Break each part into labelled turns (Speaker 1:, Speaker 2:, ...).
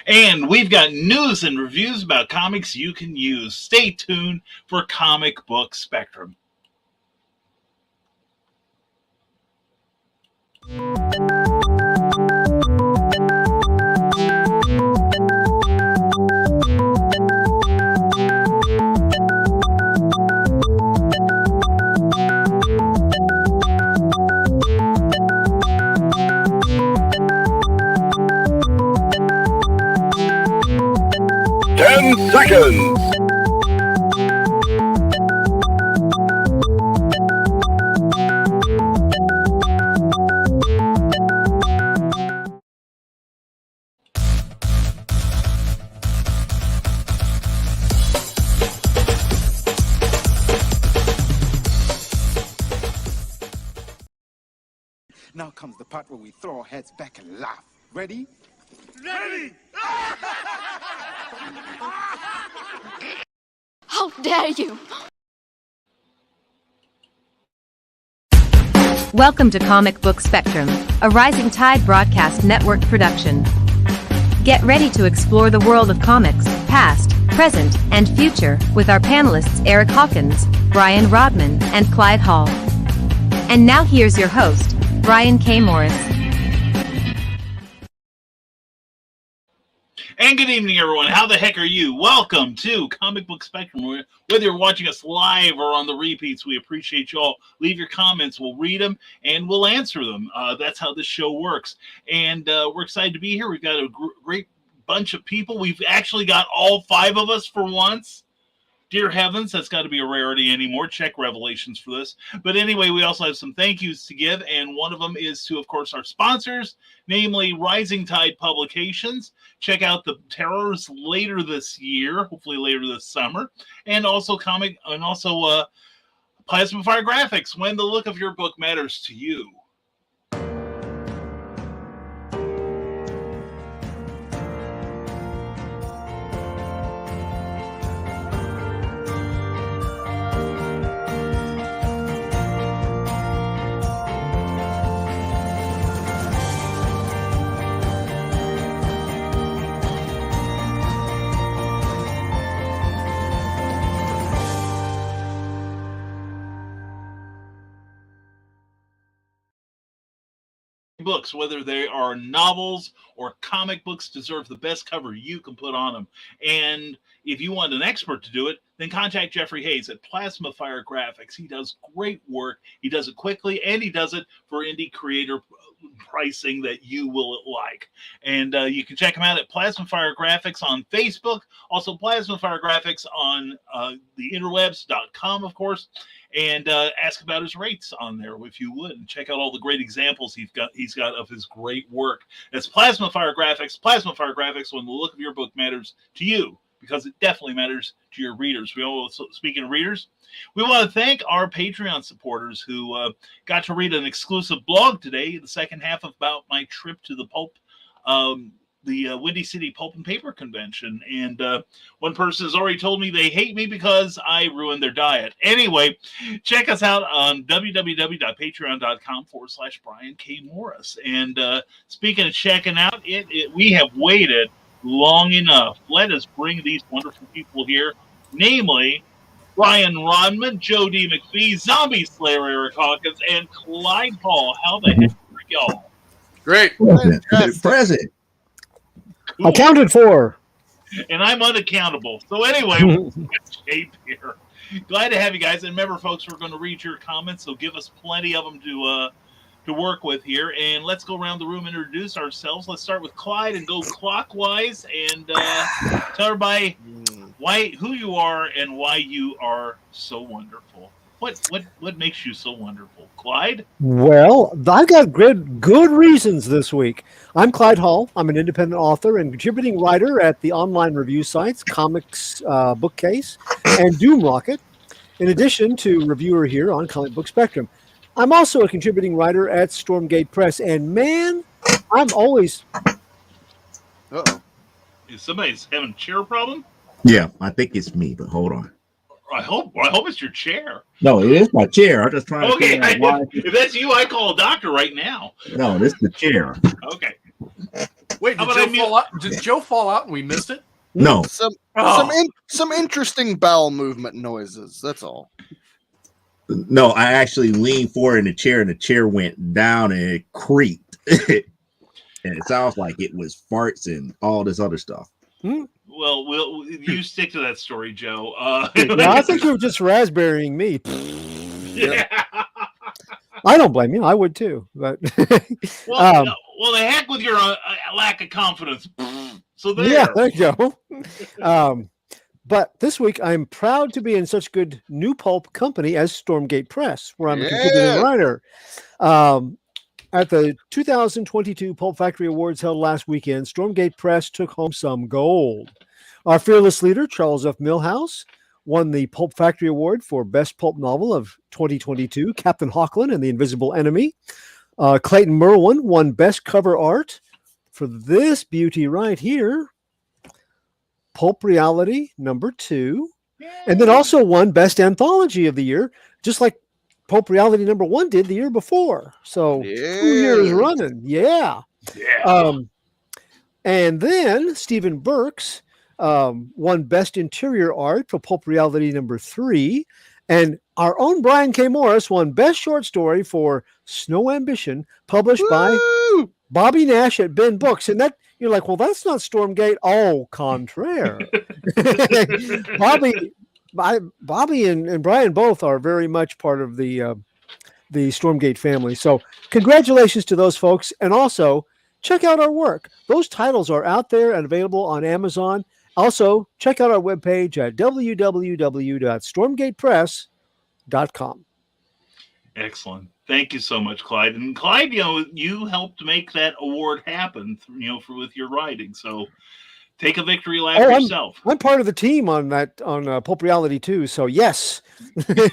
Speaker 1: And we've got news and reviews about comics you can use. Stay tuned for Comic Book Spectrum.
Speaker 2: Seconds.
Speaker 3: Now comes the part where we throw our heads back and laugh. Ready?
Speaker 2: Ready!
Speaker 4: How dare you!
Speaker 5: Welcome to Comic Book Spectrum, a Rising Tide Broadcast Network production. Get ready to explore the world of comics, past, present, and future, with our panelists Eric Hawkins, Brian Rodman, and Clyde Hall. And now here's your host, Brian K. Morris.
Speaker 1: And good evening, everyone. How the heck are you? Welcome to Comic Book Spectrum. Whether you're watching us live or on the repeats, we appreciate you all. Leave your comments. We'll read them, and we'll answer them. That's how this show works. And we're excited to be here. We've got a great bunch of people. We've actually got all five of us for once. Dear heavens, that's got to be a rarity anymore. Check Revelations for this. But anyway, we also have some thank yous to give, and one of them is to, of course, our sponsors, namely Rising Tide Publications. Check out the Terrors later this year, hopefully later this summer, and also Plasma Fire Graphics, when the look of your book matters to you. Books, whether they are novels or comic books, deserve the best cover you can put on them. And if you want an expert to do it, then contact Jeffrey Hayes at Plasma Fire Graphics. He does great work. He does it quickly, and he does it for indie creator pricing that you will like. And you can check him out at Plasma Fire Graphics on Facebook, also Plasma Fire Graphics on the interwebs.com, of course. And ask about his rates on there if you would, and check out all the great examples he's got of his great work. That's Plasma Fire Graphics, when the look of your book matters to you, because it definitely matters to your readers. We also, speaking of readers, we want to thank our Patreon supporters who got to read an exclusive blog today, the second half about my trip to the Pulp, the Windy City Pulp and Paper Convention. And one person has already told me they hate me because I ruined their diet. Anyway, check us out on www.patreon.com/Brian K. Morris. And speaking of checking out, we have waited long enough. Let us bring these wonderful people here, namely Brian Rodman, Joe D. McFee, Zombie Slayer Eric Hawkins, and Clyde Hall. How the heck are y'all?
Speaker 6: Great.
Speaker 7: Present.
Speaker 1: Cool.
Speaker 8: Accounted for.
Speaker 1: And I'm unaccountable. So anyway, we're in shape here. Glad to have you guys. And remember, folks, we're going to read your comments, so give us plenty of them to work with here. And let's go around the room and introduce ourselves. Let's start with Clyde and go clockwise, and tell everybody who you are and why you are so wonderful. What makes you so wonderful, Clyde?
Speaker 8: Well, I've got good reasons this week. I'm Clyde Hall. I'm an independent author and contributing writer at the online review sites Comics Bookcase and Doom Rocket, in addition to reviewer here on Comic Book Spectrum. I'm also a contributing writer at Stormgate Press, and man, I'm always...
Speaker 6: Uh-oh.
Speaker 1: Is somebody having a chair problem?
Speaker 7: Yeah, I think it's me, but hold on.
Speaker 1: I hope it's your chair.
Speaker 7: No, it is my chair. I'm just trying to figure out why.
Speaker 1: If that's you, I call a doctor right now.
Speaker 7: No, this is the chair.
Speaker 1: Okay.
Speaker 6: Wait, did Joe fall out and we missed it?
Speaker 7: No.
Speaker 2: Some interesting bowel movement noises. That's all.
Speaker 7: No, I actually leaned forward in the chair, and the chair went down, and it creaked. And it sounds like it was farts and all this other stuff.
Speaker 1: Well, you stick to that story, Joe.
Speaker 8: Yeah, I think you were just raspberrying me.
Speaker 1: Yeah.
Speaker 8: I don't blame you. I would too. But
Speaker 1: well, the heck with your lack of confidence. So there.
Speaker 8: Yeah, there you go. But this week, I'm proud to be in such good new pulp company as Stormgate Press, where I'm a contributing writer. At the 2022 Pulp Factory Awards held last weekend, Stormgate Press took home some gold. Our fearless leader, Charles F. Milhouse, won the Pulp Factory Award for Best Pulp Novel of 2022, Captain Hawkland and the Invisible Enemy. Clayton Merwin won Best Cover Art for this beauty right here, Pulp Reality #2, and then also won Best Anthology of the Year, just like Pulp Reality #1 did the year before. So 2 years running. Yeah. And then Stephen Burks won Best Interior Art for Pulp Reality #3. And our own Brian K. Morris won Best Short Story for Snow Ambition, published by Bobby Nash at Ben Books. And that you're like, well, that's not Stormgate. Oh, contraire. Bobby and Brian both are very much part of the Stormgate family. So congratulations to those folks. And also check out our work. Those titles are out there and available on Amazon. Also, check out our webpage at www.stormgatepress.com.
Speaker 1: Excellent. Thank you so much, Clyde. And Clyde, you helped make that award happen, with your writing. So take a victory lap yourself.
Speaker 8: I'm part of the team on that, on Pulp Reality too. So yes.
Speaker 1: Darn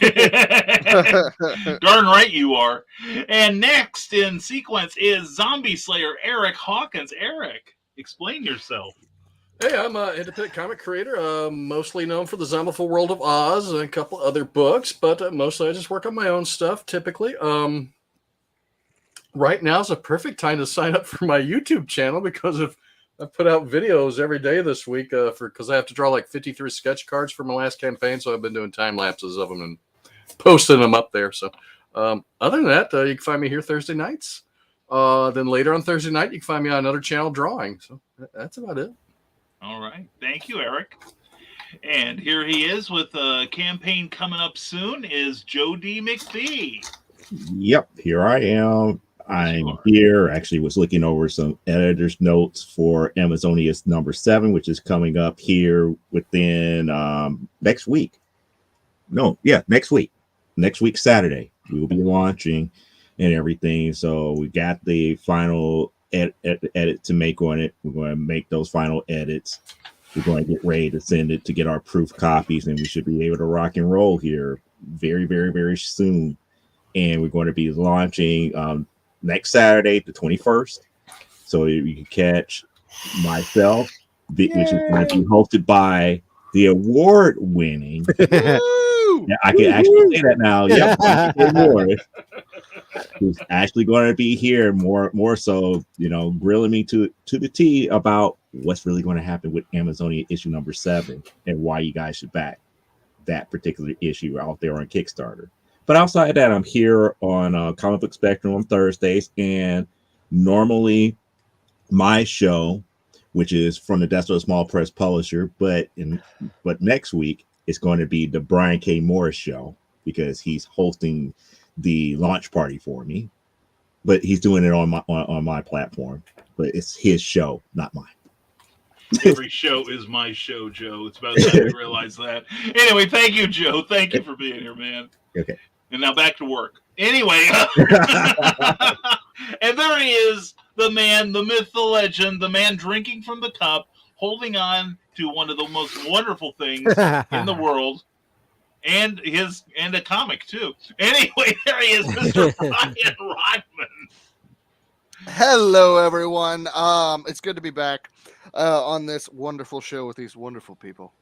Speaker 1: right you are. And next in sequence is Zombie Slayer Eric Hawkins. Eric, explain yourself.
Speaker 6: Hey, I'm an independent comic creator, mostly known for the Zombieful World of Oz and a couple other books, but mostly I just work on my own stuff typically. Right now is a perfect time to sign up for my YouTube channel because I put out videos every day this week because I have to draw like 53 sketch cards for my last campaign, so I've been doing time lapses of them and posting them up there. So other than that, you can find me here Thursday nights. Then later on Thursday night, you can find me on another channel drawing. So that's about it.
Speaker 1: All right. Thank you, Eric. And here he is with a campaign coming up soon is Joe D. McFee.
Speaker 7: Yep, here I am. I'm here. Actually was looking over some editor's notes for Amazonia's #7, which is coming up here within next week. Next week. Next week, Saturday. We will be launching and everything. So we got the final edit to make on it. We're going to make those final edits. We're going to get ready to send it to get our proof copies, and we should be able to rock and roll here very, very, very soon. And we're going to be launching next Saturday, the 21st. So you can catch myself, which is going to be hosted by the award-winning. Yeah, I can actually say that now. Yep, who's actually going to be here more so, grilling me to the T about what's really going to happen with Amazonia issue #7 and why you guys should back that particular issue out there on Kickstarter. But outside of that, I'm here on Comic Book Spectrum on Thursdays, and normally my show, which is from the Desk of a Small Press Publisher, but next week it's going to be the Brian K. Morris show because he's hosting the launch party for me. But he's doing it on my platform. But it's his show, not mine.
Speaker 1: Every show is my show, Joe. It's about time we realize that. Anyway, thank you, Joe. Thank you for being here, man.
Speaker 7: Okay.
Speaker 1: And now back to work. Anyway. And there he is, the man, the myth, the legend, the man drinking from the cup, holding on to one of the most wonderful things in the world, and a comic too. Anyway, there he is, Mr. Brian Rodman.
Speaker 2: Hello, everyone. It's good to be back on this wonderful show with these wonderful people.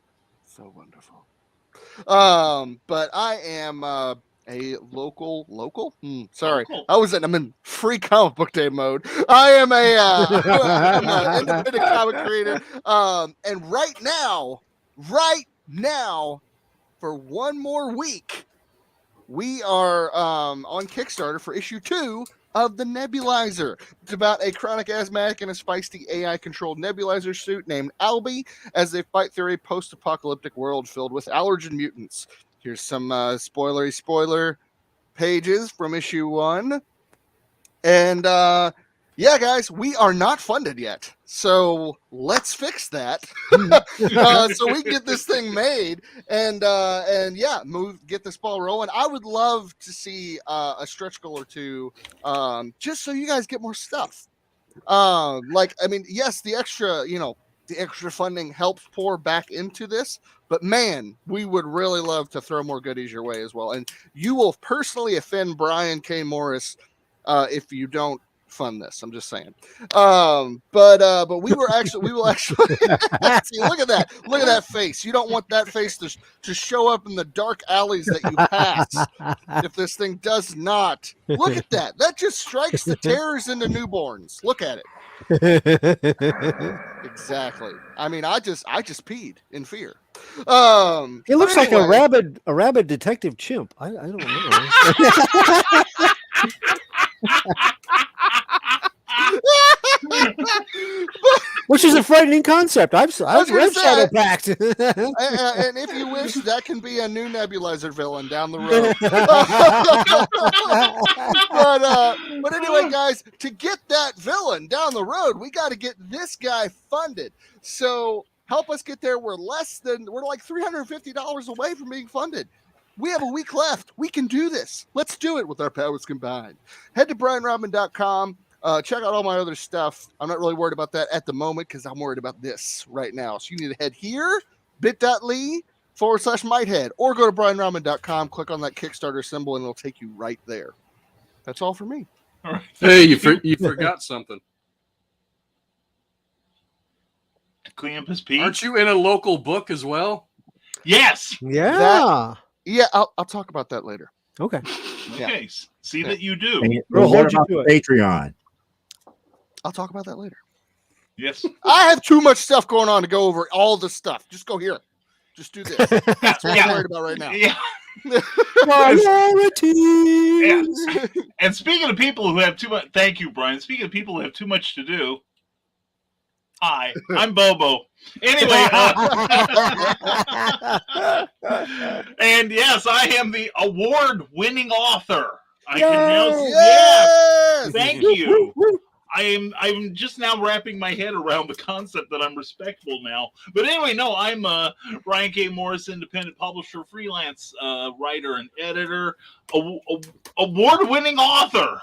Speaker 2: So wonderful. But I am a local. Sorry,
Speaker 1: Local.
Speaker 2: I'm in free comic book day mode. I am I'm an independent comic creator. And right now, for one more week, we are on Kickstarter for issue 2 of the Nebulizer. It's about a chronic asthmatic in a feisty AI-controlled nebulizer suit named Albie as they fight through a post-apocalyptic world filled with allergen mutants. Here's some spoiler pages from issue 1. And yeah, guys, we are not funded yet. So let's fix that. So we can get this thing made and yeah, get this ball rolling. I would love to see a stretch goal or two, just so you guys get more stuff. Yes, the extra funding helps pour back into this, but man, we would really love to throw more goodies your way as well. And you will personally offend Brian K. Morris if you don't fund this. I'm just saying. But we will actually see, look at that face. You don't want that face to show up in the dark alleys that you pass if this thing does not. Look at that. That just strikes the terrors into newborns. Look at it. Exactly. I mean, I just peed in fear.
Speaker 8: It looks like a rabid detective chimp. I don't know. Which is a frightening concept. I've read Shadow Pact.
Speaker 2: And if you wish, that can be a new Nebulizer villain down the road. But anyway, guys, to get that villain down the road, we got to get this guy funded. So help us get there. We're like $350 away from being funded. We have a week left. We can do this. Let's do it with our powers combined. Head to brianrodman.com. Check out all my other stuff. I'm not really worried about that at the moment because I'm worried about this right now. So you need to head here, bit.ly/mighthead, or go to brianrodman.com, click on that Kickstarter symbol, and it'll take you right there. That's all for me.
Speaker 1: All right.
Speaker 6: Hey, you forgot something.
Speaker 1: Clean up his pee.
Speaker 6: Aren't you in a local book as well?
Speaker 1: Yes.
Speaker 8: Yeah.
Speaker 2: Yeah, I'll talk about that later.
Speaker 8: Okay.
Speaker 1: Okay. See that you do.
Speaker 8: We'll hold you
Speaker 7: about
Speaker 8: to it.
Speaker 7: Patreon?
Speaker 2: I'll talk about that later.
Speaker 1: Yes.
Speaker 2: I have too much stuff going on to go over all the stuff. Just go here. Just do this. That's what I'm worried about right now.
Speaker 1: Yeah.
Speaker 8: Priorities.
Speaker 1: Yeah. And speaking of people who have too much, thank you, Brian. Speaking of people who have too much to do, hi, I'm Bobo. Anyway, and yes, I am the award-winning author. I can now say, yes, thank you. I'm just now wrapping my head around the concept that I'm respectable now. But anyway, no, I'm Brian K. Morris, independent publisher, freelance writer and editor, award-winning author.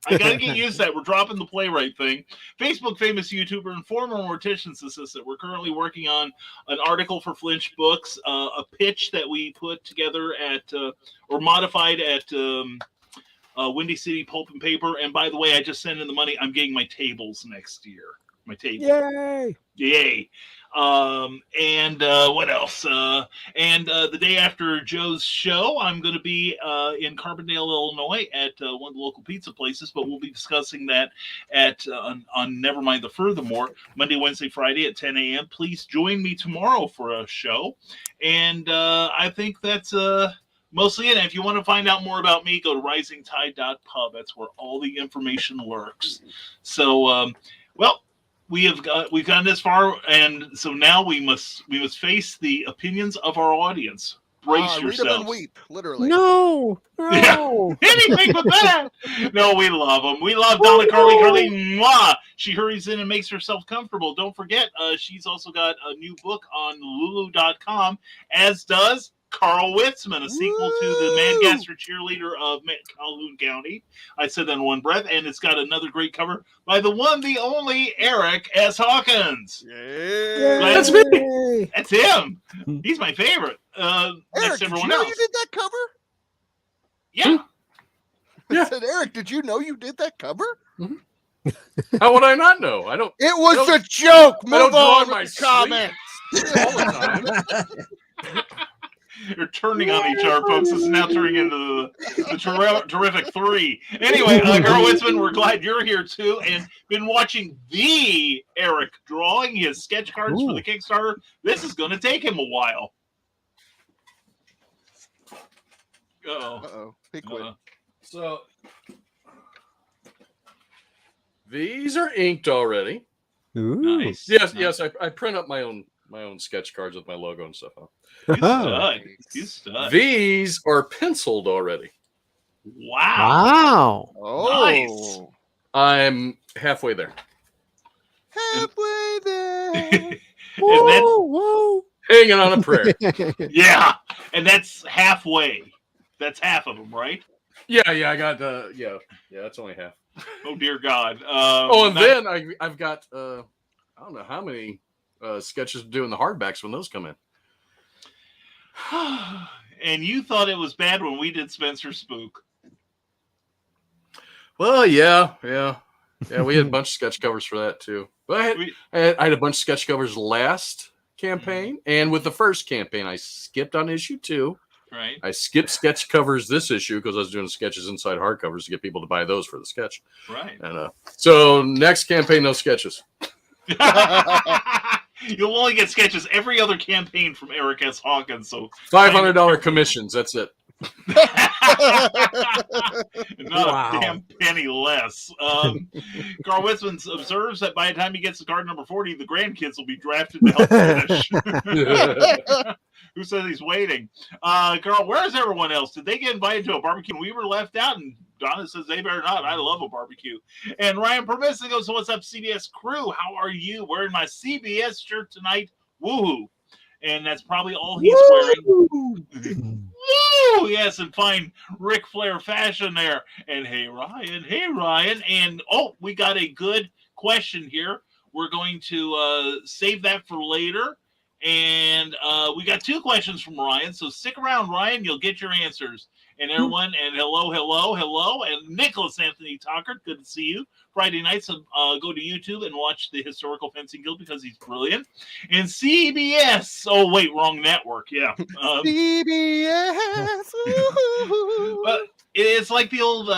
Speaker 1: I gotta get used to that. We're dropping the playwright thing. Facebook famous YouTuber and former mortician's assistant. We're currently working on an article for Flinch Books, a pitch that we put together at or modified at Windy City Pulp and Paper. And by the way, I just sent in the money. I'm getting my tables next year. My tables. Yay. And what else? And the day after Joe's show, I'm going to be in Carbondale, Illinois at one of the local pizza places, but we'll be discussing that at on Nevermind the Furthermore, Monday, Wednesday, Friday at 10 a.m. Please join me tomorrow for a show. And I think that's mostly it. And if you want to find out more about me, go to risingtide.pub. That's where all the information lurks. So, well, we've gone this far, and so now we must face the opinions of our audience. Brace yourselves.
Speaker 2: Read them and weep, literally.
Speaker 8: No.
Speaker 1: Yeah. Anything but that. No, we love them. We love Donna Carly. Mwah! She hurries in and makes herself comfortable. Don't forget, she's also got a new book on Lulu.com, as does Carl Witzman, a sequel to the Mangaster cheerleader of Calhoun County. I said that in one breath, and it's got another great cover by the one, the only Eric S. Hawkins.
Speaker 2: Yeah.
Speaker 1: That's me. That's him. He's my favorite.
Speaker 2: Eric,
Speaker 1: next to
Speaker 2: did you
Speaker 1: everyone
Speaker 2: know
Speaker 1: else.
Speaker 2: you did that cover?
Speaker 1: Yeah.
Speaker 2: I said, Eric, did you know you did that cover?
Speaker 6: How would I not know? I don't.
Speaker 2: It was a joke.
Speaker 6: I don't
Speaker 2: Move
Speaker 6: do
Speaker 2: on
Speaker 6: on my
Speaker 2: with the comments.
Speaker 6: all the time.
Speaker 1: They're turning on each other, folks. This is now turning into the terrific three. Anyway, Carl Witzman, we're glad you're here too, and been watching the Eric drawing his sketch cards for the Kickstarter. This is going to take him a while.
Speaker 2: Uh-oh. He quit.
Speaker 6: So these are inked already.
Speaker 8: Ooh.
Speaker 1: Nice.
Speaker 6: Yes. I print up my own sketch cards with my logo and stuff on.
Speaker 1: You stud.
Speaker 6: These are penciled already.
Speaker 1: Wow.
Speaker 2: Oh.
Speaker 1: Nice.
Speaker 6: I'm halfway there.
Speaker 2: Halfway there.
Speaker 1: And
Speaker 8: Whoa.
Speaker 6: Hanging on a prayer.
Speaker 1: yeah, and that's halfway. That's half of them, right?
Speaker 6: Yeah. I got that's only half.
Speaker 1: Oh dear God.
Speaker 6: Then I've got I don't know how many sketches doing the hardbacks when those come in.
Speaker 1: And you thought it was bad when we did Spencer Spook.
Speaker 6: Well, yeah. We had a bunch of sketch covers for that too. But I had a bunch of sketch covers last campaign, and with the first campaign, I skipped on issue 2.
Speaker 1: Right.
Speaker 6: I skipped sketch covers this issue because I was doing sketches inside hardcovers to get people to buy those for the sketch.
Speaker 1: Right.
Speaker 6: And so next campaign, no sketches.
Speaker 1: You'll only get sketches every other campaign from Eric S. Hawkins. So
Speaker 6: $500 commissions. That's it.
Speaker 1: Not a damn penny less. Carl Witzman observes that by the time he gets to card number 40, the grandkids will be drafted to help finish. Who says he's waiting? Carl, where is everyone else? Did they get invited to a barbecue? We were left out, and Donna says they better not. I love a barbecue. And Ryan Permisson goes, so what's up, CBS crew? How are you? Wearing my CBS shirt tonight. Woohoo. And that's probably all he's wearing. Woo! Yes, in fine Ric Flair fashion there. And hey, Ryan. And, we got a good question here. We're going to save that for later. And we got 2 questions from Ryan. So stick around, Ryan. You'll get your answers. And everyone, and hello. And Nicholas Anthony Tockert, good to see you. Friday nights, go to YouTube and watch the Historical Fencing Guild because he's brilliant. And CBS. Oh, wait, wrong network. Yeah.
Speaker 2: CBS.
Speaker 1: But it's like the old,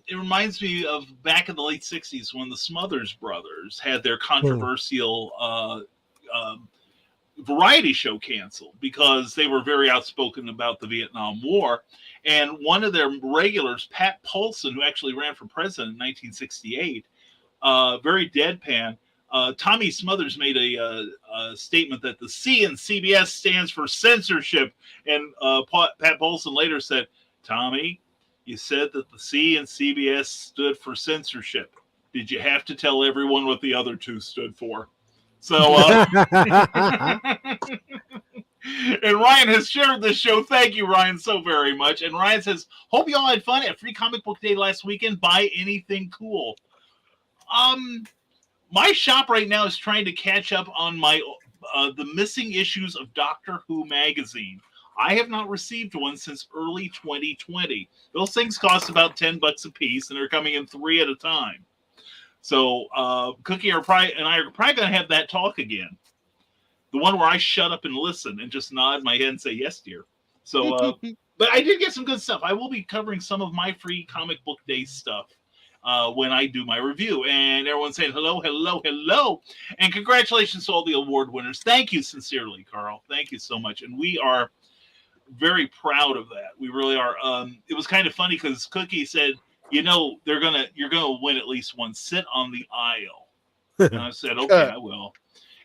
Speaker 1: it reminds me of back in the late 60s when the Smothers Brothers had their controversial variety show canceled because they were very outspoken about the Vietnam War. And one of their regulars, Pat Paulson, who actually ran for president in 1968, very deadpan, Tommy Smothers made a statement that the C in CBS stands for censorship. And Pat Paulson later said, Tommy, you said that the C in CBS stood for censorship. Did you have to tell everyone what the other 2 stood for? So, and Ryan has shared this show. Thank you, Ryan, so very much. And Ryan says, hope you all had fun at Free Comic Book Day last weekend. Buy anything cool. My shop right now is trying to catch up on my the missing issues of Doctor Who magazine. I have not received one since early 2020. Those things cost about $10 a piece, and they're coming in 3 at a time. So Cookie and I are probably going to have that talk again. The one where I shut up and listen and just nod my head and say, yes, dear. So, but I did get some good stuff. I will be covering some of my Free Comic Book Day stuff when I do my review. And everyone's saying hello. And congratulations to all the award winners. Thank you sincerely, Carl. Thank you so much. And we are very proud of that. We really are. It was kind of funny because Cookie said, you're gonna win at least one. Sit on the aisle. And I said, okay, I will.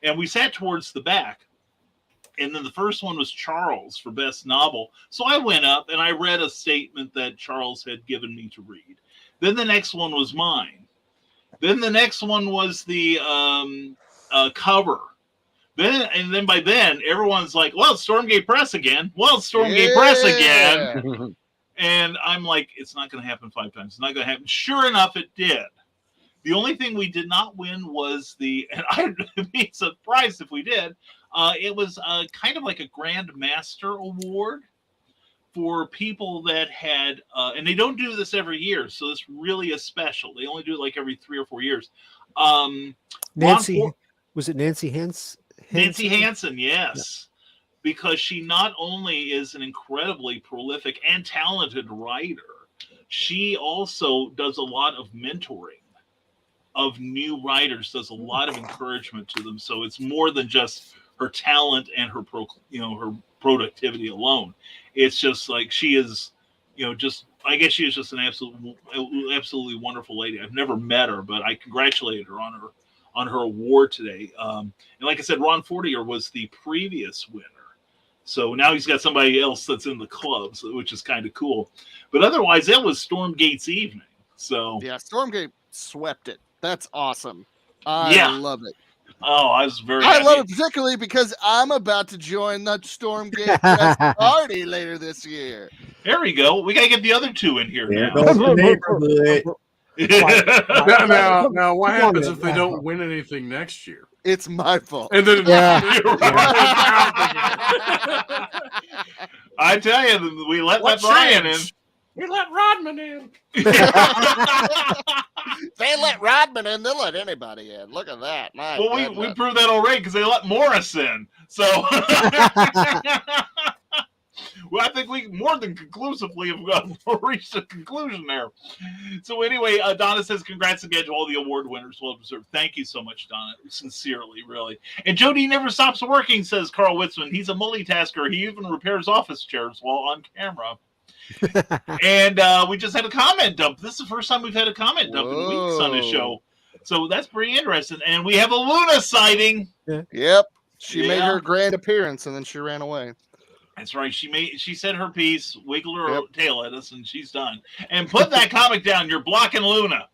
Speaker 1: And we sat towards the back. And then the first one was Charles for Best Novel. So I went up and I read a statement that Charles had given me to read. Then the next one was mine. Then the next one was the cover. Then by then, everyone's like, well, it's Stormgate Press again. Press again. And I'm like, it's not going to happen 5 times. It's not going to happen. Sure enough, it did. The only thing we did not win was and I'd be surprised if we did. It was kind of like a Grand Master Award for people that had, and they don't do this every year, so this really is special. They only do it like every 3 or 4 years.
Speaker 8: Nancy, was it Nancy Hansen?
Speaker 1: Nancy Hansen, yes. because she not only is an incredibly prolific and talented writer, she also does a lot of mentoring of new writers, does a lot of encouragement to them. So it's more than just her talent and her her productivity alone. It's just like she is, I guess she is just an absolutely wonderful lady. I've never met her, but I congratulated her on her award today. And like I said, Ron Fortier was the previous winner. So now he's got somebody else that's in the club, which is kind of cool. But otherwise, that was Stormgate's evening. So
Speaker 2: yeah, Stormgate swept it. That's awesome. I love it.
Speaker 1: Oh, I was very
Speaker 2: I
Speaker 1: happy.
Speaker 2: love it particularly because I'm about to join the Stormgate Press party later this year.
Speaker 1: There we go. We got to get the other two in here
Speaker 7: There
Speaker 1: now.
Speaker 7: goes the neighborhood.
Speaker 6: Now, what happens if they don't win anything next year?
Speaker 2: It's my fault.
Speaker 6: And then
Speaker 1: I tell you, we let that Brian in.
Speaker 6: We let Rodman in.
Speaker 2: They let Rodman in. They'll let anybody in. Look at that.
Speaker 1: Well, we proved that already because they let Morris in. So, well, I think we more than conclusively have reached a conclusion there. So anyway, Donna says, congrats again to all the award winners. Well deserved. Thank you so much, Donna. Sincerely, really. And Jody never stops working, says Carl Witzman. He's a multitasker. He even repairs office chairs while on camera. And we just had a comment dump. This is the first time we've had a comment dump in weeks on the show. So that's pretty interesting. And we have a Luna sighting.
Speaker 2: Yep. She made her grand appearance and then she ran away.
Speaker 1: That's right. She said her piece, wiggled her tail at us, and she's done. And put that comic down. You're blocking Luna.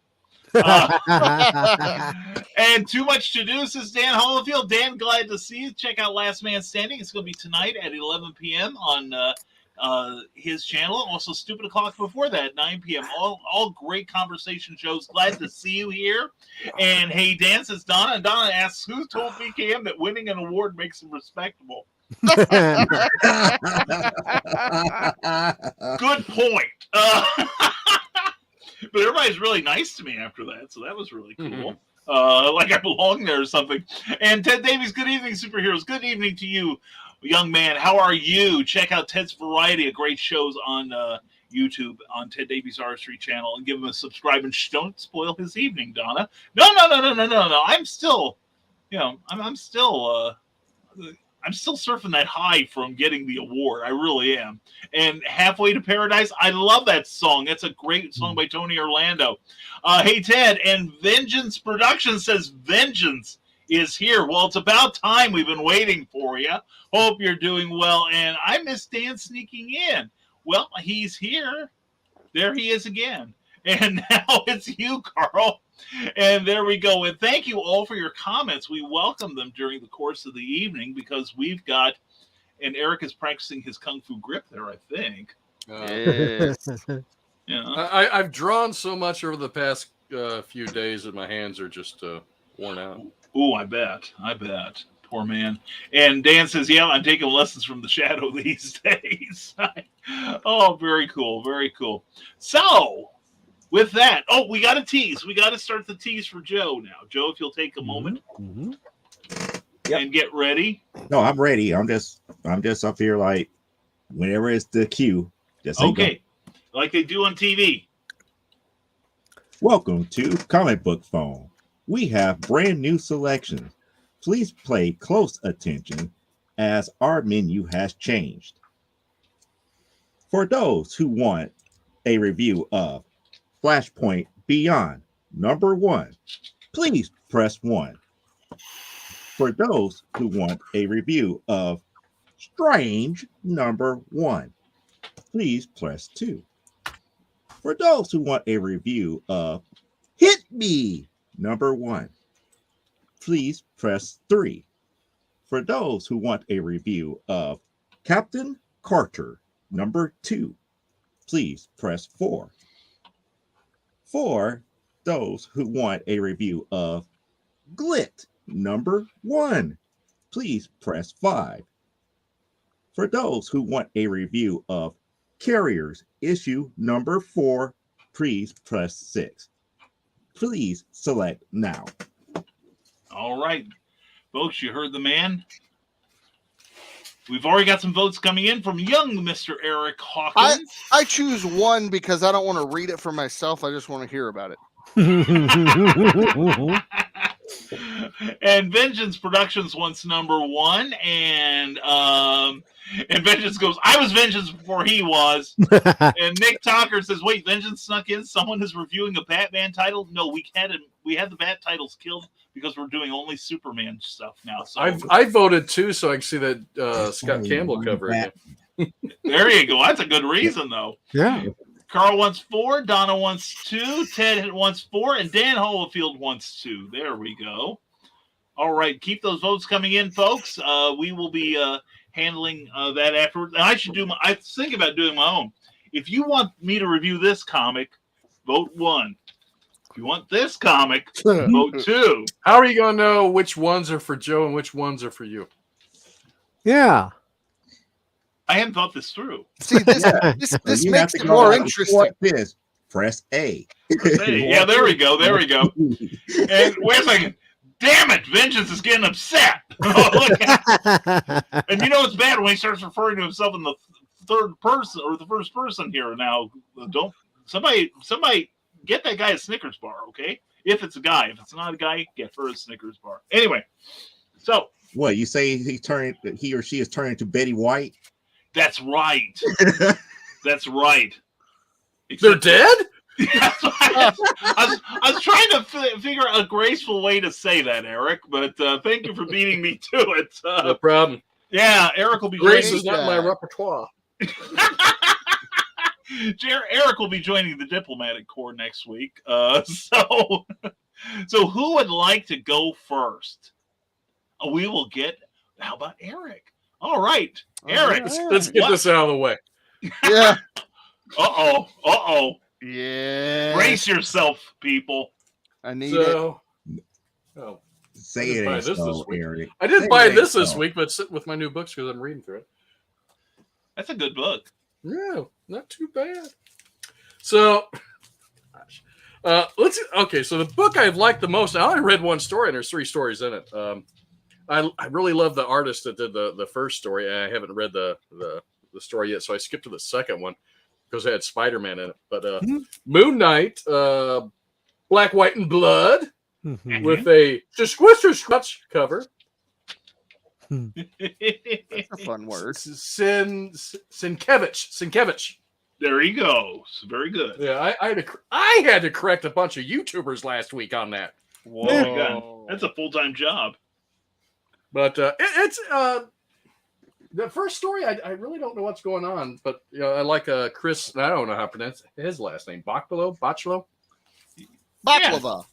Speaker 1: And too much to do, says Dan Hollifield. Dan, glad to see you. Check out Last Man Standing. It's going to be tonight at 11 p.m. on his channel. Also, Stupid O'Clock before that, 9 p.m. All great conversation shows. Glad to see you here. And hey, Dan, says Donna. And Donna asks, who told BKM that winning an award makes him respectable? Good point. But everybody's really nice to me after that, so that was really cool. Like I belong there or something. And Ted Davies, good evening, superheroes. Good evening to you, young man. How are you? Check out Ted's Variety of great shows on YouTube on Ted Davies Artistry channel, and give him a subscribe and don't spoil his evening, Donna. No. I'm still, I'm still surfing that high from getting the award. I really am. And Halfway to Paradise, I love that song. That's a great song by Tony Orlando. Hey, Ted, and Vengeance Productions says Vengeance is here. Well, it's about time. We've been waiting for you. Hope you're doing well. And I miss Dan sneaking in. Well, he's here. There he is again. And now it's you, Carl. And there we go. And thank you all for your comments. We welcome them during the course of the evening because we've got, and Eric is practicing his Kung Fu grip there, I think.
Speaker 2: Yes.
Speaker 6: I've drawn so much over the past few days that my hands are just worn out.
Speaker 1: Oh, I bet. Poor man. And Dan says, yeah, I'm taking lessons from the Shadow these days. Oh, very cool. Very cool. So, with that, we got to tease. We got to start the tease for Joe now. Joe, if you'll take a moment and get ready.
Speaker 7: No, I'm ready. I'm just up here like whenever it's the cue. Just
Speaker 1: okay, like they do on TV.
Speaker 7: Welcome to Comic Book Phone. We have brand new selections. Please pay close attention as our menu has changed. For those who want a review of Flashpoint Beyond #1, please press 1. For those who want a review of Strange #1, please press 2. For those who want a review of Hit Me #1, please press 3. For those who want a review of Captain Carter #2, please press 4. For those who want a review of Glit #1, please press 5. For those who want a review of Carriers issue #4, please press 6. Please select now.
Speaker 1: All right, folks, you heard the man. We've already got some votes coming in from young Mr. Eric Hawkins.
Speaker 2: I choose one because I don't want to read it for myself. I just want to hear about it.
Speaker 1: And Vengeance Productions wants number 1, and Vengeance goes, I was Vengeance before he was. And Nick Talker says, wait, Vengeance snuck in? Someone is reviewing a Batman title? No, we had the Bat titles killed because we're doing only Superman stuff now. So
Speaker 6: I voted too, so I can see that Scott Campbell cover again.
Speaker 1: There you go. That's a good reason, though.
Speaker 8: Yeah.
Speaker 1: Carl wants 4, Donna wants 2, Ted wants 4, and Dan Holofield wants 2. There we go. All right, keep those votes coming in, folks. We will be handling that afterwards. And I think about doing my own. If you want me to review this comic, vote 1. If you want this comic, vote 2.
Speaker 6: How are you going to know which ones are for Joe and which ones are for you?
Speaker 8: Yeah.
Speaker 1: I hadn't thought this through.
Speaker 2: See, this makes it more interesting.
Speaker 7: Press A.
Speaker 1: Yeah, there we go. There we go. And wait a second. Damn it, Vengeance is getting upset. And you know it's bad when he starts referring to himself in the third person or the first person here now. Don't somebody get that guy a Snickers bar, okay? If it's a guy. If it's not a guy, get her a Snickers bar. Anyway, so
Speaker 7: what you say he or she is turning to Betty White?
Speaker 1: That's right. That's right.
Speaker 6: They're dead?
Speaker 1: I was trying to figure out a graceful way to say that, Eric, but thank you for beating me to it.
Speaker 6: No problem.
Speaker 1: Yeah, Eric will be
Speaker 6: Grace
Speaker 1: joining.
Speaker 6: is not my repertoire.
Speaker 1: Eric will be joining the diplomatic corps next week. So who would like to go first? We will get. How about Eric? All right, Eric.
Speaker 6: Let's get this out of the way.
Speaker 2: Yeah.
Speaker 1: Uh-oh.
Speaker 2: Yeah.
Speaker 1: Brace yourself, people.
Speaker 2: I need it.
Speaker 6: Oh,
Speaker 7: Say it ain't so, Eric.
Speaker 6: I didn't buy this week, but sit with my new books because I'm reading through it.
Speaker 1: That's a good book.
Speaker 6: Yeah, not too bad. So, okay. So the book I've liked the most. I only read one story, and there's 3 stories in it. I really love the artist that did the first story. I haven't read the story yet, so I skipped to the second one because it had Spider-Man in it. But Moon Knight, Black, White, and Blood with a squish cover.
Speaker 2: That's a fun word.
Speaker 6: Sienkiewicz.
Speaker 1: There he goes. Very good.
Speaker 6: Yeah, I had to correct a bunch of YouTubers last week on that.
Speaker 1: Whoa. That's a full-time job.
Speaker 6: But it's the first story. I really don't know what's going on, but I like Chris. I don't know how to pronounce his last name. Baklava.
Speaker 2: Baklava.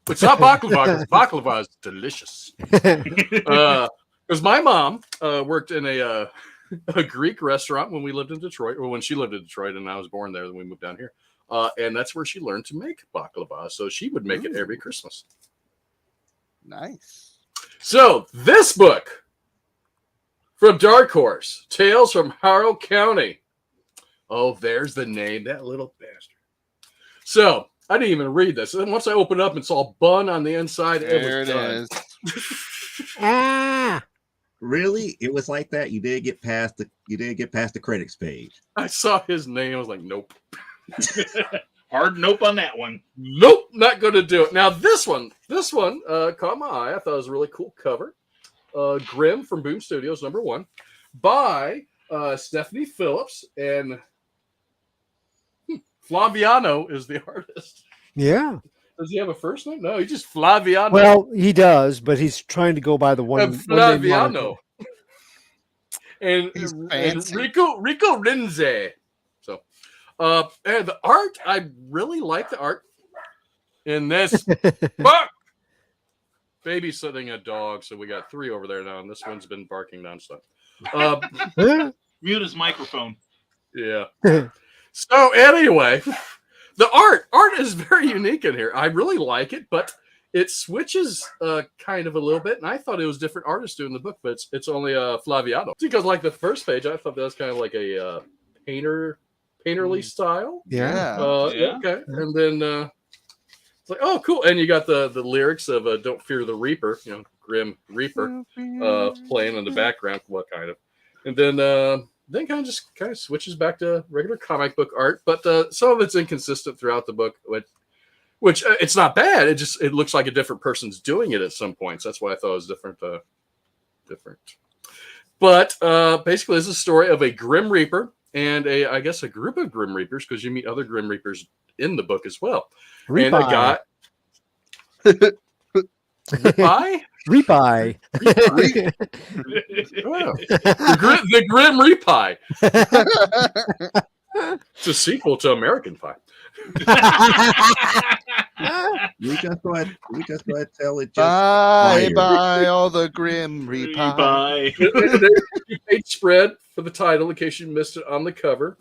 Speaker 6: It's not baklava because baklava is delicious. Because my mom worked in a Greek restaurant when we lived in Detroit, or when she lived in Detroit, and I was born there. Then we moved down here, and that's where she learned to make baklava. So she would make it every Christmas.
Speaker 2: Nice.
Speaker 6: So this book from Dark Horse, Tales from Harrow County. Oh, there's the name, that little bastard. So I didn't even read this. And once I opened up and saw bun on the inside,
Speaker 2: There
Speaker 6: it was done.
Speaker 8: Ah.
Speaker 7: Really? It was like that? You did get past the credits page.
Speaker 6: I saw his name. I was like, nope.
Speaker 1: Hard nope on that one.
Speaker 6: Nope, not going to do it. Now this one caught my eye. I thought it was a really cool cover. Grimm from Boom Studios, #1, by Stephanie Phillips, and Flaviano is the artist.
Speaker 8: Yeah.
Speaker 6: Does he have a first name? No, he's just Flaviano.
Speaker 8: Well, he does, but he's trying to go by the one.
Speaker 6: Flaviano. And
Speaker 2: fancy.
Speaker 6: Rico Renze. So, and the art, I really like the art in this book. Babysitting a dog, so we got 3 over there now, and this one's been barking nonstop.
Speaker 1: Mute his microphone.
Speaker 6: Yeah. So anyway, the art is very unique in here. I really like it, but it switches kind of a little bit, and I thought it was different artists doing the book, but it's only Flaviano. Because like the first page, I thought that was kind of like a painterly style.
Speaker 8: Yeah.
Speaker 6: Okay, and then it's like, oh, cool, and you got the lyrics of "Don't Fear the Reaper." Of Grim Reaper playing in the background, what kind of, and then kind of switches back to regular comic book art, but some of it's inconsistent throughout the book, which it's not bad. It looks like a different person's doing it at some points. That's why I thought it was different. But basically, it's a story of a Grim Reaper and I guess a group of Grim Reapers, because you meet other Grim Reapers in the book as well. And a guy. Repai?
Speaker 8: Repai.
Speaker 6: Oh. The Grim Repai. It's a sequel to American Pie.
Speaker 7: We just go ahead and tell it.
Speaker 2: Bye, all the Grim Reaper.
Speaker 6: Page spread for the title in case you missed it on the cover.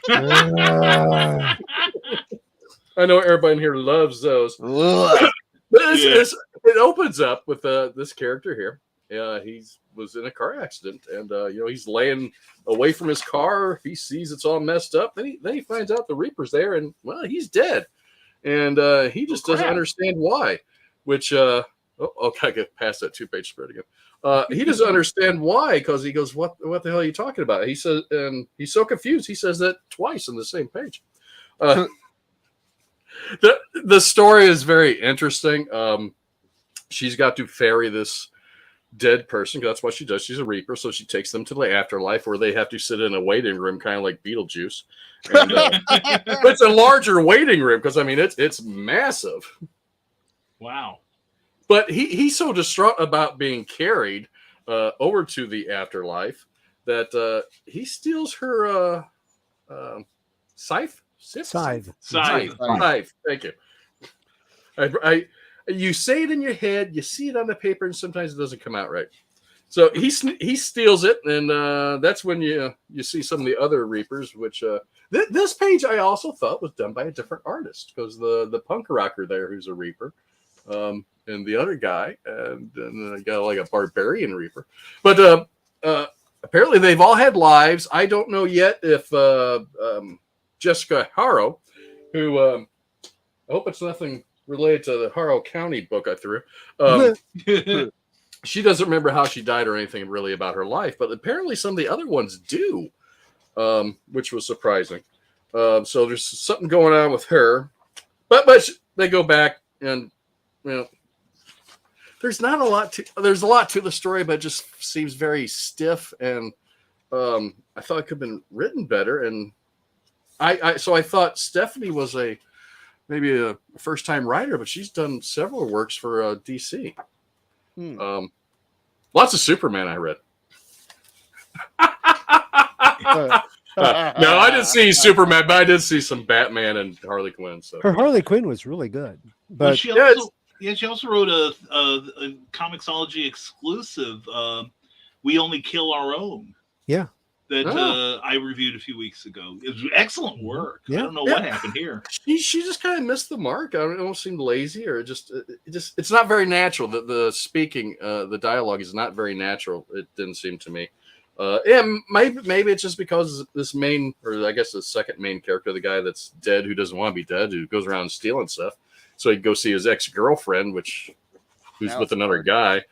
Speaker 6: I know everybody in here loves those. It opens up with this character here. He was in a car accident, and he's laying away from his car. He sees it's all messed up. Then he finds out the Reaper's there, and well, he's dead, and he just doesn't understand why. Which okay, I get past that 2-page spread again. He doesn't understand why, because he goes, "What the hell are you talking about?" He says, and he's so confused. He says that twice in the same page. The story is very interesting. She's got to ferry this dead person, because that's what she does. She's a Reaper, so she takes them to the afterlife, where they have to sit in a waiting room, kind of like Beetlejuice. And, but it's a larger waiting room, because I mean it's massive.
Speaker 1: Wow.
Speaker 6: But he's so distraught about being carried over to the afterlife that he steals her scythe.
Speaker 8: Scythe.
Speaker 6: Thank you. You say it in your head, you see it on the paper, and sometimes it doesn't come out right. So he steals it, and that's when you see some of the other Reapers. Which this page I also thought was done by a different artist, because the punk rocker there, who's a Reaper, and the other guy, and then got like a barbarian Reaper. But apparently they've all had lives. I don't know yet if Jessica Harrow, who I hope it's nothing related to the Harrow County book I threw. She doesn't remember how she died or anything really about her life, but apparently some of the other ones do, which was surprising. So there's something going on with her, but they go back, and there's not a lot to. There's a lot to the story, but it just seems very stiff, and I thought it could have been written better. And I thought Stephanie was maybe a first-time writer, but she's done several works for DC. Lots of Superman I read. No, I didn't see Superman, but I did see some Batman and Harley Quinn. So
Speaker 8: her Harley Quinn was really good. But
Speaker 1: she also wrote a Comixology exclusive, We Only Kill Our Own.
Speaker 8: Yeah.
Speaker 1: That I reviewed a few weeks ago. It was excellent work. Yeah. I don't know what happened here.
Speaker 6: She just kind of missed the mark. I don't know, it seemed lazy, or it's not very natural. The speaking, the dialogue is not very natural. It didn't seem to me. And maybe it's just because this main, or I guess the second main character, the guy that's dead, who doesn't want to be dead, who goes around stealing stuff, so he'd go see his ex-girlfriend, who's with another guy.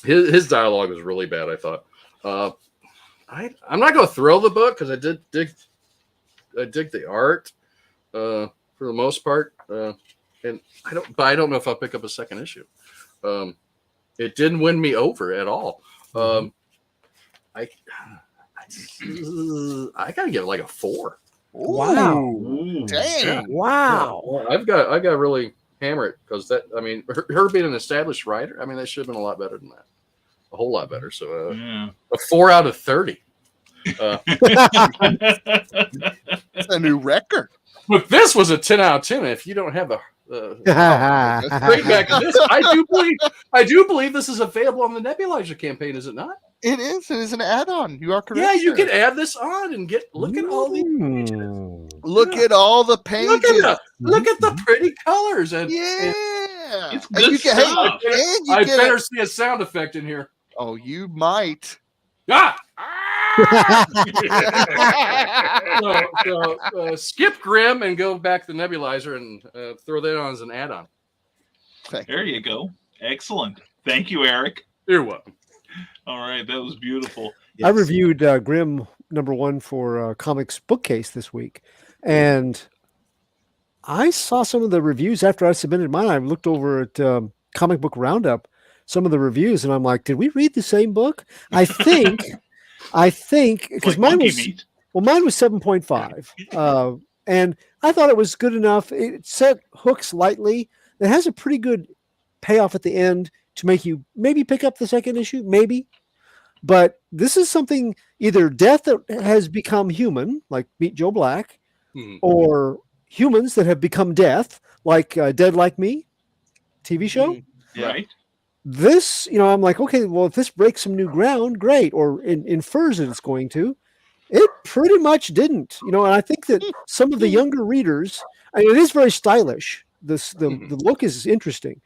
Speaker 6: His dialogue was really bad, I thought. I'm not going to throw the book, because I dig the art for the most part, and I don't know if I'll pick up a second issue. It didn't win me over at all. I gotta give it like a 4.
Speaker 8: Wow!
Speaker 2: Ooh, dang!
Speaker 6: Yeah.
Speaker 8: Wow!
Speaker 6: I've got to really hammer it, because her being an established writer, that should have been a lot better than that. A whole lot better. So a 4 out of 30.
Speaker 2: That's a new record.
Speaker 6: But this was a 10 out of 10. If you don't have straight back to this, I do believe this is available on the Nebulizer campaign. Is it not?
Speaker 2: It is. It is an add-on. You are correct.
Speaker 6: Yeah, you can add this on and look at all these pages.
Speaker 2: Look at all the pages.
Speaker 6: Look at the pretty colors. And
Speaker 2: it's
Speaker 1: good stuff.
Speaker 6: I better see a sound effect in here.
Speaker 2: Oh, you might.
Speaker 6: So skip Grim and go back to Nebulizer and throw that on as an add-on.
Speaker 1: There you go. Excellent. Thank you, Eric.
Speaker 6: You're welcome.
Speaker 1: All right, that was beautiful.
Speaker 8: I reviewed Grimm #1 for Comics Bookcase this week, and I saw some of the reviews after I submitted mine. I looked over at Comic Book Roundup, some of the reviews, and I'm like, did we read the same book? I think because
Speaker 1: Like
Speaker 8: mine
Speaker 1: monkey
Speaker 8: was
Speaker 1: meat.
Speaker 8: mine was 7.5, and I thought it was good enough. It set hooks lightly. It has a pretty good payoff at the end to make you maybe pick up the second issue, maybe. But this is something either death that has become human, like Meet Joe Black, or humans that have become death, like Dead Like Me TV show.
Speaker 1: Right.
Speaker 8: This, I'm like, okay, well, if this breaks some new ground, great, or infers that it's going to. It pretty much didn't, and I think that some of the younger readers, I mean, it is very stylish. The look is interesting,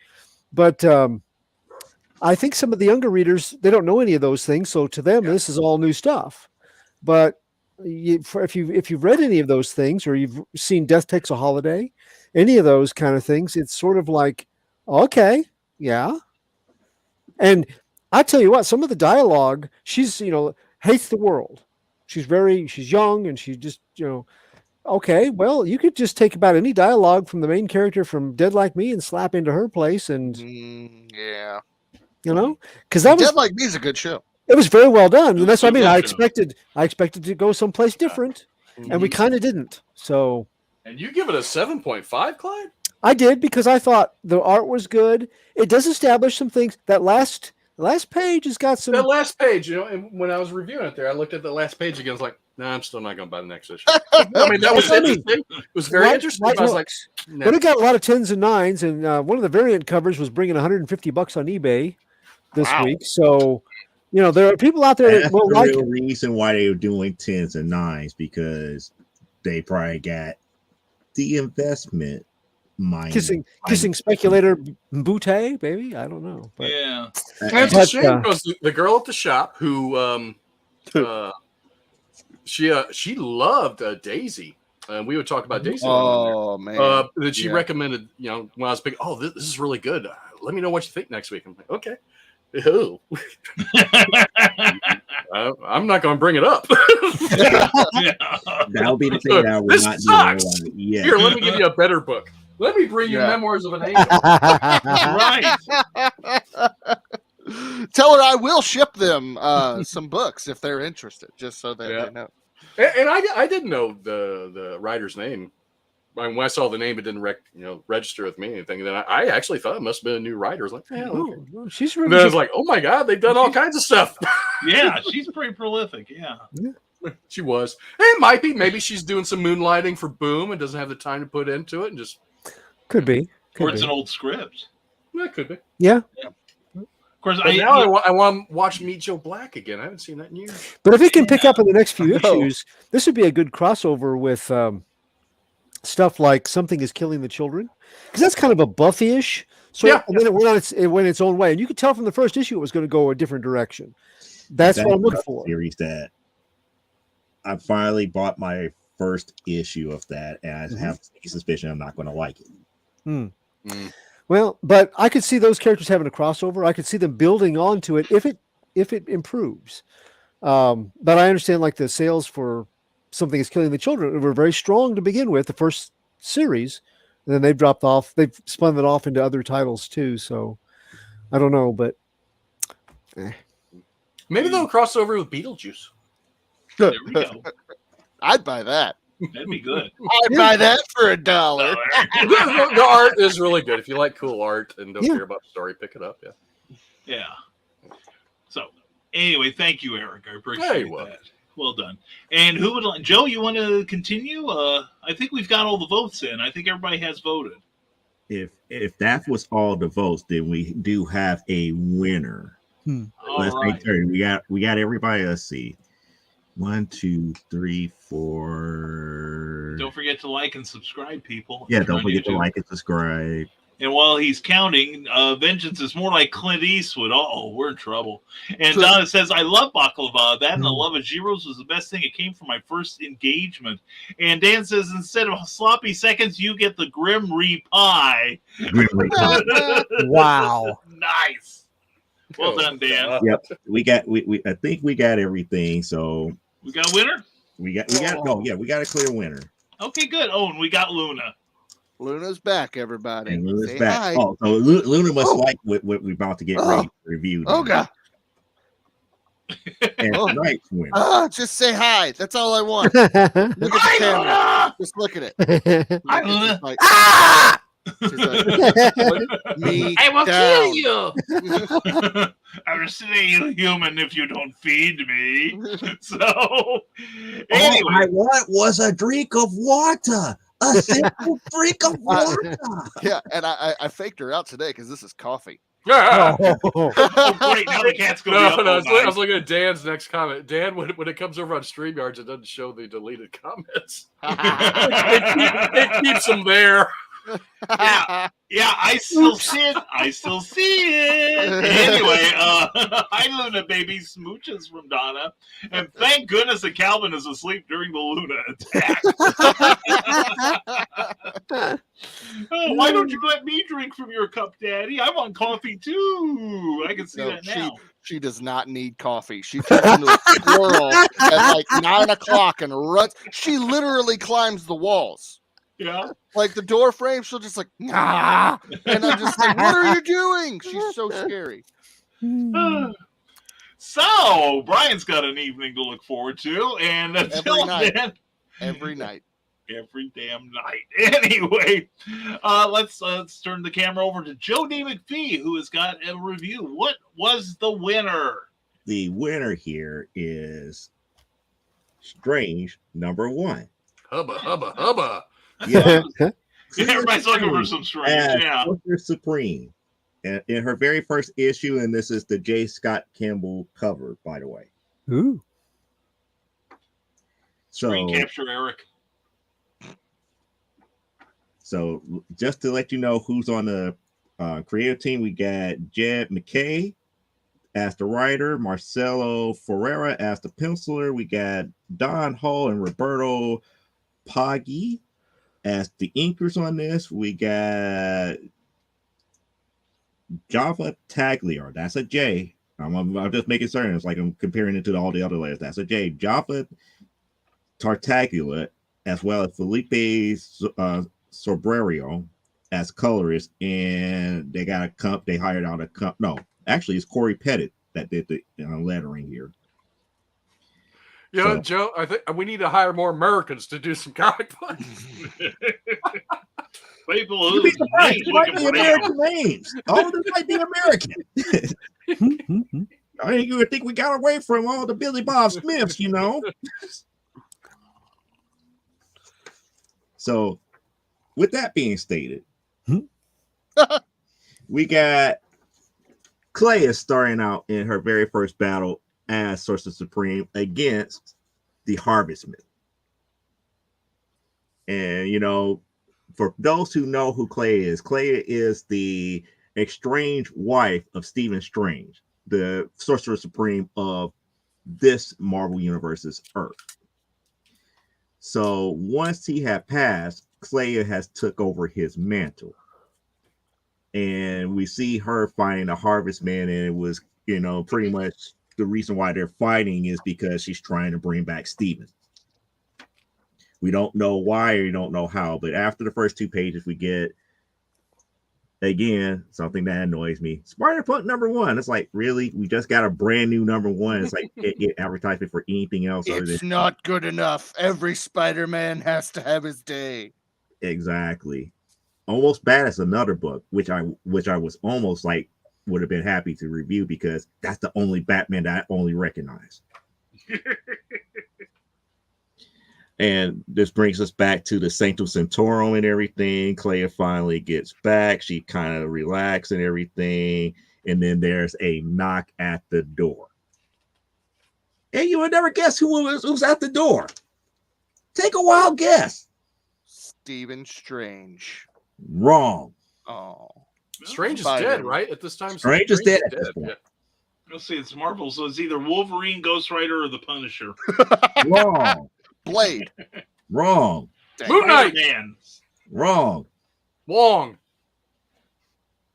Speaker 8: but I think some of the younger readers, they don't know any of those things, so to them, this is all new stuff. But if you've read any of those things, or you've seen Death Takes a Holiday, any of those kind of things, it's sort of like, okay, yeah. And I tell you what, some of the dialogue, she's hates the world. She's young, and she just okay, well, you could just take about any dialogue from the main character from Dead Like Me and slap into her place, and
Speaker 2: yeah.
Speaker 8: Because that was
Speaker 2: Dead Like Me is a good show.
Speaker 8: It was very well done, and that's what I mean. I
Speaker 1: Good show.
Speaker 8: expected to go someplace different, and we kind of didn't. So,
Speaker 6: And you give it a 7.5, Clyde?
Speaker 8: I did, because I thought the art was good. It does establish some things. That last page has got some.
Speaker 6: That last page, and when I was reviewing it there, I looked at the last page again. I was like, no, I'm still not going to buy the next issue. I mean, that was interesting. It was very interesting. I was like, no.
Speaker 8: But it got a lot of 10s and 9s, and one of the variant covers was bringing $150 on eBay this week. So, there are people out there that will
Speaker 7: the
Speaker 8: like
Speaker 7: real
Speaker 8: it.
Speaker 7: reason why they were doing 10s and 9s, because they probably got the investment mind.
Speaker 8: Kissing speculator Butte, baby. I don't know. But,
Speaker 1: Yeah.
Speaker 6: And it's a shame, because the girl at the shop who she loved Daisy, and we would talk about Daisy.
Speaker 2: Oh man!
Speaker 6: That she recommended, when I was big. Oh, this is really good. Let me know what you think next week. I'm like, okay. Ew. I'm not going to bring it up.
Speaker 7: That'll be the thing that
Speaker 6: This
Speaker 7: we're not
Speaker 6: sucks.
Speaker 7: doing. Yeah.
Speaker 6: Here, let me give you a better book. Let me bring you Memoirs of an Angel.
Speaker 1: Right.
Speaker 2: Tell her I will ship them some books if they're interested, just so that they know.
Speaker 6: And I didn't know the writer's name. When I saw the name, it didn't register with me anything. And then I actually thought it must have been a new writer. I was like, okay.
Speaker 8: She's
Speaker 6: And
Speaker 8: really.
Speaker 6: then I was like, oh my God, they've done all kinds of stuff.
Speaker 1: Yeah, she's pretty prolific. Yeah.
Speaker 6: She was. It might be. Maybe she's doing some moonlighting for Boom and doesn't have the time to put into it, and just
Speaker 8: Could be.
Speaker 1: Or it's an old script.
Speaker 6: that could be.
Speaker 8: Yeah.
Speaker 1: Of course,
Speaker 6: But now I want to watch Meet Joe Black again. I haven't seen that in years.
Speaker 8: But if it can pick up in the next few issues, this would be a good crossover with stuff like Something is Killing the Children, because that's kind of a Buffy-ish. And then it went its own way, and you could tell from the first issue it was going to go a different direction. That's what I'm looking for.
Speaker 7: Series that I finally bought my first issue of that, and I have a suspicion I'm not going to like it.
Speaker 8: Well, but I could see those characters having a crossover. I could see them building onto it if it improves. But I understand, like, the sales for Something is Killing the Children were very strong to begin with, the first series, and then they've dropped off. They've spun it off into other titles too. So I don't know, but
Speaker 6: Maybe they'll cross over with Beetlejuice.
Speaker 1: there we go.
Speaker 2: I'd buy that.
Speaker 1: That'd be good.
Speaker 2: I'd buy that for $1.
Speaker 6: The art is really good. If you like cool art and don't care about the story, pick it up. Yeah.
Speaker 1: Yeah. So anyway, thank you, Eric. I appreciate
Speaker 6: Hey,
Speaker 1: that. Well done. And who would like, Joe, you want to continue? I think we've got all the votes in. I think everybody has voted.
Speaker 7: If that was all the votes, then we do have a winner. Let's
Speaker 1: All right.
Speaker 7: make sure we got everybody. Let's see. 1, 2, 3, 4.
Speaker 1: Don't forget to like and subscribe, people.
Speaker 7: Yeah,
Speaker 1: If you're
Speaker 7: don't
Speaker 1: on
Speaker 7: forget to
Speaker 1: YouTube.
Speaker 7: like and subscribe.
Speaker 1: And while he's counting, vengeance is more like Clint Eastwood. Oh, we're in trouble. And Donna says, I love baklava. That and the love of gyros was the best thing. It came from my first engagement. And Dan says, instead of sloppy seconds, you get the Grim Pie.
Speaker 8: wow.
Speaker 1: Nice. Well done, Dan.
Speaker 7: Yep, we I think we got everything. So
Speaker 1: We got a winner?
Speaker 7: we got we got a clear winner.
Speaker 1: Okay, good. Oh, and we got Luna.
Speaker 2: Luna's back, everybody.
Speaker 7: And Luna's
Speaker 2: Say
Speaker 7: back.
Speaker 2: hi.
Speaker 7: Oh, so Luna must like what we're about to get ready to review.
Speaker 2: Oh, God.
Speaker 7: And
Speaker 2: Oh.
Speaker 7: tonight's winner.
Speaker 2: Just say hi. That's all I want. Look at the
Speaker 1: Hi,
Speaker 2: camera.
Speaker 1: Luna!
Speaker 2: Just look at it.
Speaker 1: Hi,
Speaker 2: She's
Speaker 1: Luna.
Speaker 2: like,
Speaker 1: Ah!
Speaker 2: she's like, me
Speaker 1: I will
Speaker 2: down.
Speaker 1: kill you. I will slay you, human, if you don't feed me. So, anyway.
Speaker 7: All I want was a drink of water. A simple drink of water.
Speaker 2: Yeah, and I faked her out today because this is coffee.
Speaker 1: Oh, great. Now the cat's going to be up all
Speaker 6: I
Speaker 1: night.
Speaker 6: was looking at Dan's next comment. Dan, when it comes over on StreamYards, it doesn't show the deleted comments. It keeps them there.
Speaker 1: Yeah, I still see it. I still see it. Anyway, hi, Luna, baby. Smooches from Donna. And thank goodness that Calvin is asleep during the Luna attack. Oh, why don't you let me drink from your cup, Daddy? I want coffee, too. I can see that now.
Speaker 2: She does not need coffee. She turns into a squirrel at like 9 o'clock and runs. She literally climbs the walls.
Speaker 1: Yeah.
Speaker 2: Like the door frame, she'll just like, ah! And I'm just like, what are you doing? She's so scary.
Speaker 1: So, Brian's got an evening to look forward to. And until then,
Speaker 2: Every night.
Speaker 1: every damn night. Anyway, let's turn the camera over to Joe D. McFee, who has got a review. What was the winner?
Speaker 7: The winner here is Strange #1.
Speaker 6: Hubba, hubba, hubba.
Speaker 7: Yeah,
Speaker 1: Everybody's looking for some strange. Yeah.
Speaker 7: Sorcerer Supreme. And in her very first issue, and this is the J. Scott Campbell cover, by the way.
Speaker 8: Ooh.
Speaker 7: So,
Speaker 1: Screen capture, Eric.
Speaker 7: so just to let you know who's on the creative team, we got Jed McKay as the writer, Marcelo Ferreira as the penciler. We got Don Hall and Roberto Paggi as the inkers on this. We got Java Tagliar. That's a J. I'm just making certain. It's like I'm comparing it to all the other letters. That's a J. Java Tartaglia, as well as Felipe Sobrerio as colorist. And they got they hired out a no, actually it's Corey Pettit that did the lettering here.
Speaker 6: You know, Joe, I think we need to hire more Americans to do some comic books.
Speaker 1: People
Speaker 7: You'd be surprised. They might be American names. All of them might be American. I think you would think we got away from all the Billy Bob Smiths, you know. So, with that being stated, we got Clea starting out in her very first battle as Sorcerer Supreme against the Harvestmen. And, you know, for those who know who Clea is the estranged wife of Stephen Strange, the Sorcerer Supreme of this Marvel Universe's Earth. So once he had passed, Clea has took over his mantle. And we see her fighting the Harvestmen, and it was, you know, pretty much the reason why they're fighting is because she's trying to bring back Stephen. We don't know why or you don't know how, but after the first 2 pages, we get, again, something that annoys me. Spider-Punk #1. It's like, really? We just got a brand new #1. It's like, get advertisement for anything else.
Speaker 2: It's not good enough. Every Spider-Man has to have his day.
Speaker 7: Exactly. Almost Bad as another book, which I was almost like would have been happy to review because that's the only Batman that I only recognize. And this brings us back to the Sanctum Sanctorum and everything. Clea finally gets back. She kind of relaxes and everything. And then there's a knock at the door. And you would never guess who's at the door. Take a wild guess.
Speaker 2: Stephen Strange.
Speaker 7: Wrong.
Speaker 2: Oh.
Speaker 6: Strange is dead, right? At this time,
Speaker 7: Strange is dead. At this point.
Speaker 6: Yeah.
Speaker 1: Let's see, it's Marvel, so it's either Wolverine, Ghost Rider, or the Punisher.
Speaker 7: Wrong.
Speaker 2: Blade.
Speaker 7: Wrong.
Speaker 6: Moon Knight.
Speaker 1: Man.
Speaker 7: Wrong.
Speaker 6: Wong.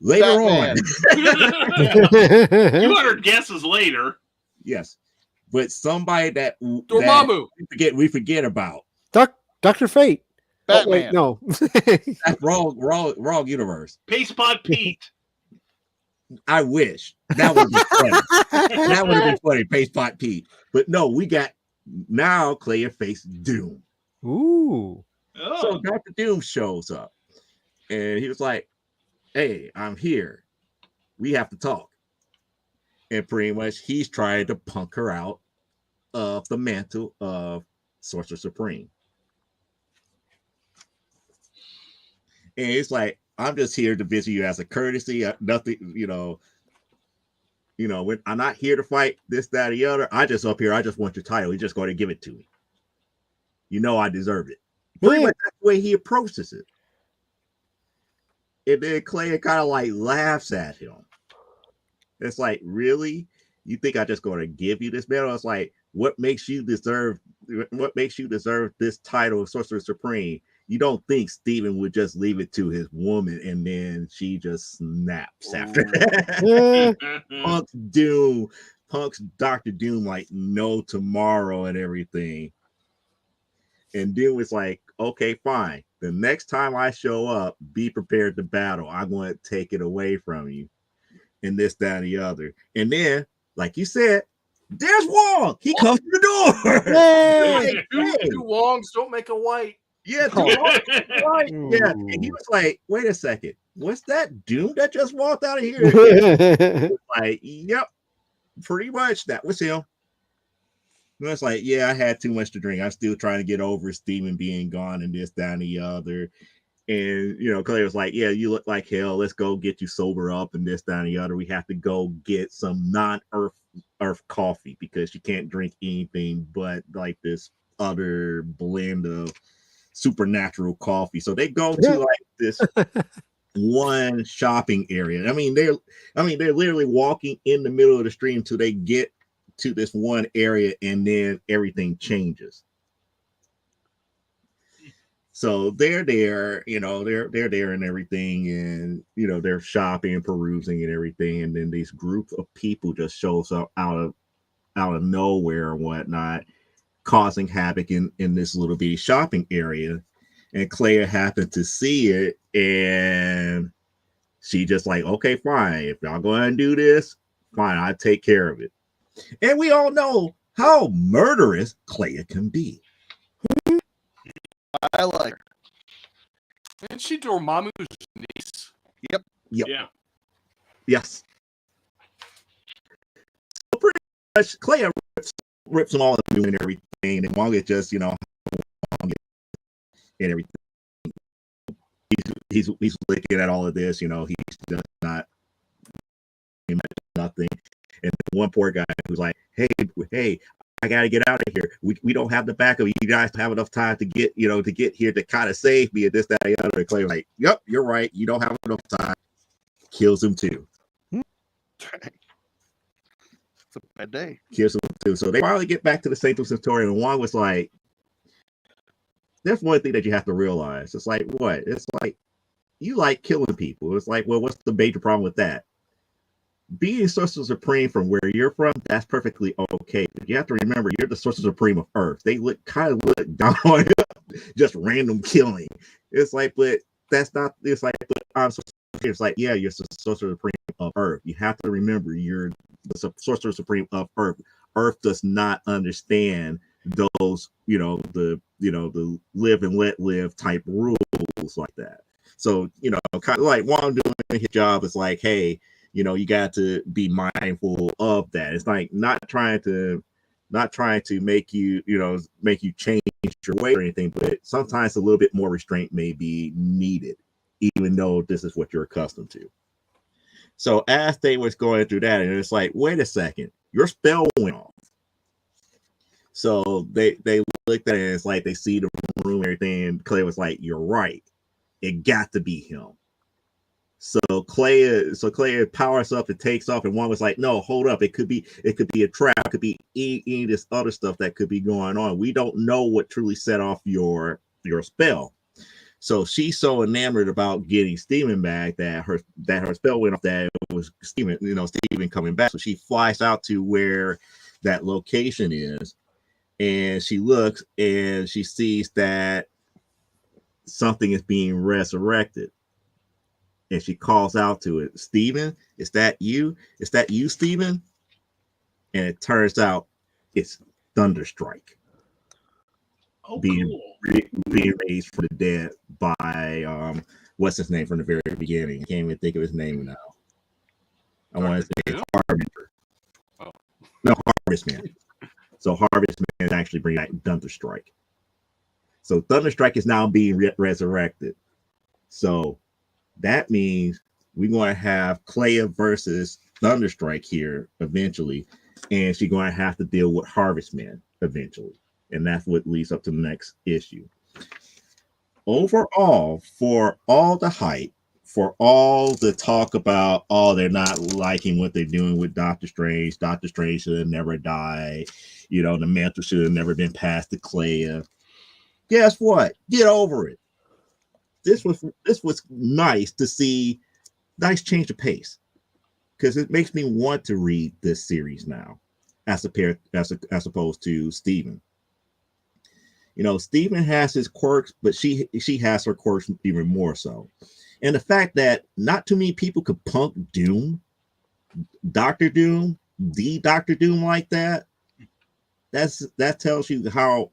Speaker 7: later
Speaker 2: Batman.
Speaker 7: on.
Speaker 1: 200 guesses later.
Speaker 7: Yes, but somebody that
Speaker 6: Dormammu.
Speaker 7: we forget about.
Speaker 8: Dr. Fate. Oh, wait,
Speaker 2: Batman.
Speaker 8: no.
Speaker 7: That's wrong universe.
Speaker 1: Paste Pot Pete.
Speaker 7: I wish that would be funny. That would have been funny, Paste Pot Pete. But no, we got now Clay faced Doom.
Speaker 8: Ooh.
Speaker 1: Oh.
Speaker 7: So Dr. Doom shows up, and he was like, "Hey, I'm here. We have to talk." And pretty much he's trying to punk her out of the mantle of Sorcerer Supreme. And it's like, I'm just here to visit you as a courtesy. Nothing, when I'm not here to fight this, that, or the other. I just up here. I just want your title. You're just going to give it to me. I deserve it. Pretty much that's the way he approaches it. And then Clay kind of like laughs at him. It's like, really? You think I'm just going to give you this medal? It's like, what makes you deserve this title of Sorcerer Supreme? You don't think Steven would just leave it to his woman and then she just snaps after that? Punk's Dr. Doom like no tomorrow and everything. And Doom was like, okay, fine. The next time I show up, be prepared to battle. I'm going to take it away from you. And this, that, and the other. And then, like you said, there's Wong. He comes to the door.
Speaker 8: Hey!
Speaker 6: Two Wongs don't make a white.
Speaker 7: Yeah, right. Yeah. And he was like, wait a second. What's that Doom that just walked out of here? Like, yep, pretty much that was him. And it's like, yeah, I had too much to drink. I'm still trying to get over Steven being gone and this, that, and the other. And Clay was like, yeah, you look like hell. Let's go get you sober up and this, that, and the other. We have to go get some non-earth coffee because you can't drink anything but like this other blend of supernatural coffee. So they go to like this one shopping area. I mean, they're literally walking in the middle of the stream till they get to this one area, and then everything changes. So they're there, they're there and everything, and they're shopping and perusing and everything, and then this group of people just shows up out of nowhere and whatnot, causing havoc in this little bitty shopping area. And Claire happened to see it, and she just like, okay, fine. If y'all go ahead and do this, fine, I'll take care of it. And we all know how murderous Claire can be.
Speaker 2: I like her.
Speaker 6: Isn't she Dormammu's niece?
Speaker 2: Yep.
Speaker 1: Yeah.
Speaker 7: Yes. So pretty much, Claire rips them all and doing everything, and Wong is just, and everything. He's looking at all of this, he's just not nothing. And one poor guy who's like, hey, I gotta get out of here. We don't have the backup. You guys have enough time to get here to kind of save me and this, that, and the other. And Clay was like, yep, you're right. You don't have enough time. Kills him too.
Speaker 2: It's a bad day.
Speaker 7: Kills him too. So they finally get back to the Sanctum Sanctorum, and Wong was like, there's one thing that you have to realize. It's like, what? It's like, you like killing people. It's like, well, what's the major problem with that? Being Sorcerer Supreme from where you're from, that's perfectly okay. But you have to remember, you're the Sorcerer Supreme of Earth. They look down on you, just random killing. It's like, but that's not. It's like, but I'm Sorcerer. It's like, yeah, you're the Sorcerer Supreme of Earth. You have to remember, you're the Sorcerer Supreme of Earth. Earth does not understand those, the live and let live type rules like that. So, kind of like Wong doing his job is like, hey, you got to be mindful of that. It's like not trying to make you, make you change your way or anything, but sometimes a little bit more restraint may be needed, even though this is what you're accustomed to. So as they was going through that, and it's like, wait a second, your spell went off. So they looked at it, and it's like they see the room and everything, and Clay was like, you're right. It got to be him. So Clay powers up and takes off, and one was like, no, hold up. It could be a trap. It could be any of this other stuff that could be going on. We don't know what truly set off your spell. So she's so enamored about getting Steven back that her spell went off that it was Steven coming back. So she flies out to where that location is, and she looks and she sees that something is being resurrected. And she calls out to it, Steven, is that you? Is that you, Steven? And it turns out it's Thunderstrike.
Speaker 1: Oh,
Speaker 7: being
Speaker 1: cool.
Speaker 7: raised from the dead by what's his name from the very beginning? I can't even think of his name now. I want to say Harbinger.
Speaker 6: Oh.
Speaker 7: No, Harvest Man. So Harvest Man actually bring back Thunderstrike. So Thunderstrike is now being resurrected. So that means we're going to have Clea versus Thunderstrike here eventually, and she's going to have to deal with Harvest Man eventually. And that's what leads up to the next issue. Overall, for all the hype, for all the talk about, oh, they're not liking what they're doing with Doctor Strange should have never died, the mantle should have never been passed to Clea. Guess what? Get over it. This was nice to see, nice change of pace, because it makes me want to read this series now, as opposed to Steven. Steven has his quirks, but she has her quirks even more so. And the fact that not too many people could punk Doom, Doctor Doom like that, that tells you how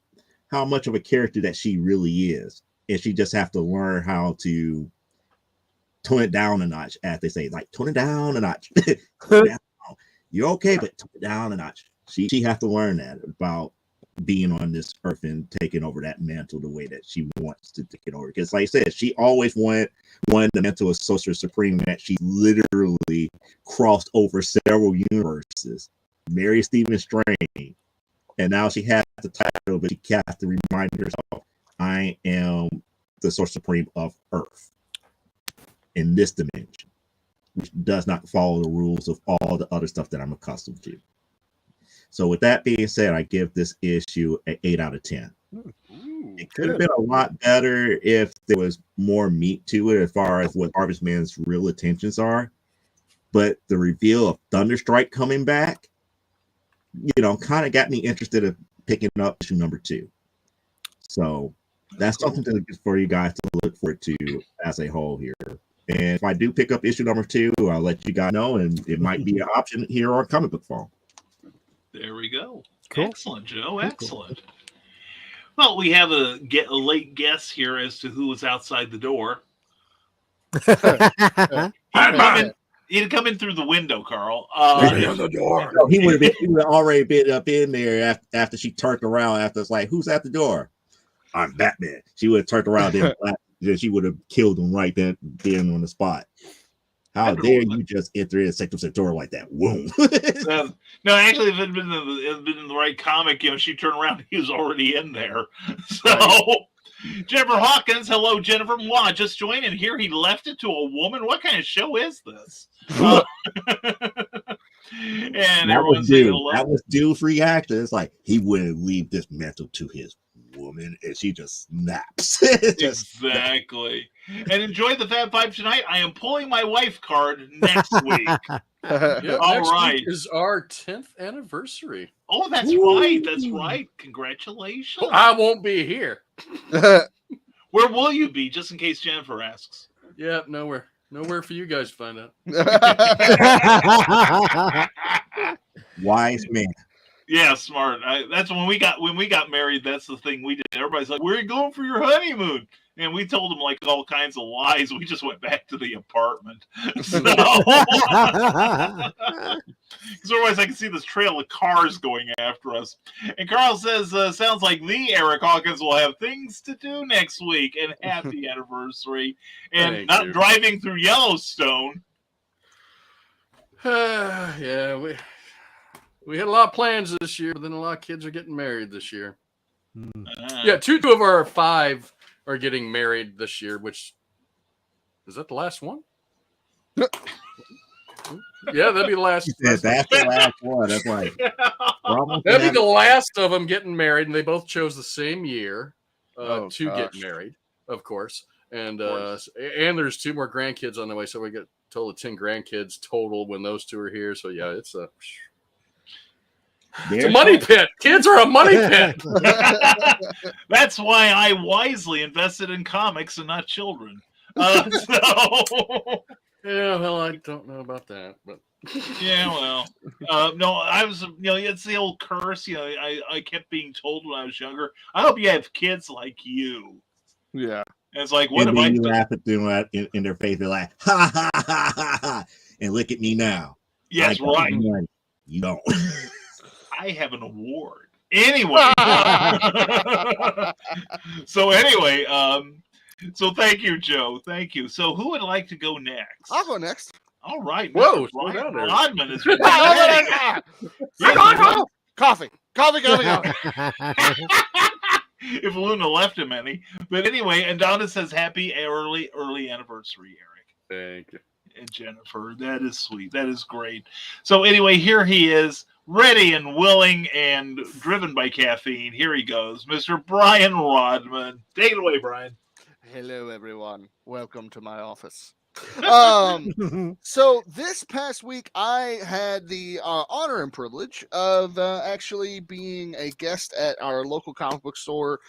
Speaker 7: much of a character that she really is. And she just have to learn how to tone it down a notch, as they say, like tone it down a notch. You're okay, but tone it down a notch. She has to learn that about being on this earth and taking over that mantle the way that she wants to take it over. Because like I said, she always wanted the mantle of Sorcerer Supreme, that she literally crossed over several universes, married Stephen Strange, and now she has the title, but she has to remind herself, I am the Sorcerer Supreme of Earth in this dimension, which does not follow the rules of all the other stuff that I'm accustomed to. So with that being said, I give this issue an 8 out of 10. It could have been a lot better if there was more meat to it as far as what Harvest Man's real intentions are. But the reveal of Thunderstrike coming back, kind of got me interested in picking up issue number 2. So that's something for you guys to look forward to as a whole here. And if I do pick up issue number 2, I'll let you guys know, and it might be an option here on Comic Book Farm.
Speaker 1: There we go.
Speaker 8: Cool.
Speaker 1: Excellent, Joe. Excellent. Well, we have a late guess here as to who was outside the door. He'd come in through the window, Carl.
Speaker 6: The door.
Speaker 7: He would have already been up in there after she turned around. After it's like, who's at the door? I'm Batman. She would have turned around, then she would have killed him right then on the spot. How dare you just enter in Sector Centaur like that? Whoom.
Speaker 1: No, actually, if it had been in the right comic, she turned around and he was already in there. So, right. Jennifer Hawkins, hello, Jennifer. Wow, just joined, and here he left it to a woman. What kind of show is this? And everyone's saying hello.
Speaker 7: That was Dude's reaction. It's like, he wouldn't leave this mantle to his woman, and she just snaps.
Speaker 1: Exactly. And enjoy the Fab Five tonight. I am pulling my wife card next week. All right.
Speaker 6: Week is our 10th anniversary.
Speaker 1: Oh, that's right. That's right. Congratulations.
Speaker 6: Well, I won't be here.
Speaker 1: Where will you be, just in case Jennifer asks?
Speaker 6: Yeah, nowhere. Nowhere for you guys to find out.
Speaker 7: Wise man.
Speaker 1: Yeah, smart. That's when we got married. That's the thing we did. Everybody's like, "Where are you going for your honeymoon?" And we told them like all kinds of lies. We just went back to the apartment. So, because otherwise I can see this trail of cars going after us. And Carl says, "Sounds like the Eric Hawkins will have things to do next week." And happy anniversary! And
Speaker 6: Thank
Speaker 1: not
Speaker 6: you.
Speaker 1: driving through Yellowstone.
Speaker 6: Yeah, we had a lot of plans this year, but then a lot of kids are getting married this year. Yeah, two of our 5 are getting married this year, which is that the last one? Yeah, that'd be the last.
Speaker 7: That's the last one. That's right.
Speaker 6: That'd be the last of them getting married, and they both chose the same year to get married, of course. And there's 2 more grandkids on the way, so we get total of 10 grandkids total when those 2 are here. So yeah, it's a money pit. Kids are a money pit.
Speaker 1: That's why I wisely invested in comics and not children. Yeah,
Speaker 6: well, I don't know about that, but
Speaker 1: yeah, well, no, I was, it's the old curse. I kept being told when I was younger, I hope you have kids like you.
Speaker 2: Yeah.
Speaker 1: And it's like, what
Speaker 7: and
Speaker 1: am I?
Speaker 7: You laugh at them in their face. They're like, ha ha ha ha ha, and look at me now.
Speaker 1: Yes, right.
Speaker 7: You don't.
Speaker 1: I have an award. Anyway. So thank you, Joe. Thank you. So who would like to go next?
Speaker 2: I'll go next.
Speaker 1: All right.
Speaker 6: Whoa,
Speaker 1: Brian Rodman is
Speaker 2: Coffee.
Speaker 1: If Luna left him any. But anyway, and Donna says happy early anniversary, Eric.
Speaker 6: Thank you.
Speaker 1: And Jennifer. That is sweet. That is great. So anyway, here he is, ready and willing and driven by caffeine. Here he goes, Mr. Brian Rodman. Take it away, Brian.
Speaker 2: Hello, everyone. Welcome to my office. So this past week, I had the honor and privilege of actually being a guest at our local comic book store,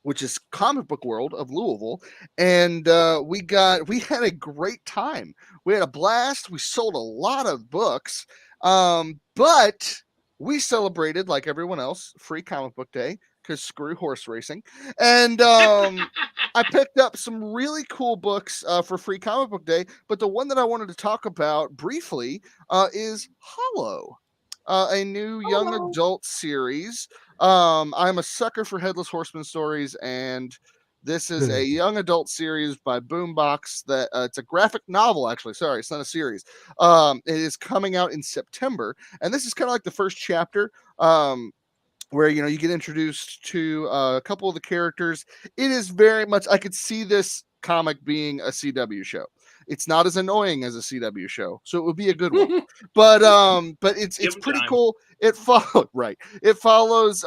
Speaker 2: which is Comic Book World of Louisville, and we had a great time. We had a blast. We sold a lot of books, but we celebrated, like everyone else, Free Comic Book Day, because screw horse racing. And I picked up some really cool books for Free Comic Book Day, but the one that I wanted to talk about briefly is Hollow, a new young adult series. I'm a sucker for Headless Horseman stories, and this is a young adult series by Boombox. That it's a graphic novel, actually. Sorry, it's not a series. It is coming out in September, and this is kind of like the first chapter, where you get introduced to a couple of the characters. It is very much, I could see this comic being a CW show. It's not as annoying as a CW show, so it would be a good one. but it's pretty cool. It follows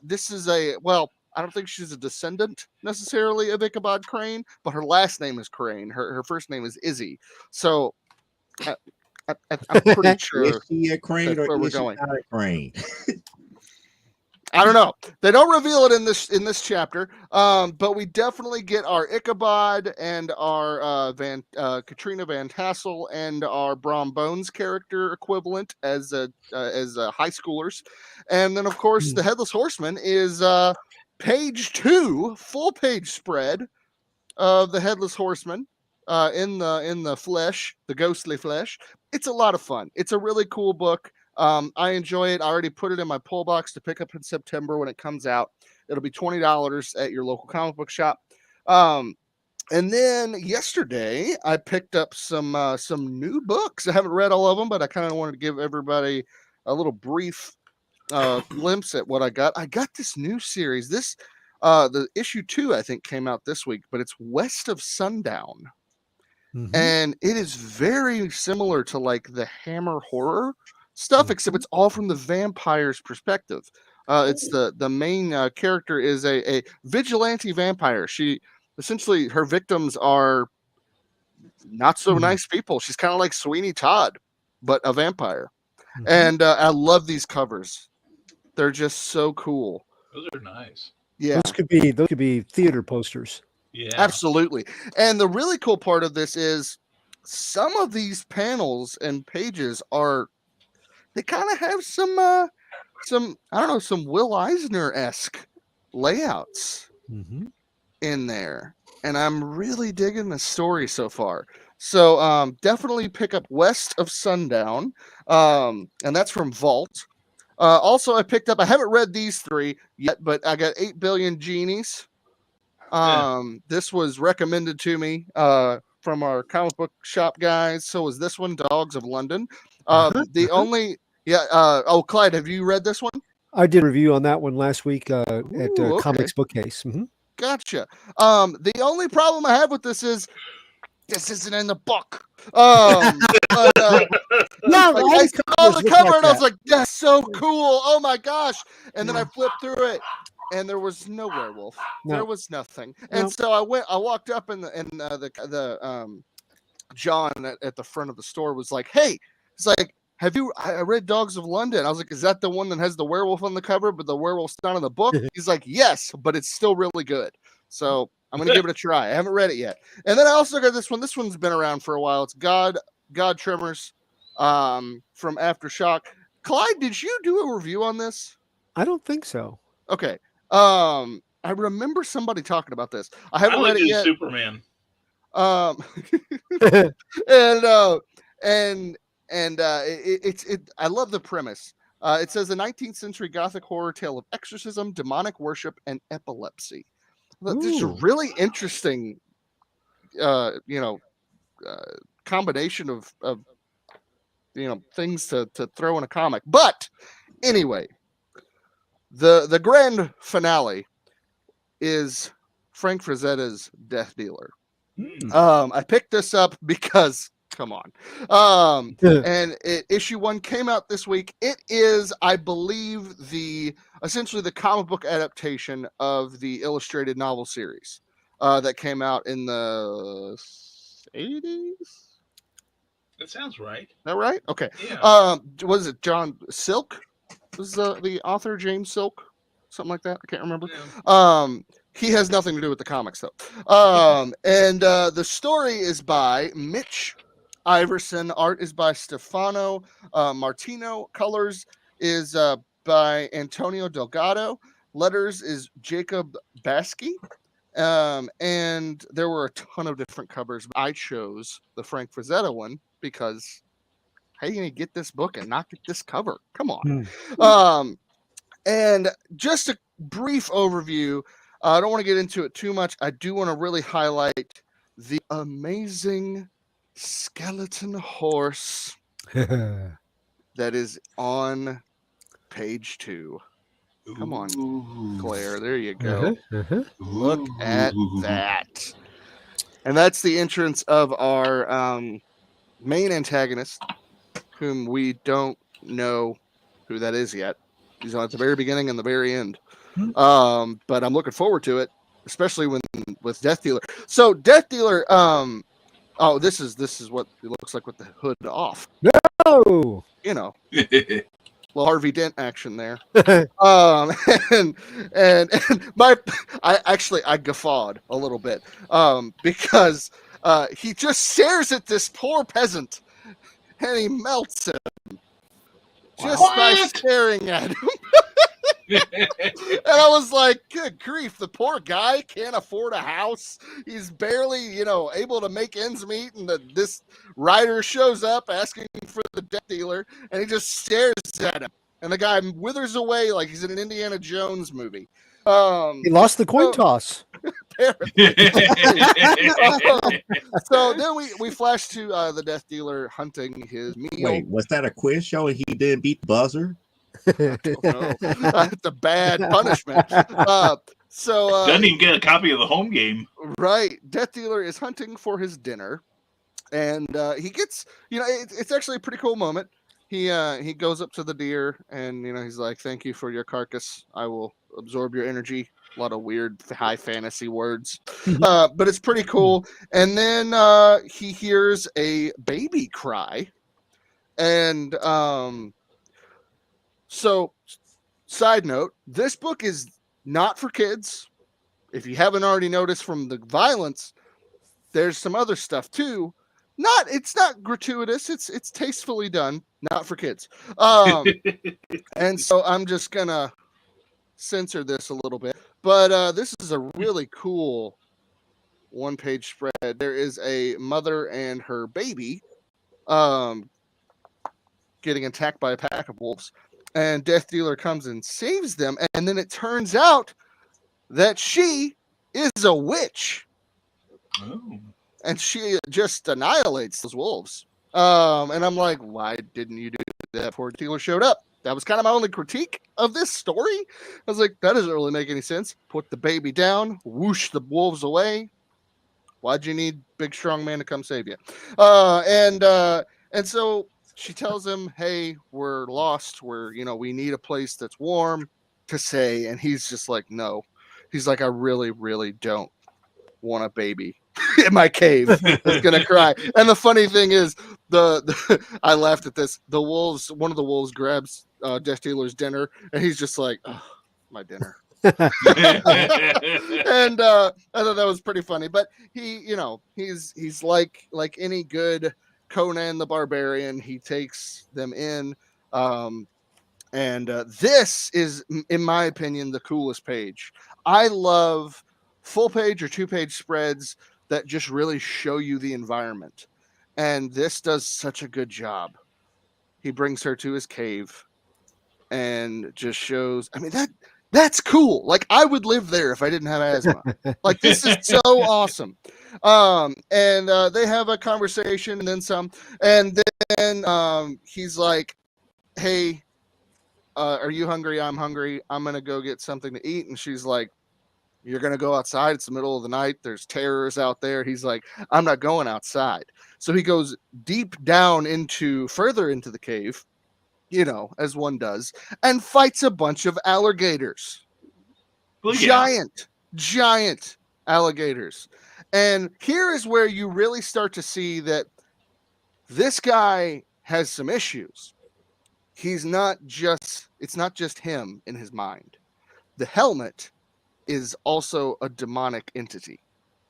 Speaker 2: this is I don't think she's a descendant necessarily of Ichabod Crane, but her last name is Crane. Her first name is Izzy. So I'm pretty sure.
Speaker 7: Is she a crane or is she not a crane?
Speaker 2: I don't know. They don't reveal it in this chapter, but we definitely get our Ichabod and our Katrina Van Tassel and our Brom Bones character equivalent as high schoolers, and then of course the Headless Horseman is page 2, full page spread of the Headless Horseman in the flesh, the ghostly flesh. It's a lot of fun. It's a really cool book. I enjoy it. I already put it in my pull box to pick up in September when it comes out. It'll be $20 at your local comic book shop. And then yesterday I picked up some new books. I haven't read all of them, but I kind of wanted to give everybody a little brief glimpse at what I got. I got this new series. This the issue 2 I think came out this week, but it's West of Sundown. Mm-hmm. And it is very similar to like the Hammer horror stuff, except it's all from the vampire's perspective. It's the main character is a vigilante vampire. She essentially, her victims are not so nice people. She's kind of like Sweeney Todd, but a vampire. Mm-hmm. And I love these covers. They're just so cool.
Speaker 1: Those are nice.
Speaker 2: Yeah,
Speaker 8: those could be theater posters.
Speaker 1: Yeah,
Speaker 2: absolutely. And the really cool part of this is some of these panels and pages they kind of have some I don't know, some Will Eisner-esque layouts in there. And I'm really digging the story so far. So definitely pick up West of Sundown. And that's from Vault. Also, I haven't read these 3 yet, but I got 8 Billion Genies. This was recommended to me from our comic book shop guys. So was this one, Dogs of London. Clyde, have you read this one?
Speaker 8: I did a review on that one last week at Comics Bookcase. Mm-hmm.
Speaker 2: Gotcha. The only problem I have with this is this isn't in the book. I saw the
Speaker 8: look
Speaker 2: cover
Speaker 8: like
Speaker 2: and I was
Speaker 8: that.
Speaker 2: like, that's so cool. Oh my gosh. And then I flipped through it and there was no werewolf.
Speaker 8: No.
Speaker 2: There was nothing.
Speaker 8: No.
Speaker 2: And so I walked up and John at the front of the store was like, hey, it's like, I read Dogs of London. I was like, is that the one that has the werewolf on the cover, but the werewolf's not in the book? He's like, yes, but it's still really good. So I'm going to give it a try. I haven't read it yet. And then I also got this one. This one's been around for a while. It's God Tremors from Aftershock. Clyde, did you do a review on this?
Speaker 8: I don't think so.
Speaker 2: Okay. I remember somebody talking about this. I haven't read it yet.
Speaker 1: Superman.
Speaker 2: I love the premise. It says a 19th century Gothic horror tale of exorcism, demonic worship, and epilepsy. It's a really interesting, combination of things to throw in a comic. But anyway, the grand finale is Frank Frazetta's Death Dealer. I picked this up because, come on. And issue 1 came out this week. It is, I believe, essentially the comic book adaptation of the illustrated novel series that came out in the 80s.
Speaker 1: That sounds right.
Speaker 2: Is that right? Okay.
Speaker 1: Yeah.
Speaker 2: Was it John Silk? Was the author James Silk? Something like that. I can't remember.
Speaker 1: Yeah.
Speaker 2: He has nothing to do with the comics, though. And the story is by Mitch Iverson. Art is by Stefano Martino. Colors is by Antonio Delgado. Letters is Jacob Baskey. And there were a ton of different covers. I chose the Frank Frazetta one because how are you going to get this book and not get this cover? Come on. And just a brief overview. I don't want to get into it too much. I do want to really highlight the amazing skeleton horse that is on page 2. Come on, Claire. There you go. Look at that. And that's the entrance of our main antagonist, whom we don't know who that is yet. He's on at the very beginning and the very end. But I'm looking forward to it, especially with Death Dealer. So Death Dealer, this is what it looks like with the hood off.
Speaker 8: No,
Speaker 2: Little Harvey Dent action there. And I guffawed a little bit because he just stares at this poor peasant and he melts him just by staring at him. And I was like, good grief, the poor guy can't afford a house. He's barely, able to make ends meet. And this writer shows up asking for the Death Dealer, and he just stares at him. And the guy withers away like he's in an Indiana Jones movie.
Speaker 8: He lost the coin toss.
Speaker 2: So then we flash to the Death Dealer hunting his meal.
Speaker 7: Wait, was that a quiz showing he didn't beat the buzzer?
Speaker 2: I don't know. That's a bad punishment.
Speaker 1: Doesn't even get a copy of the home game.
Speaker 2: Right. Death Dealer is hunting for his dinner, and he gets, it's actually a pretty cool moment. He goes up to the deer, and he's like, "Thank you for your carcass. I will absorb your energy." A lot of weird high fantasy words, but it's pretty cool. And then he hears a baby cry, and so, side note, this book is not for kids. If you haven't already noticed from the violence, there's some other stuff too. It's not gratuitous. It's tastefully done. Not for kids. And so I'm just gonna censor this a little bit. But this is a really cool one-page spread. There is a mother and her baby getting attacked by a pack of wolves. And Death Dealer comes and saves them. And then it turns out that she is a witch.
Speaker 1: Oh.
Speaker 2: And she just annihilates those wolves. And I'm like, why didn't you do that before Dealer showed up? That was kind of my only critique of this story. I was like, that doesn't really make any sense. Put the baby down, whoosh the wolves away. Why'd you need big strong man to come save you? And so she tells him, "Hey, we're lost. We need a place that's warm to stay." And he's just like, "No." He's like, "I really, really don't want a baby in my cave that's gonna cry." And the funny thing is, I laughed at this. One of the wolves grabs Death Dealer's dinner, and he's just like, "Oh, my dinner." And I thought that was pretty funny. But he's like any good Conan the Barbarian. He takes them in, and this is, in my opinion, the coolest page. I love full page or 2-page spreads that just really show you the environment, and this does such a good job. He brings her to his cave and just shows. I mean, that's cool. Like, I would live there if I didn't have asthma. Like, this is so awesome. And they have a conversation and then some. And then he's like, "Hey, are you hungry? I'm hungry. I'm going to go get something to eat." And she's like, "You're going to go outside? It's the middle of the night. There's terrors out there." He's like, "I'm not going outside." So he goes further into the cave, as one does, and fights a bunch of alligators.
Speaker 1: Well, yeah.
Speaker 2: Giant alligators. And here is where you really start to see that this guy has some issues. It's not just him in his mind. The helmet is also a demonic entity.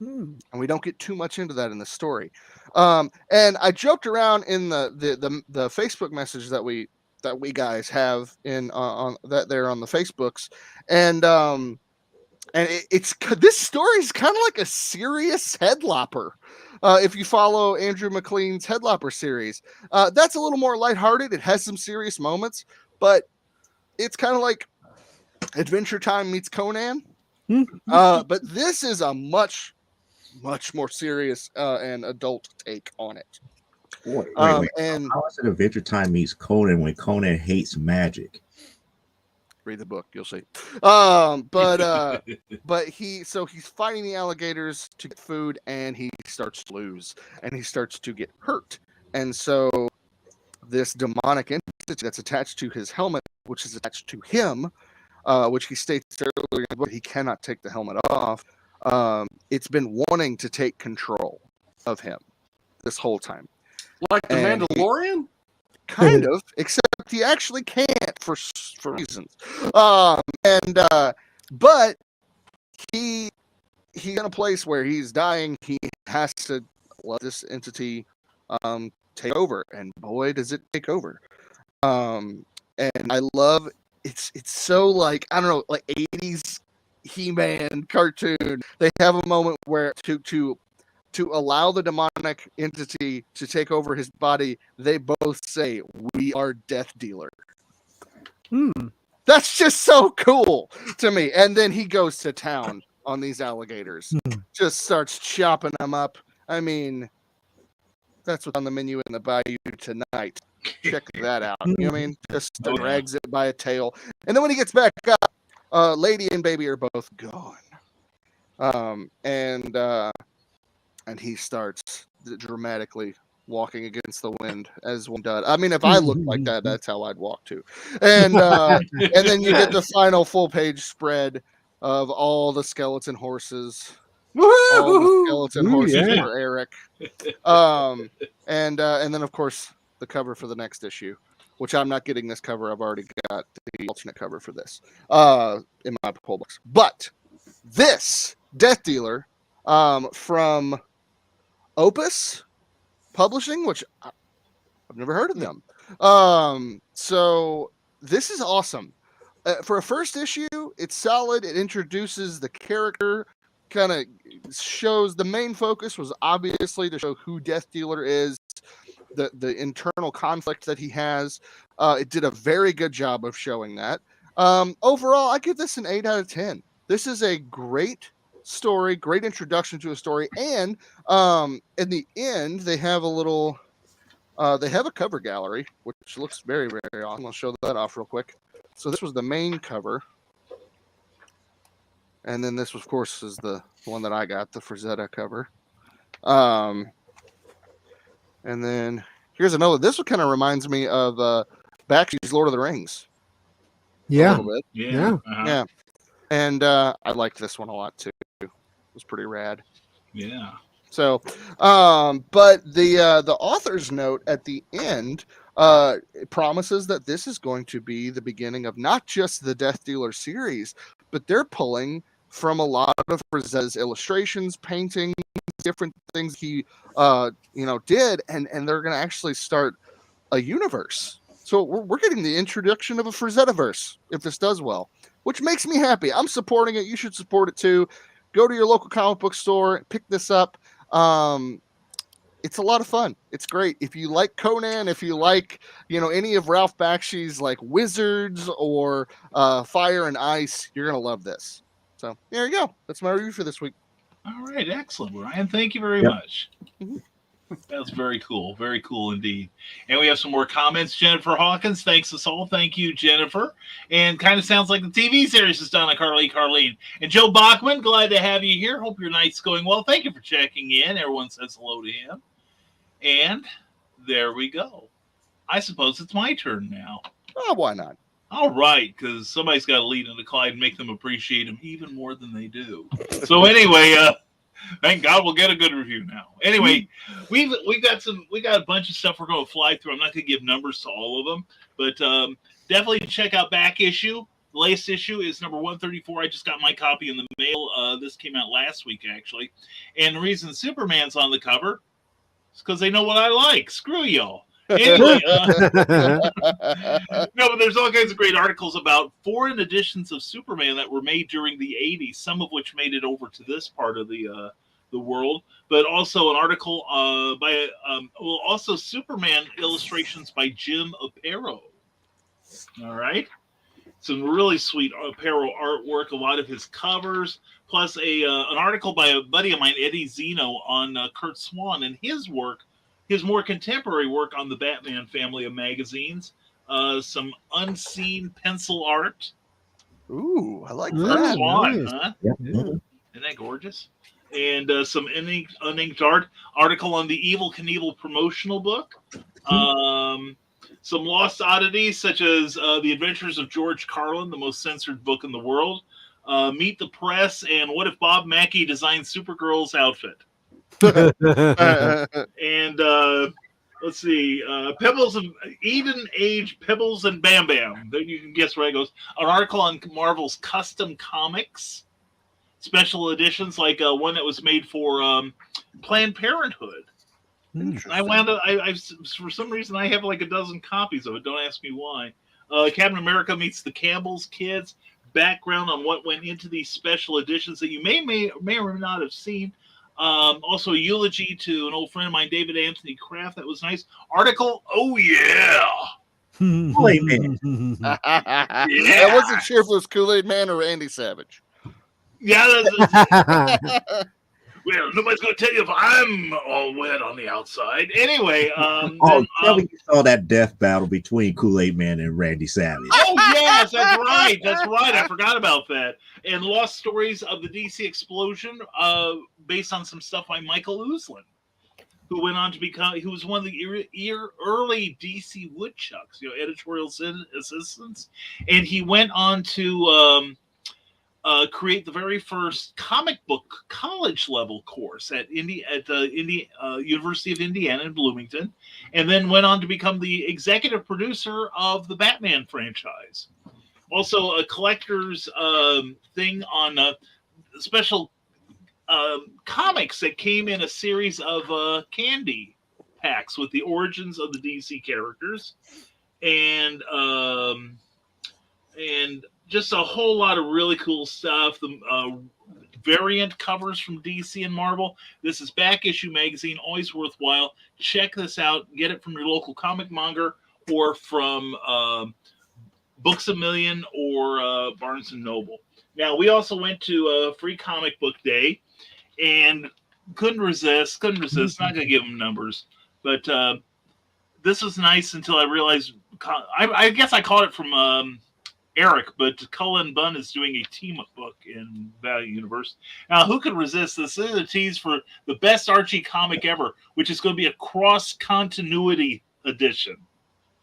Speaker 2: And we don't get too much into that in the story. And I joked around in the Facebook message that we guys have on that there on the Facebooks, and it's this story is kind of like a serious headlopper. If you follow Andrew McLean's Headlopper series, that's a little more lighthearted. It has some serious moments, but it's kind of like Adventure Time meets Conan. But this is a much more serious and adult take on it.
Speaker 7: Wait.
Speaker 2: And
Speaker 7: How is it Adventure Time meets Conan when Conan hates magic?
Speaker 2: read the book, you'll see. But he's fighting the alligators to get food, and he starts to lose, and he starts to get hurt. And so this demonic entity that's attached to his helmet, which is attached to him, which he states earlier in the book, he cannot take the helmet off. It's been wanting to take control of him this whole time.
Speaker 6: Like the Mandalorian?
Speaker 2: Kind of, except he actually can't for reasons. But he's in a place where he's dying. He has to let this entity take over, and boy, does it take over. And I love it's so like, I don't know, like 80s He-Man cartoon. They have a moment where to allow the demonic entity to take over his body, they both say, "We are Death Dealer." That's just so cool to me. And then he goes to town on these alligators, just starts chopping them up. I mean, that's what's on the menu in the bayou tonight. Check that out. You know what I mean? Just drags it by a tail. And then when he gets back up, lady and baby are both gone. And he starts dramatically walking against the wind as one does. I mean, if I looked like that, that's how I'd walk too. And then you get the final full page spread of all the skeleton horses. All the skeleton horses for Eric. And then of course the cover for the next issue, which I'm not getting this cover. I've already got the alternate cover for this in my pull books. But this Death Dealer from Opus Publishing, which I've never heard of them. So this is awesome. For a first issue, it's solid. It introduces the character, kind of shows the main focus was obviously to show who Death Dealer is, the internal conflict that he has. It did a very good job of showing that. Overall, I give this an 8 out of 10. This is a great story, great introduction to a story, and in the end they have a cover gallery which looks very, very awesome. I'll show that off real quick. So this was the main cover, and then this of course is the one that I got, the Frazetta cover. And then Here's another. This one kind of reminds me of Bakshi's Lord of the Rings. A
Speaker 8: Yeah.
Speaker 2: little bit.
Speaker 8: Yeah.
Speaker 2: Yeah. And I liked this one a lot too. It was pretty rad.
Speaker 1: Yeah.
Speaker 2: So, but the author's note at the end promises that this is going to be the beginning of not just the Death Dealer series, but they're pulling from a lot of Rosetta's illustrations, paintings, different things he did, and they're going to actually start a universe. So we're getting the introduction of a Frazetta-verse if this does well, which makes me happy. I'm supporting it. You should support it too. Go to your local comic book store, pick this up. It's a lot of fun. It's great. If you like Conan, if you like, any of Ralph Bakshi's like Wizards or Fire and Ice, you're going to love this. So there you go. That's my review for this week.
Speaker 1: All right. Excellent, Brian. Thank you very
Speaker 7: Yep.
Speaker 1: much. That's very cool. Very cool indeed. And we have some more comments. Jennifer Hawkins, thanks us all. Thank you, Jennifer. And kind of sounds like the TV series is done on Carleen. And Joe Bachman, glad to have you here. Hope your night's going well. Thank you for checking in. Everyone says hello to him. And there we go. I suppose it's my turn now.
Speaker 2: Oh, why not?
Speaker 1: All right, because somebody's got to lead into Clyde and make them appreciate him even more than they do. So anyway, thank God we'll get a good review now. Anyway, we got a bunch of stuff we're going to fly through. I'm not going to give numbers to all of them, but definitely check out back issue. The latest issue is number 134. I just got my copy in the mail. This came out last week, actually. And the reason Superman's on the cover is because they know what I like. Screw y'all. Anyway, no, but there's all kinds of great articles about foreign editions of Superman that were made during the 80s, some of which made it over to this part of the world, but also an article by also Superman illustrations by Jim Aparo. All right. Some really sweet Aparo artwork, a lot of his covers, plus an article by a buddy of mine, Eddie Zeno, on Kurt Swan and his work, his more contemporary work on the Batman family of magazines, some unseen pencil art.
Speaker 2: Ooh, I like
Speaker 1: Kurt
Speaker 2: that.
Speaker 1: Swan,
Speaker 8: nice.
Speaker 1: huh?
Speaker 7: Yeah.
Speaker 1: Isn't that gorgeous? And some uninked art. Article on the Evel Knievel promotional book. Some lost oddities, such as The Adventures of George Carlin, the most censored book in the world. Meet the Press, and What If Bob Mackie Designed Supergirl's Outfit? And let's see, Pebbles of Eden Age, Pebbles and Bam Bam. Then you can guess where it goes. An article on Marvel's custom comics, special editions, like one that was made for Planned Parenthood. And I wound up, I for some reason, I have like a dozen copies of it. Don't ask me why. Captain America Meets the Campbell's Kids. Background on what went into these special editions that you may or may not have seen. Also a eulogy to an old friend of mine, David Anthony Kraft. That was nice. Article, oh yeah.
Speaker 7: Kool-Aid Man.
Speaker 2: I wasn't sure if it was Kool-Aid Man or Andy Savage.
Speaker 1: Yeah, well, nobody's going to tell you if I'm all wet on the outside. Anyway.
Speaker 7: Tell me you saw that death battle between Kool-Aid Man and Randy Savage.
Speaker 1: Oh, yes, that's right. That's right. I forgot about that. And Lost Stories of the DC Explosion, based on some stuff by Michael Uslan, who went on to become, who was one of the early DC woodchucks, editorial assistants. And he went on to create the very first comic book college level course at the University of Indiana in Bloomington, and then went on to become the executive producer of the Batman franchise. Also, a collector's thing on special comics that came in a series of candy packs with the origins of the DC characters, and just a whole lot of really cool stuff. The variant covers from DC and Marvel. This is Back Issue Magazine, always worthwhile. Check this out. Get it from your local comic monger or from Books A Million or Barnes & Noble. Now, we also went to Free Comic Book Day and couldn't resist. Not going to give them numbers. But this was nice until I realized, I guess I caught it from Eric, but Cullen Bunn is doing a team-up book in Value Universe. Now, who could resist this? This is a tease for the best Archie comic ever, which is going to be a cross-continuity edition.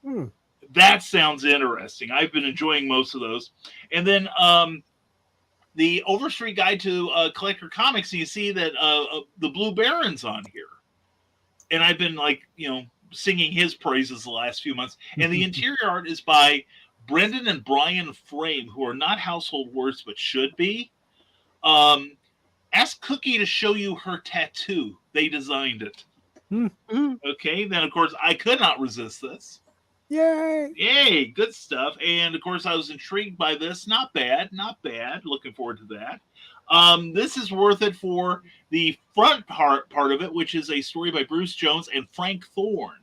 Speaker 8: Hmm.
Speaker 1: That sounds interesting. I've been enjoying most of those. And then the Overstreet Guide to Collector Comics, and you see that the Blue Baron's on here. And I've been singing his praises the last few months. And the interior art is by Brendan and Brian Frame, who are not household words but should be. Ask Cookie to show you her tattoo. They designed it. Okay, then of course I could not resist this. Yay, good stuff. And of course I was intrigued by this. Not bad. Looking forward to that. This is worth it for the front part of it, which is a story by Bruce Jones and Frank Thorne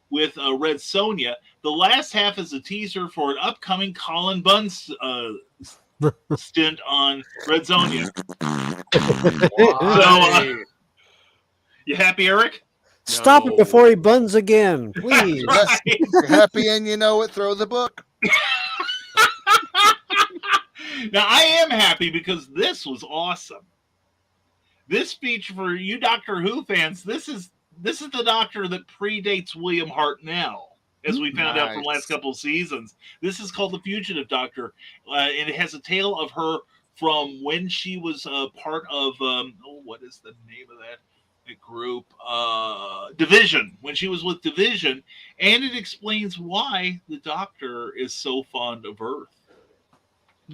Speaker 1: with Red Sonja. The last half is a teaser for an upcoming Colin Bunn stint on Red Sonja. So, you happy, Eric?
Speaker 8: Stop it before he buns again, please.
Speaker 1: Right.
Speaker 2: You're happy and you know it, throw the book.
Speaker 1: Now, I am happy because this was awesome. This feature for you Doctor Who fans, this is the Doctor that predates William Hartnell, as we found out from the last couple of seasons. This is called The Fugitive Doctor, and it has a tale of her from when she was part of, what is the name of that group? Division, when she was with Division, and it explains why the Doctor is so fond of Earth.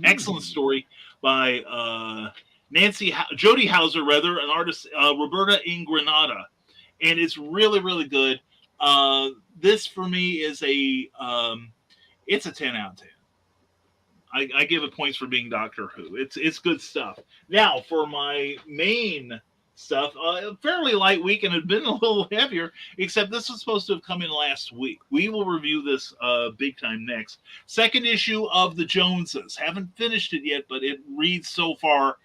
Speaker 1: Excellent story by Jody Hauser, an artist, Roberta Ingranata, and it's really, really good. This for me is it's a 10 out of 10. I give it points for being Doctor Who. It's good stuff. Now for my main stuff, a fairly light week, and it had been a little heavier, except this was supposed to have come in last week. We will review this big time next. Second issue of The Joneses. Haven't finished it yet, but it reads so far.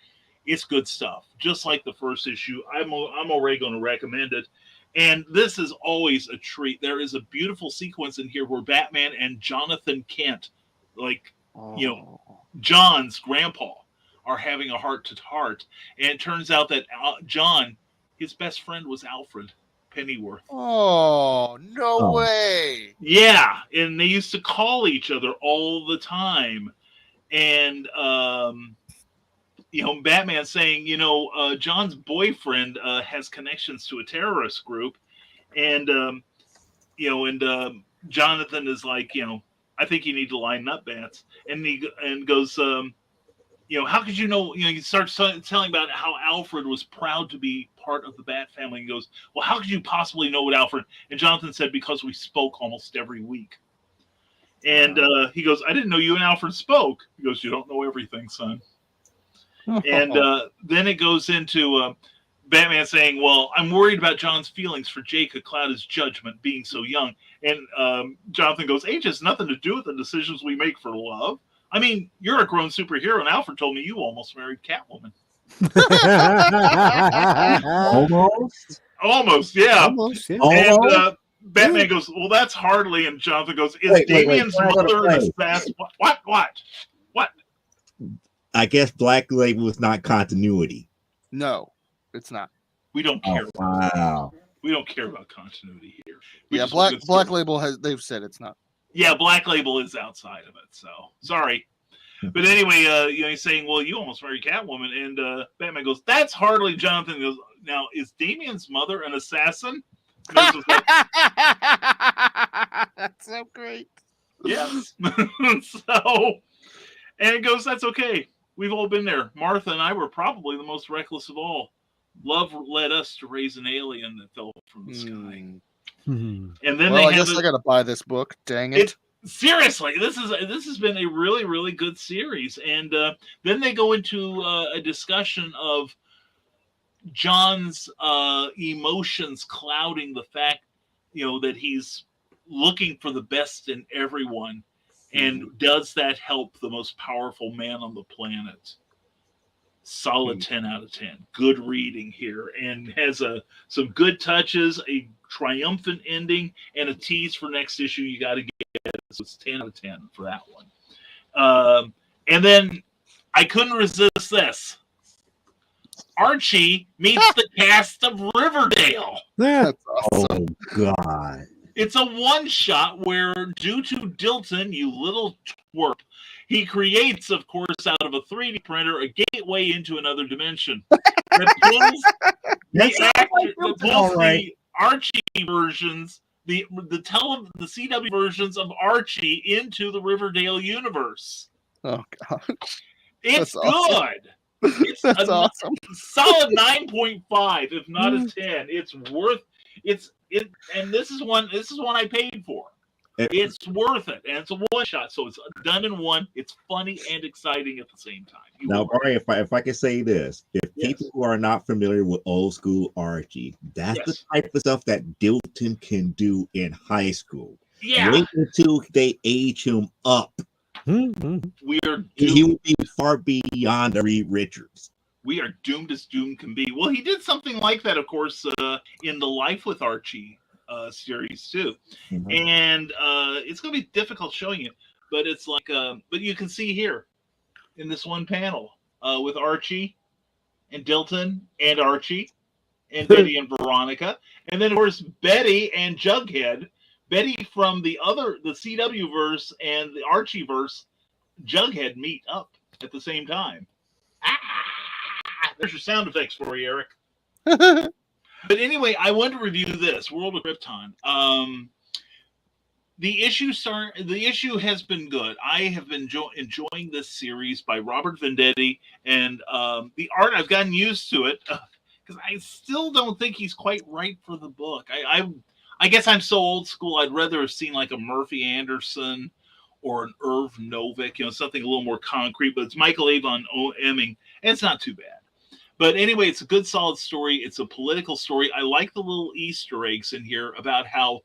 Speaker 1: It's good stuff. Just like the first issue, I'm already going to recommend it. And this is always a treat. There is a beautiful sequence in here where Batman and Jonathan Kent, John's grandpa, are having a heart-to-heart. And it turns out that John, his best friend was Alfred Pennyworth.
Speaker 2: Oh, no way.
Speaker 1: Yeah, and they used to call each other all the time. And, Batman saying, John's boyfriend has connections to a terrorist group. And, Jonathan is like, I think you need to line up, Bats. And he goes, how could you know? He starts telling about how Alfred was proud to be part of the Bat family. He goes, well, how could you possibly know what Alfred? And Jonathan said, because we spoke almost every week. And he goes, I didn't know you and Alfred spoke. He goes, you don't know everything, son. And then it goes into Batman saying, well, I'm worried about John's feelings for Jake could cloud his judgment being so young. And Jonathan goes, age has nothing to do with the decisions we make for love. I mean, you're a grown superhero, and Alfred told me you almost married Catwoman. Almost, yeah. And Batman goes, well, that's hardly. And Jonathan goes, is Damien's mother an assassin? What?
Speaker 7: I guess Black Label is not continuity.
Speaker 2: No, it's not.
Speaker 1: We don't care.
Speaker 7: Wow.
Speaker 1: We don't care about continuity here.
Speaker 2: Black Label they've said it's not.
Speaker 1: Yeah, Black Label is outside of it, so sorry. But anyway, he's saying, well, you almost married Catwoman. And Batman goes, that's hardly. Jonathan goes, now, is Damien's mother an assassin? That's
Speaker 2: so great.
Speaker 1: Yes. And it goes, that's okay. We've all been there. Martha and I were probably the most reckless of all. Love led us to raise an alien that fell from the sky. And then I guess
Speaker 2: I gotta buy this book. Dang it!
Speaker 1: Seriously, this has been a really, really good series. And then they go into a discussion of John's emotions clouding the fact, that he's looking for the best in everyone. And does that help the most powerful man on the planet? Solid 10 out of 10. Good reading here, and has some good touches, a triumphant ending, and a tease for next issue you got to get. So it's 10 out of 10 for that one. And then I couldn't resist this. Archie meets the cast of Riverdale.
Speaker 8: Yeah.
Speaker 7: Oh, God.
Speaker 1: It's a one-shot where, due to Dilton, you little twerp, he creates, of course, out of a 3D printer, a gateway into another dimension. That pulls the Archie versions, the CW versions of Archie into the Riverdale universe.
Speaker 2: Oh god,
Speaker 1: It's
Speaker 2: That's awesome.
Speaker 1: good. It's
Speaker 2: that's awesome.
Speaker 1: solid 9.5, if not a 10. It's worth it, and this is one I paid for. It's worth it, and it's a one shot, so it's done in one. It's funny and exciting at the same time.
Speaker 7: Now, Brian, if I can say this, if people who are not familiar with old school Archie, that's the type of stuff that Dilton can do in high school.
Speaker 1: Yeah.
Speaker 7: Wait until they age him up.
Speaker 1: We are doomed.
Speaker 7: He will be far beyond Reed Richards.
Speaker 1: We are doomed as doom can be. Well, he did something like that, of course, in the Life with Archie series too, and it's going to be difficult showing you, but it's like, but you can see here in this one panel with Archie and Dilton and Archie and Betty and Veronica, and then of course Betty and Jughead. Betty from the CW verse and the Archie verse, Jughead meet up at the same time. There's your sound effects for you, Eric. But anyway, I want to review this World of Krypton. The issue has been good. I have been enjoying this series by Robert Venditti, and the art, I've gotten used to it because I still don't think he's quite right for the book. I guess I'm so old school. I'd rather have seen like a Murphy Anderson or an Irv Novick, something a little more concrete. But it's Michael Avon Emming, and it's not too bad. But anyway, it's a good, solid story. It's a political story. I like the little Easter eggs in here about how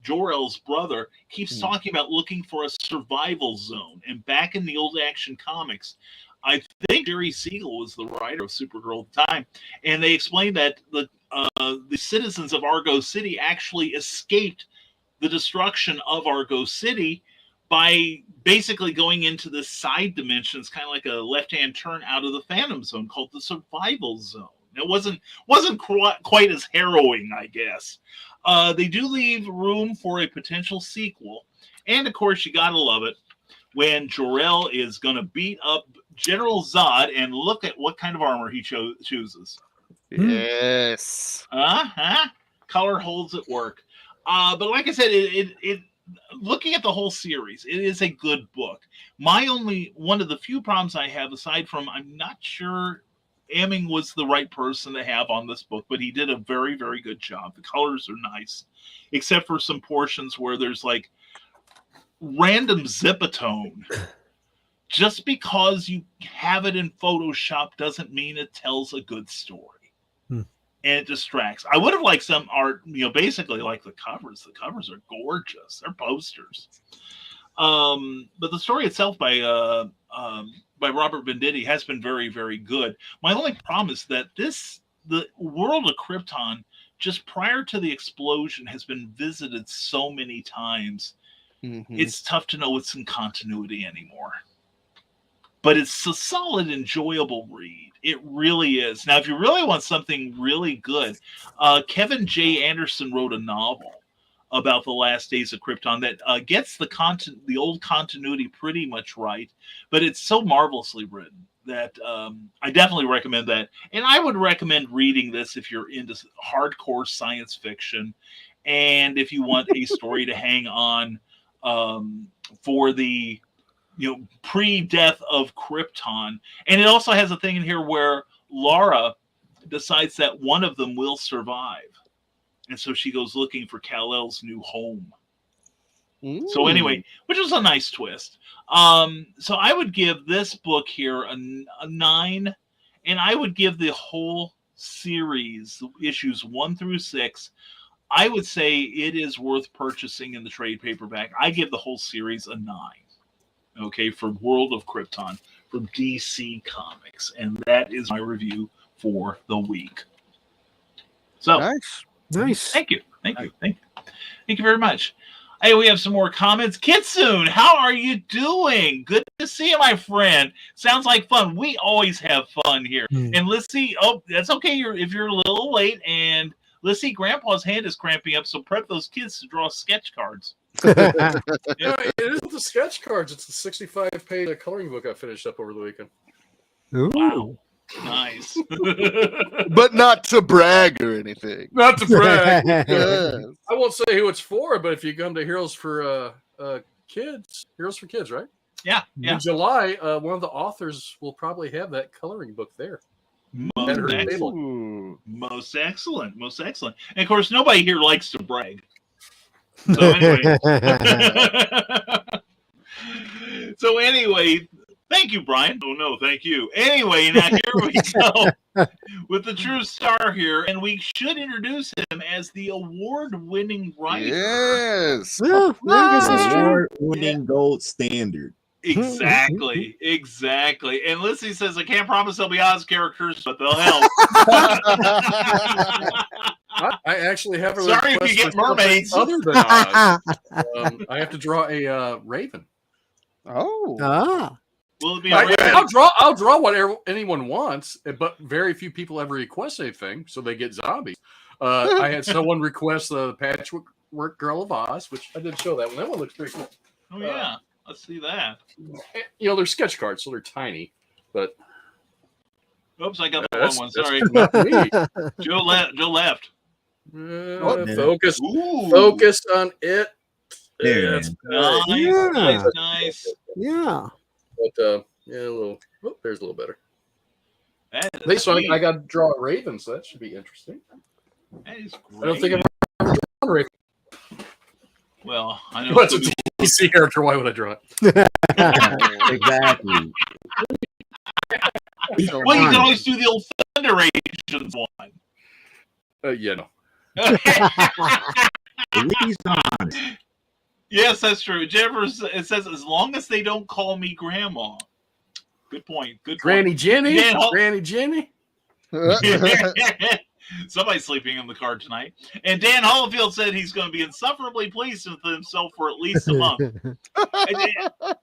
Speaker 1: Jor-El's brother, keeps talking about looking for a survival zone. And back in the old Action Comics, I think Jerry Siegel was the writer of Supergirl at the time, and they explained that the citizens of Argo City actually escaped the destruction of Argo City by basically going into this side dimension. It's kind of like a left-hand turn out of the Phantom Zone called the Survival Zone. It wasn't quite as harrowing, I guess. They do leave room for a potential sequel, and of course, you gotta love it when Jor-El is gonna beat up General Zod, and look at what kind of armor he chooses.
Speaker 2: Yes.
Speaker 1: Color holds at work. But like I said, it looking at the whole series, it is a good book. One of the few problems I have, aside from I'm not sure Emming was the right person to have on this book, but he did a very, very good job. The colors are nice, except for some portions where there's like random zipatone. Just because you have it in Photoshop doesn't mean it tells a good story. And it distracts. I would have liked some art, basically like the covers. The covers are gorgeous. They're posters. But the story itself by Robert Venditti has been very, very good. My only problem is that the world of Krypton, just prior to the explosion, has been visited so many times. It's tough to know what's in continuity anymore. But it's a solid, enjoyable read. It really is. Now, if you really want something really good, Kevin J. Anderson wrote a novel about the last days of Krypton that gets the old continuity pretty much right, but it's so marvelously written that I definitely recommend that. And I would recommend reading this if you're into hardcore science fiction, and if you want a story to hang on for the pre-death of Krypton. And it also has a thing in here where Laura decides that one of them will survive. And so she goes looking for Kal-El's new home. So anyway, which was a nice twist. So I would give this book here a 9, and I would give the whole series, issues 1 through 6, I would say it is worth purchasing in the trade paperback. I give the whole series a 9. Okay, for World of Krypton from DC Comics. And that is my review for the week. So
Speaker 8: Nice.
Speaker 1: Thank you very much. Hey, we have some more comments. Kitsune, how are you doing? Good to see you, my friend. Sounds like fun. We always have fun here. And let's see. Oh, that's okay. If you're a little late, and let's see, Grandpa's hand is cramping up, so prep those kids to draw sketch cards.
Speaker 6: It isn't the sketch cards. It's the 65-page coloring book I finished up over the weekend.
Speaker 1: Wow. Nice.
Speaker 2: But not to brag or anything.
Speaker 6: Not to brag.
Speaker 2: Yeah.
Speaker 6: I won't say who it's for, but if you come to Heroes for Kids, right?
Speaker 1: Yeah.
Speaker 6: In July, one of the authors will probably have that coloring book there.
Speaker 1: Most excellent. Most excellent. Most excellent. And of course, nobody here likes to brag. So anyway, thank you, Brian. Oh no, thank you. Anyway, now here we go with the true star here, and we should introduce him as the award-winning writer.
Speaker 2: Yes.
Speaker 7: Award-winning gold standard.
Speaker 1: Exactly. And Lissy says, I can't promise they'll be Oz characters, but they'll help.
Speaker 6: I actually have a
Speaker 1: Sorry if you get mermaids.
Speaker 6: Other than Oz. I have to draw a raven.
Speaker 2: Oh.
Speaker 1: Will it be
Speaker 6: I'll draw whatever anyone wants, but very few people ever request anything, so they get zombies. I had someone request the Patchwork Girl of Oz, which I did show that one. That one looks pretty cool.
Speaker 1: Oh yeah, let's see that.
Speaker 6: They're sketch cards, so they're tiny, but.
Speaker 1: Oops, I got the wrong one. Sorry. Joe left.
Speaker 6: Focus. Focus on it.
Speaker 7: There.
Speaker 1: Nice.
Speaker 8: Yeah.
Speaker 6: But a little. Oh, there's a little better.
Speaker 1: At
Speaker 6: least I got to draw a raven, so that should be interesting.
Speaker 1: That is great.
Speaker 6: I don't think I've ever drawn a raven.
Speaker 1: Well, I know.
Speaker 6: What's a DC character? Why would I draw it?
Speaker 7: Exactly.
Speaker 1: Well, you can always do the old Thunder Agents one.
Speaker 6: No.
Speaker 7: He's honest.
Speaker 1: Yes, that's true. Jennifer, it says, as long as they don't call me Grandma. Good point.
Speaker 6: Granny Jenny?
Speaker 1: Dan
Speaker 6: Granny Jenny?
Speaker 1: Somebody's sleeping in the car tonight. And Dan Hollifield said he's going to be insufferably pleased with himself for at least a month.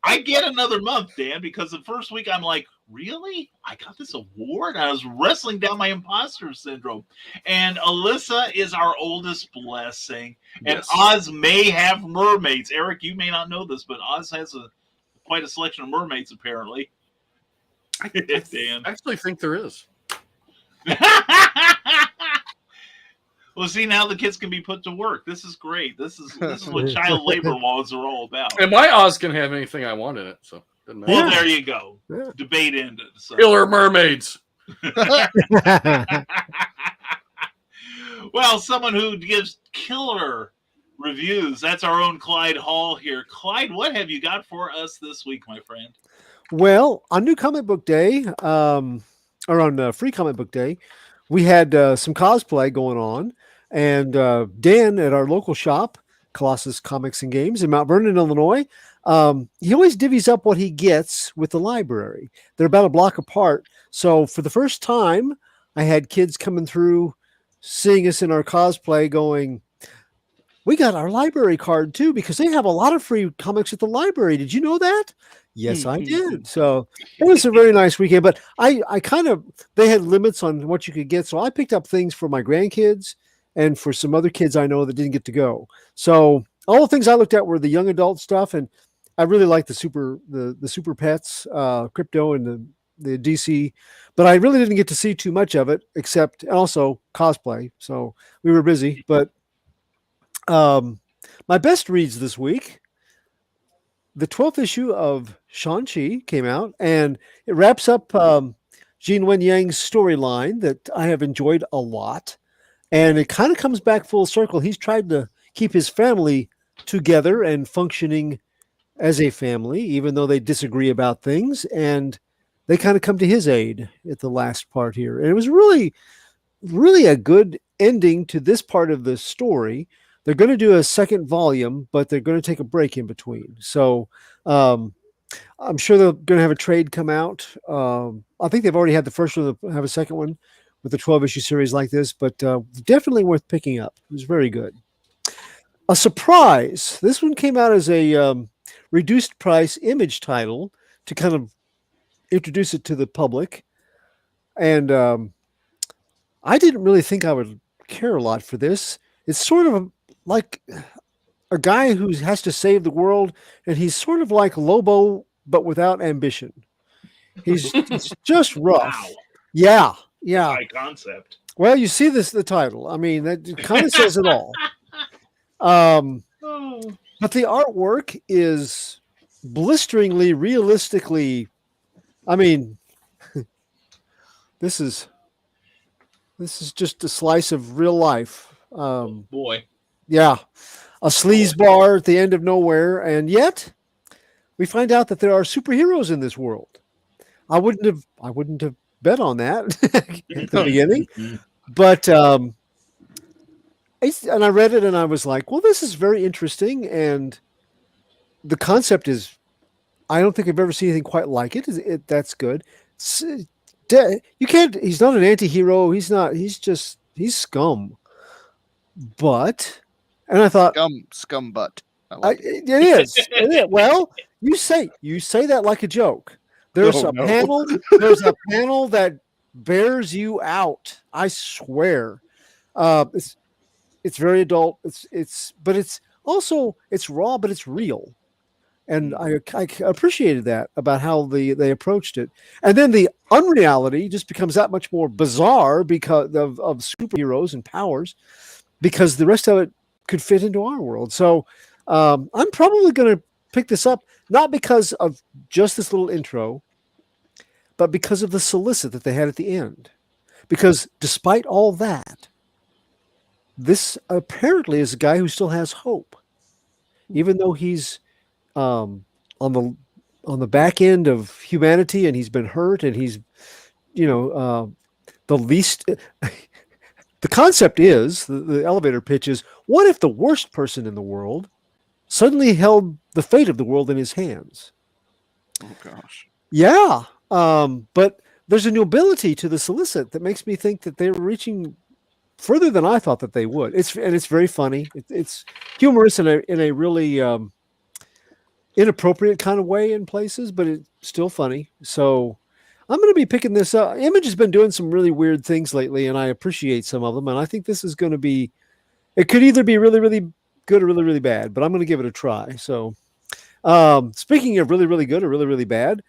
Speaker 1: I get another month, Dan, because the first week I'm like, really? I got this award? I was wrestling down my imposter syndrome. And Alyssa is our oldest blessing. And
Speaker 6: Yes.
Speaker 1: Oz may have mermaids. Eric, you may not know this, but Oz has quite a selection of mermaids, apparently. Dan.
Speaker 6: I actually think there is.
Speaker 1: Well, see, now the kids can be put to work. This is great. This is what child labor laws are all about.
Speaker 6: And my Oz can have anything I want in it, so doesn't matter.
Speaker 1: Well, there you go.
Speaker 8: Yeah.
Speaker 1: Debate ended. So.
Speaker 6: Killer mermaids.
Speaker 1: Well, someone who gives killer reviews. That's our own Clyde Hall here. Clyde, what have you got for us this week, my friend?
Speaker 8: Well, on New Comic Book Day, or on Free Comic Book Day, we had some cosplay going on. And Dan at our local shop, Colossus Comics and Games in Mount Vernon, Illinois, he always divvies up what he gets with the library. They're about a block apart. So for the first time, I had kids coming through, seeing us in our cosplay going, we got our library card too, because they have a lot of free comics at the library. Did you know that? Yes, I did. So it was a very nice weekend, but I they had limits on what you could get. So I picked up things for my grandkids and for some other kids I know that didn't get to go. So all the things I looked at were the young adult stuff. And I really liked the super pets, crypto and the DC, but I really didn't get to see too much of it except also cosplay. So we were busy, but my best reads this week, the 12th issue of Shang-Chi came out, and it wraps up Jin Wen Yang's storyline that I have enjoyed a lot. And it kind of comes back full circle. He's tried to keep his family together and functioning as a family, even though they disagree about things. And they kind of come to his aid at the last part here. And it was really, really a good ending to this part of the story. They're going to do a second volume, but they're going to take a break in between. So I'm sure they're going to have a trade come out. I think they've already had the first one, have a second one with a 12-issue series like this, but definitely worth picking up. It was very good. A surprise. This one came out as a reduced price Image title to kind of introduce it to the public. And I didn't really think I would care a lot for this. It's sort of like a guy who has to save the world, and he's sort of like Lobo, but without ambition. He's just rough.
Speaker 1: Wow.
Speaker 8: Yeah, yeah.
Speaker 1: High concept.
Speaker 8: Well, you see the title. I mean, that kind of says it all. But the artwork is blisteringly, realistically. I mean, this is just a slice of real life.
Speaker 1: Boy.
Speaker 8: Yeah, a sleaze bar at the end of nowhere, and yet we find out that there are superheroes in this world. I wouldn't have bet on that at the beginning, but and I read it and I was like, well, this is very interesting, and the concept is, I don't think I've ever seen anything quite like it. That's good. You can't. He's not an anti-hero. He's not. He's scum. But, and I thought,
Speaker 2: scum butt. I like it.
Speaker 8: it is. It is. Well, you say that like a joke. There's a panel. There's a panel that bears you out. I swear. It's very adult. But it's also raw, but it's real. And I appreciated that about how they approached it. And then the unreality just becomes that much more bizarre because of superheroes and powers, because the rest of it could fit into our world. So I'm probably going to pick this up, not because of just this little intro, but because of the solicit that they had at the end. Because despite all that, this apparently is a guy who still has hope, even though he's on the back end of humanity, and he's been hurt, and he's, the least. The concept is, the elevator pitch is, what if the worst person in the world suddenly held the fate of the world in his hands?
Speaker 2: Oh gosh.
Speaker 8: Yeah, but there's a nobility to the solicit that makes me think that they're reaching further than I thought that they would. It's very funny. It's humorous in a really inappropriate kind of way in places, but it's still funny. So I'm going to be picking this up. Image has been doing some really weird things lately, and I appreciate some of them. And I think this is going to be, it could either be really, really good or really, really bad, but I'm going to give it a try. So speaking of really, really good or really, really bad,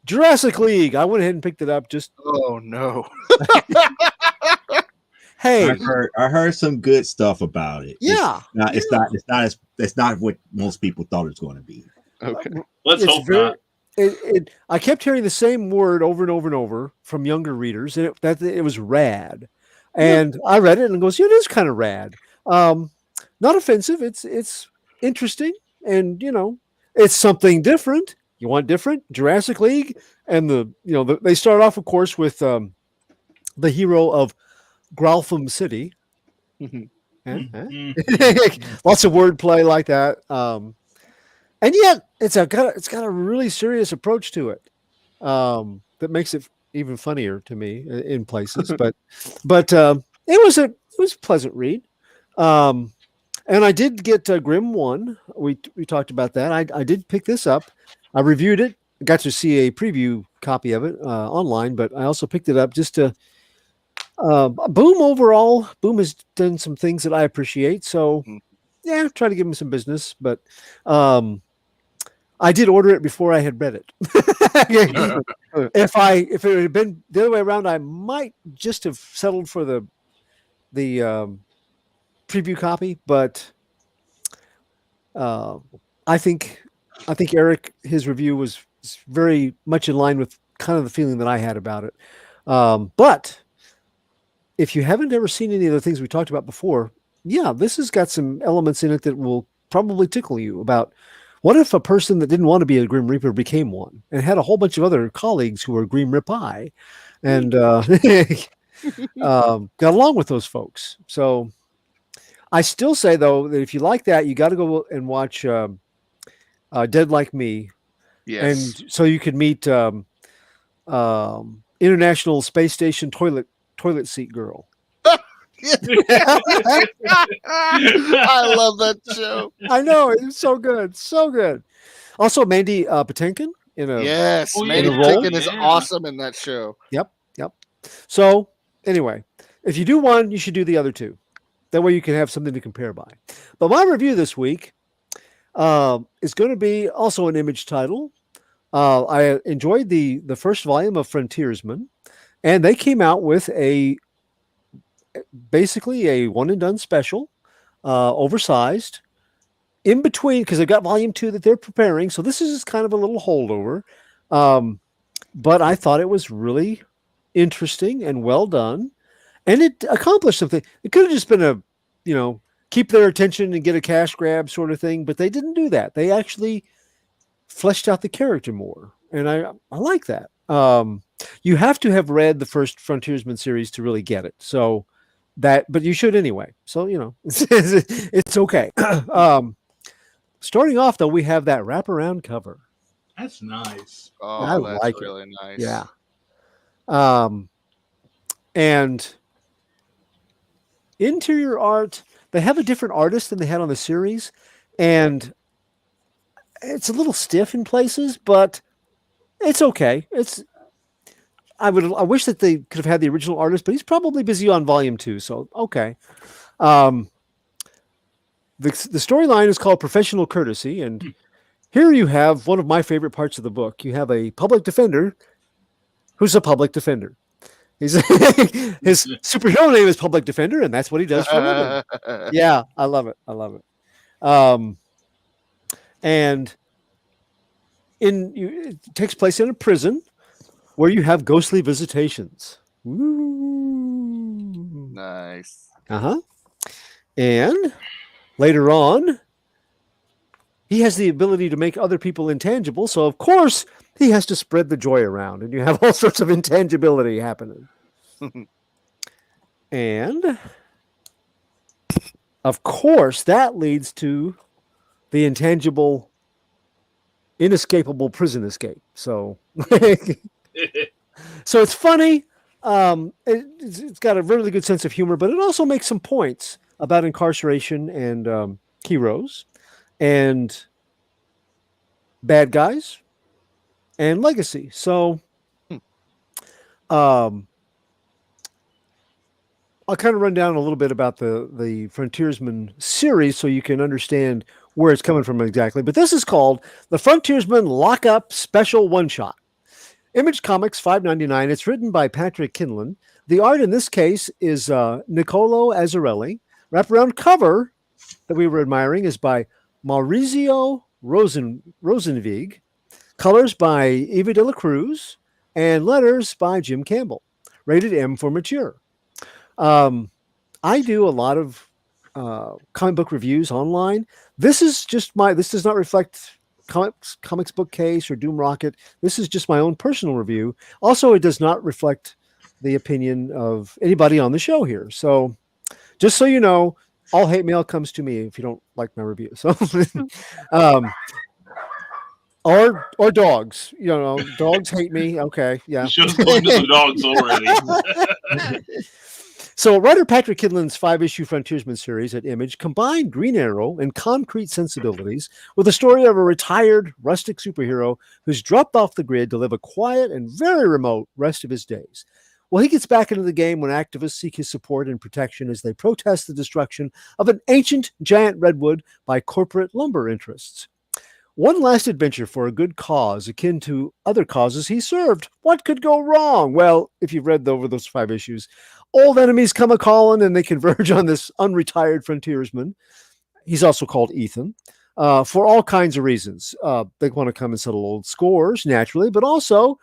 Speaker 8: Jurassic League, I went ahead and picked it up.
Speaker 2: Oh no.
Speaker 8: Hey,
Speaker 7: I heard some good stuff about it.
Speaker 8: Yeah.
Speaker 7: It's not what most people thought it was going to be.
Speaker 2: Okay.
Speaker 1: Let's hope not.
Speaker 8: I kept hearing the same word over and over and over from younger readers, and it was rad. And I read it and goes, it is kind of rad. Not offensive. It's interesting, and it's something different. You want different? Jurassic League, and they start off, of course, with the hero of Graltham City. Lots of wordplay like that. And yet it's got a really serious approach to it that makes it even funnier to me in places. but it was a pleasant read. And I did get Grimm 1. We talked about that. I did pick this up. I reviewed it. Got to see a preview copy of it online, but I also picked it up just to Boom overall. Boom has done some things that I appreciate. So yeah, try to give him some business, but I did order it before I had read it. If it had been the other way around, I might just have settled for the preview copy, but I think Eric, his review was very much in line with kind of the feeling that I had about it. But if you haven't ever seen any of the things we talked about before, yeah, this has got some elements in it that will probably tickle you about what if a person that didn't want to be a Grim Reaper became one and had a whole bunch of other colleagues who were Grim Rip-Eye and got along with those folks. So I still say, though, that if you like that, you got to go and watch Dead Like Me.
Speaker 2: Yes.
Speaker 8: And so you could meet International Space Station toilet seat girl.
Speaker 2: I love that show.
Speaker 8: I know, it's so good, so good. Also, Mandy Patinkin in a
Speaker 2: Yes,
Speaker 1: Oh,
Speaker 2: Mandy
Speaker 8: yeah.
Speaker 2: Patinkin is
Speaker 1: Yeah.
Speaker 2: awesome in that show.
Speaker 8: Yep. So anyway, if you do one, you should do the other two. That way you can have something to compare by. But my review this week is going to be also an Image title. I enjoyed the first volume of Frontiersman, and they came out with basically a one and done special, oversized, in between, because they've got volume 2 that they're preparing. So this is kind of a little holdover. But I thought it was really interesting and well done. And it accomplished something. It could have just been keep their attention and get a cash grab sort of thing, but they didn't do that. They actually fleshed out the character more. And I like that. You have to have read the first Frontiersman series to really get it. But you should anyway. So, it's okay. Starting off, though, we have that wraparound cover.
Speaker 1: That's nice.
Speaker 2: Oh,
Speaker 8: I
Speaker 2: that's
Speaker 8: like
Speaker 2: really nice.
Speaker 8: Yeah. And interior art, they have a different artist than they had on the series, and it's a little stiff in places, but it's okay. I wish that they could have had the original artist, but he's probably busy on volume 2, so okay. The storyline is called Professional Courtesy, and here you have one of my favorite parts of the book. You have a public defender who's a public defender. His superhero name is Public Defender, and that's what he does for a living. Yeah, I love it. And it takes place in a prison where you have ghostly visitations. Ooh.
Speaker 2: Nice.
Speaker 8: And later on, he has the ability to make other people intangible. So, of course, he has to spread the joy around, and you have all sorts of intangibility happening. And, of course, that leads to the intangible, inescapable prison escape. So, so it's funny. It's got a really good sense of humor, but it also makes some points about incarceration and heroes and bad guys and legacy. So I'll kind of run down a little bit about the Frontiersman series so you can understand where it's coming from exactly. But this is called the Frontiersman Lockup Special One Shot. Image Comics, $5.99. It's written by Patrick Kinlan. The art in this case is Nicolo Azzarelli. Wraparound cover that we were admiring is by Maurizio Rosenvig. Colors by Eva de la Cruz. And letters by Jim Campbell. Rated M for mature. I do a lot of comic book reviews online. This does not reflect Comics Bookcase or Doom Rocket. This is just my own personal review. Also, it does not reflect the opinion of anybody on the show here. So just so you know, all hate mail comes to me if you don't like my review. So, or dogs, dogs hate me. Okay. Yeah.
Speaker 1: The show's going to the dogs already.
Speaker 8: So writer Patrick Kinlan's 5-issue Frontiersman series at Image combined Green Arrow and concrete sensibilities with the story of a retired rustic superhero who's dropped off the grid to live a quiet and very remote rest of his days. Well, he gets back into the game when activists seek his support and protection as they protest the destruction of an ancient giant redwood by corporate lumber interests. One last adventure for a good cause, akin to other causes he served. What could go wrong? Well, if you've read over those 5 issues, old enemies come a-calling and they converge on this unretired frontiersman. He's also called Ethan, for all kinds of reasons. They want to come and settle old scores, naturally, but also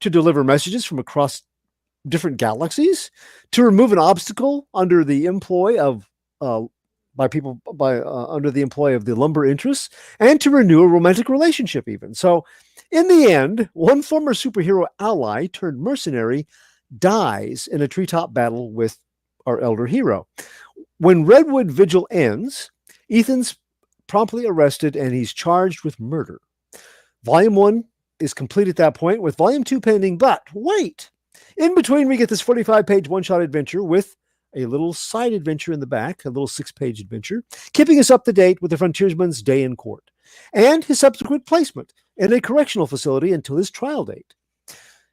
Speaker 8: to deliver messages from across different galaxies, to remove an obstacle under the employ of under the employ of the lumber interests, and to renew a romantic relationship even. So in the end, one former superhero ally turned mercenary dies in a treetop battle with our elder hero. When Redwood Vigil ends, Ethan's promptly arrested and he's charged with murder. Volume 1 is complete at that point, with Volume 2 pending, but wait! In between, we get this 45-page one-shot adventure with a little side adventure in the back, a little 6-page adventure, keeping us up to date with the frontiersman's day in court, and his subsequent placement in a correctional facility until his trial date.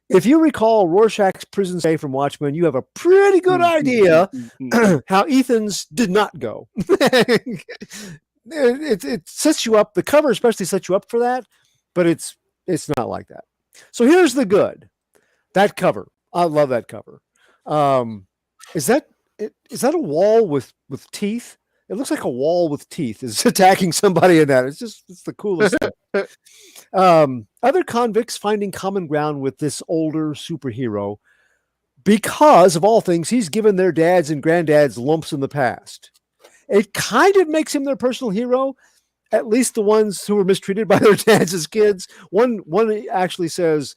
Speaker 8: If you recall Rorschach's prison stay from Watchmen, you have a pretty good idea how Ethan's did not go. It sets you up. The cover especially sets you up for that, but it's not like that. So here's the good. That cover, I love that cover. Is that a wall with teeth? It looks like a wall with teeth is attacking somebody in that. It's the coolest thing. Other convicts finding common ground with this older superhero because, of all things, he's given their dads and granddads lumps in the past. It kind of makes him their personal hero, at least the ones who were mistreated by their dads as kids. One actually says,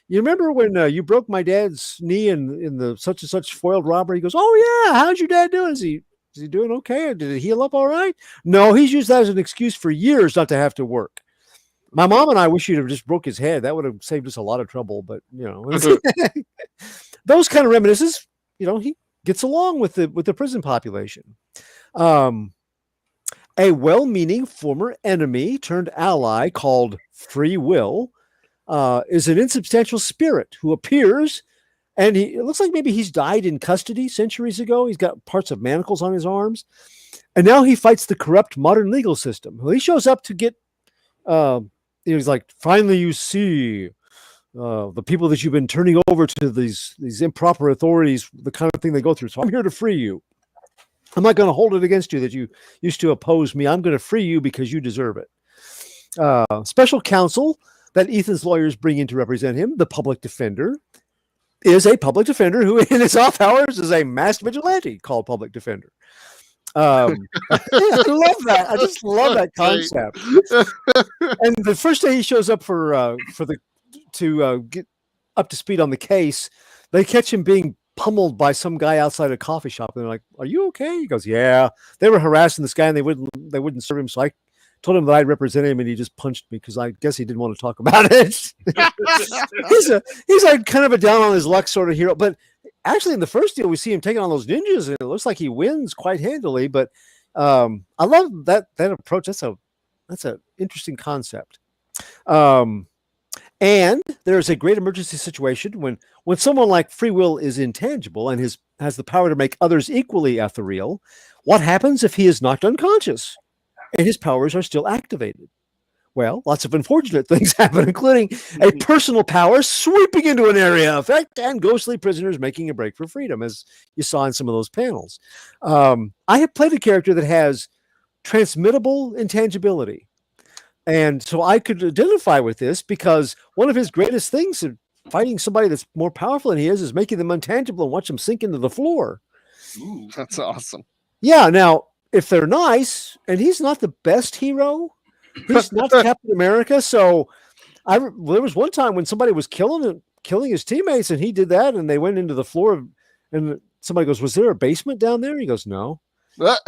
Speaker 8: "You remember when you broke my dad's knee in the such and such foiled robbery?" He goes, "Oh yeah, how's your dad doing? Is he doing okay? Did it heal up all right?" No, he's used that as an excuse for years not to have to work. My mom and I wish you'd have just broke his head. That would have saved us a lot of trouble. But those kind of reminiscences, he gets along with the prison population. A well-meaning former enemy turned ally called Free Will is an insubstantial spirit who appears, and it looks like maybe he's died in custody centuries ago. He's got parts of manacles on his arms, and now he fights the corrupt modern legal system. Well, he shows up to get, he's like, finally you see the people that you've been turning over to these improper authorities, the kind of thing they go through. So I'm here to free you. I'm not going to hold it against you that you used to oppose me. I'm going to free you because you deserve it. Special counsel that Ethan's lawyers bring in to represent him, the public defender, is a public defender who in his off hours is a masked vigilante called public defender. I love that. I just love that concept. And the first day he shows up to get up to speed on the case, they catch him being pummeled by some guy outside a coffee shop, and they're like, "Are you okay?" He goes, "Yeah." They were harassing this guy, and they wouldn't serve him. So I told him that I'd represent him, and he just punched me because I guess he didn't want to talk about it. he's like kind of a down on his luck sort of hero. But actually, in the first deal, we see him taking on those ninjas, and it looks like he wins quite handily. But I love that approach. That's an interesting concept. And there's a great emergency situation when someone like Free Will is intangible and has the power to make others equally ethereal. What happens if he is knocked unconscious and his powers are still activated? Well, lots of unfortunate things happen, including a personal power sweeping into an area effect and ghostly prisoners making a break for freedom, as you saw in some of those panels. I have played a character that has transmittable intangibility. And so I could identify with this because one of his greatest things of fighting somebody that's more powerful than he is making them untangible and watch them sink into the floor.
Speaker 2: Ooh, that's awesome.
Speaker 8: Yeah. Now, if they're nice, and he's not the best hero, he's not Captain America. So there was one time when somebody was killing his teammates, and he did that, and they went into the floor, and somebody goes, "Was there a basement down there?" He goes, "No." Well,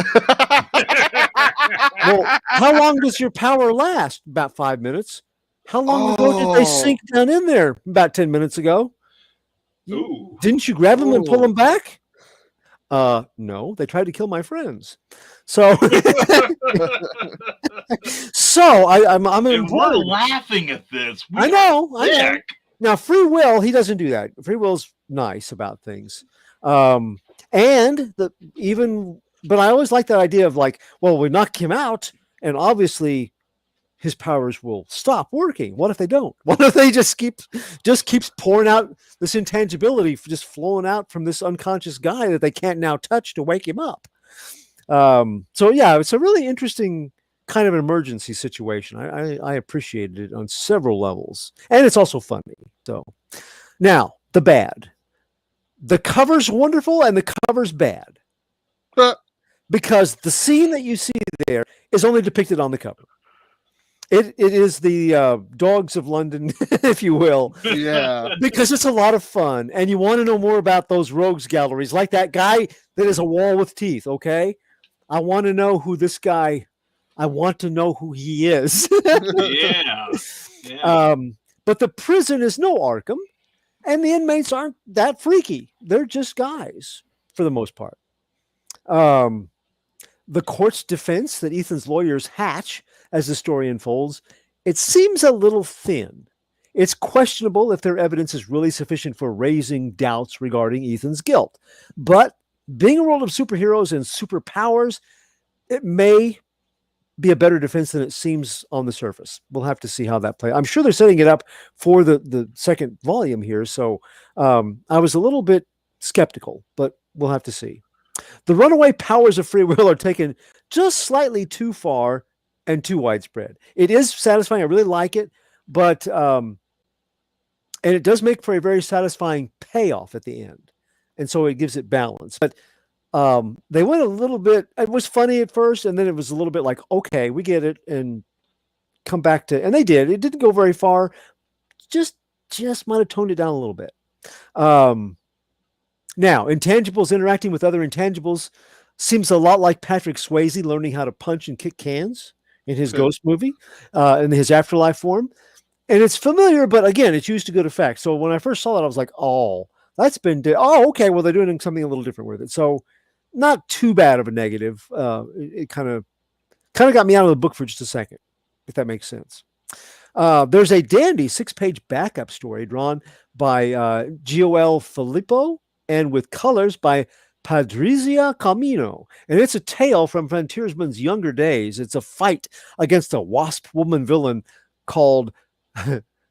Speaker 8: how long does your power last? About 5 minutes. How long ago did they sink down in there? About 10 minutes ago. Didn't you grab them and pull them back? No, they tried to kill my friends. So, I'm
Speaker 1: we're laughing at this.
Speaker 8: I know. Now, Free Will, he doesn't do that. Free Will's nice about things. But I always like that idea of like, well, we knock him out, and obviously his powers will stop working. What if they don't? What if they just keeps pouring out this intangibility, just flowing out from this unconscious guy that they can't now touch to wake him up? So yeah, it's a really interesting kind of an emergency situation. I appreciated it on several levels, and it's also funny. So now the bad. The cover's wonderful, and the cover's bad. Because the scene that you see there is only depicted on the cover. It is the Dogs of London, if you will.
Speaker 2: Yeah.
Speaker 8: Because it's a lot of fun. And you want to know more about those rogues galleries, like that guy that is a wall with teeth, okay? I want to know who this guy, I want to know who he is.
Speaker 1: Yeah.
Speaker 8: But the prison is no Arkham, and the inmates aren't that freaky. They're just guys, for the most part. The court's defense that Ethan's lawyers hatch as the story unfolds, it seems a little thin. it's questionable if their evidence is really sufficient for raising doubts regarding Ethan's guilt. But being a world of superheroes and superpowers, it may be a better defense than it seems on the surface. We'll have to see how that plays. I'm sure they're setting it up for the second volume here. So I was a little bit skeptical, but we'll have to see. The runaway powers of free will are taken just slightly too far and too widespread. It is satisfying. I really like it, but and it does make for a very satisfying payoff at the end. And so it gives it balance. But they went a little bit, it was funny at first, and then it was a little bit like, okay, we get it, and come back to, and they did. It didn't go very far. Just might have toned it down a little bit. Now, intangibles interacting with other intangibles seems a lot like Patrick Swayze learning how to punch and kick cans in his Ghost movie, in his Afterlife form. And it's familiar, but again, it's used to good effect. So when I first saw that, I was like, oh, that's been, okay, well, they're doing something a little different with it. So not too bad of a negative. It kind of got me out of the book for just a second, if that makes sense. There's a dandy 6-page backup story drawn by Gioel Filippo and with colors by Patrizia Camino. And it's a tale from frontiersman's younger days. It's a fight against a wasp woman villain called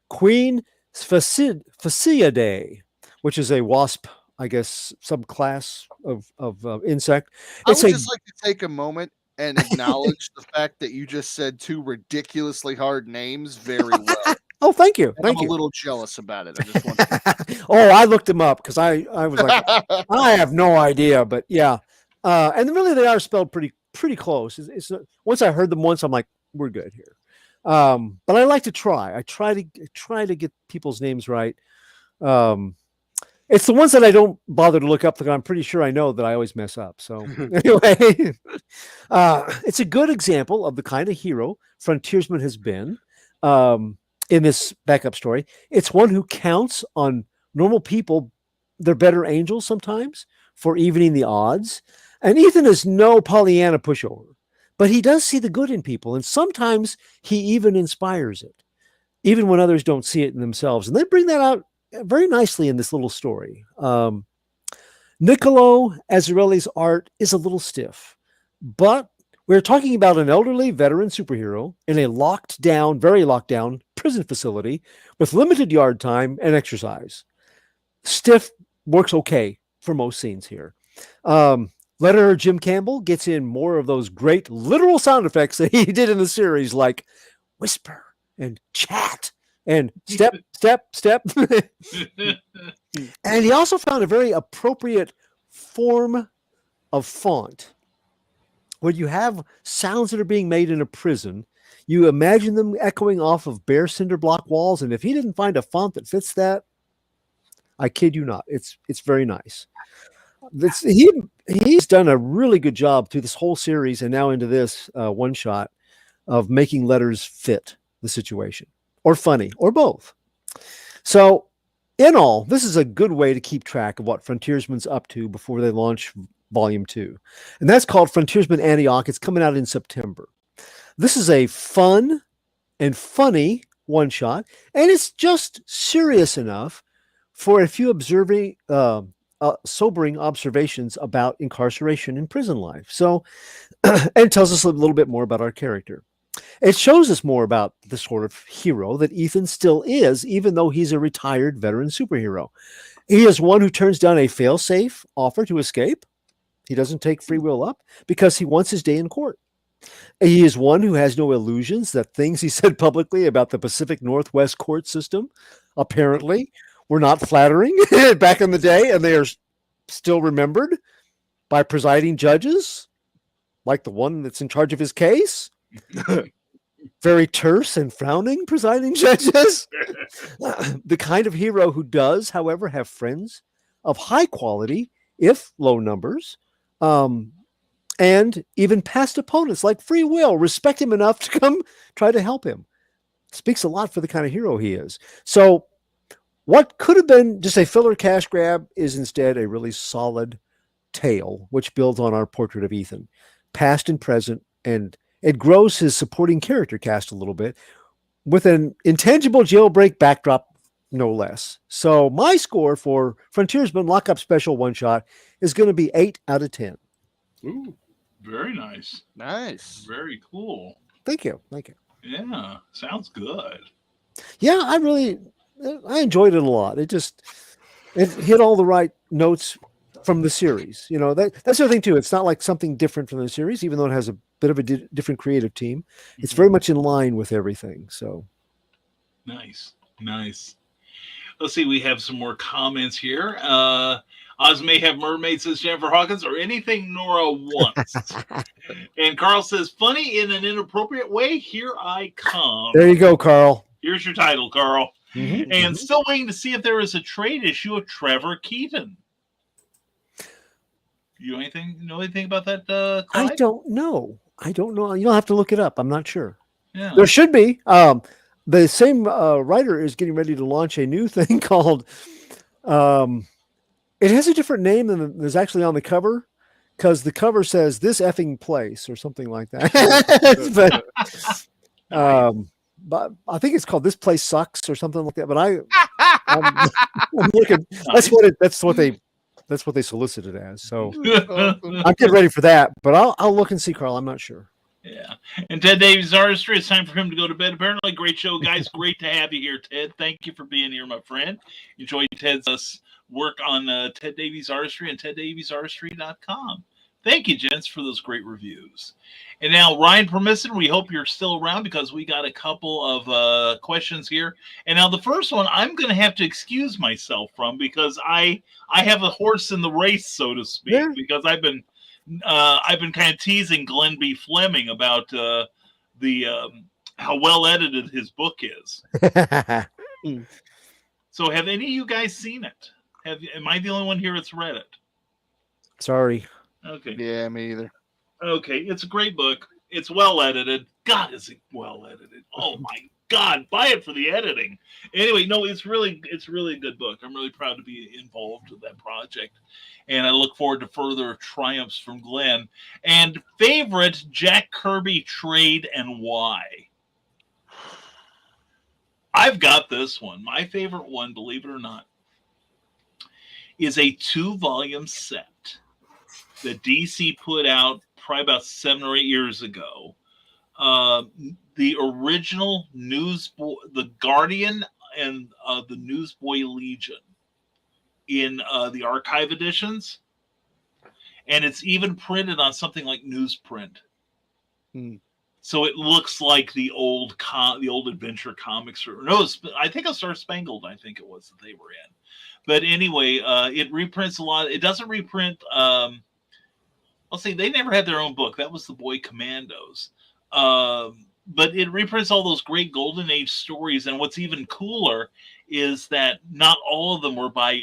Speaker 8: Queen Sphaciidae, which is a wasp, I guess, subclass of insect.
Speaker 2: I would just like to take a moment and acknowledge the fact that you just said 2 ridiculously hard names very well.
Speaker 8: Oh, thank you.
Speaker 2: I'm a little jealous about it. I just want
Speaker 8: I looked them up because I was like, I have no idea, but yeah. And really they are spelled pretty close. It's once I heard them once, I'm like, we're good here. But I like to try. I try to get people's names right. It's the ones that I don't bother to look up because I'm pretty sure I know that I always mess up. So anyway, it's a good example of the kind of hero Frontiersman has been in this backup story. It's one who counts on normal people, they're better angels sometimes, for evening the odds. And Ethan is no Pollyanna pushover, but he does see the good in people. And sometimes he even inspires it, even when others don't see it in themselves. And they bring that out very nicely in this little story. Niccolo Azzarelli's art is a little stiff, but we're talking about an elderly veteran superhero in a very locked down prison facility with limited yard time and exercise. Stiff works okay for most scenes here. Letterer Jim Campbell gets in more of those great literal sound effects that he did in the series, like whisper and chat and step, step, step. And he also found a very appropriate form of font where you have sounds that are being made in a prison. You imagine them echoing off of bare cinder block walls. And if he didn't find a font that fits that, I kid you not, it's very nice. He's done a really good job through this whole series and now into this one shot of making letters fit the situation, or funny, or both. So in all, this is a good way to keep track of what Frontiersman's up to before they launch Volume 2. And that's called Frontiersman Antioch. It's coming out in September. This is a fun and funny one-shot, and it's just serious enough for a few sobering observations about incarceration and prison life. So, and it tells us a little bit more about our character. It shows us more about the sort of hero that Ethan still is, even though he's a retired veteran superhero. He is one who turns down a fail-safe offer to escape. He doesn't take free will up because he wants his day in court. He is one who has no illusions that things he said publicly about the Pacific Northwest court system apparently were not flattering back in the day, and they are still remembered by presiding judges, like the one that's in charge of his case. Very terse and frowning presiding judges. The kind of hero who does, however, have friends of high quality, if low numbers, and even past opponents like free will respect him enough to come try to help him. Speaks a lot for the kind of hero he is. So what could have been just a filler cash grab is instead a really solid tale, which builds on our portrait of Ethan, past and present, and it grows his supporting character cast a little bit, with an intangible jailbreak backdrop, no less. So my score for Frontiersman Lockup Special One Shot is going to be 8 out of 10.
Speaker 6: Ooh.
Speaker 1: Very nice.
Speaker 2: Nice.
Speaker 1: Very cool.
Speaker 8: Thank you. Thank you.
Speaker 1: Yeah, sounds good.
Speaker 8: Yeah, I enjoyed it a lot. It hit all the right notes from the series. You know, that's the other thing too. It's not like something different from the series, even though it has a bit of a different creative team. It's very much in line with everything. So
Speaker 1: nice. Let's see. We have some more comments here. Oz may have mermaids, says Jennifer Hawkins, or anything Nora wants. And Carl says, funny in an inappropriate way. Here I come.
Speaker 8: There you go, Carl.
Speaker 1: Here's your title, Carl.
Speaker 8: Mm-hmm,
Speaker 1: and still waiting to see if there is a trade issue of Trevor Keaton. You know anything about that, Clyde?
Speaker 8: I don't know. You'll have to look it up. I'm not sure.
Speaker 1: Yeah.
Speaker 8: There should be. The same writer is getting ready to launch a new thing called. It has a different name than there's actually on the cover, because the cover says "This effing place" or something like that. but I think it's called "This Place Sucks" or something like that. But I'm looking. That's what they solicited as. So I'm getting ready for that. But I'll look and see, Carl. I'm not sure.
Speaker 1: Yeah. And Ted Davies' artistry, it's time for him to go to bed. Apparently, great show, guys. Great to have you here, Ted. Thank you for being here, my friend. Enjoy Ted's work on Ted Davies' artistry and teddaviesartistry.com. Thank you, gents, for those great reviews. And now, Ryan Permisson, we hope you're still around because we got a couple of questions here. And now the first one, I'm going to have to excuse myself from because I have a horse in the race, so to speak, because I've been kind of teasing Glenn B. Fleming about how well edited his book is. So have any of you guys seen it? Am I the only one here that's read it?
Speaker 8: Sorry.
Speaker 1: Okay.
Speaker 2: Yeah, me either.
Speaker 1: Okay, it's a great book. It's well edited. God, is it well edited? Oh my God, buy it for the editing. Anyway, no, it's really a good book. I'm really proud to be involved with that project, and I look forward to further triumphs from Glenn. And favorite Jack Kirby trade and why? I've got this one. My favorite one, believe it or not, is a 2-volume set that DC put out probably about 7 or 8 years ago. The original Newsboy, the Guardian, and the Newsboy Legion in the archive editions, and it's even printed on something like newsprint. So it looks like the old Adventure Comics, or no, I think it was Star Spangled. I think it was that they were in. But anyway, it reprints a lot. It doesn't reprint. Let's see, they never had their own book. That was the Boy Commandos. But it reprints all those great Golden Age stories. And what's even cooler is that not all of them were by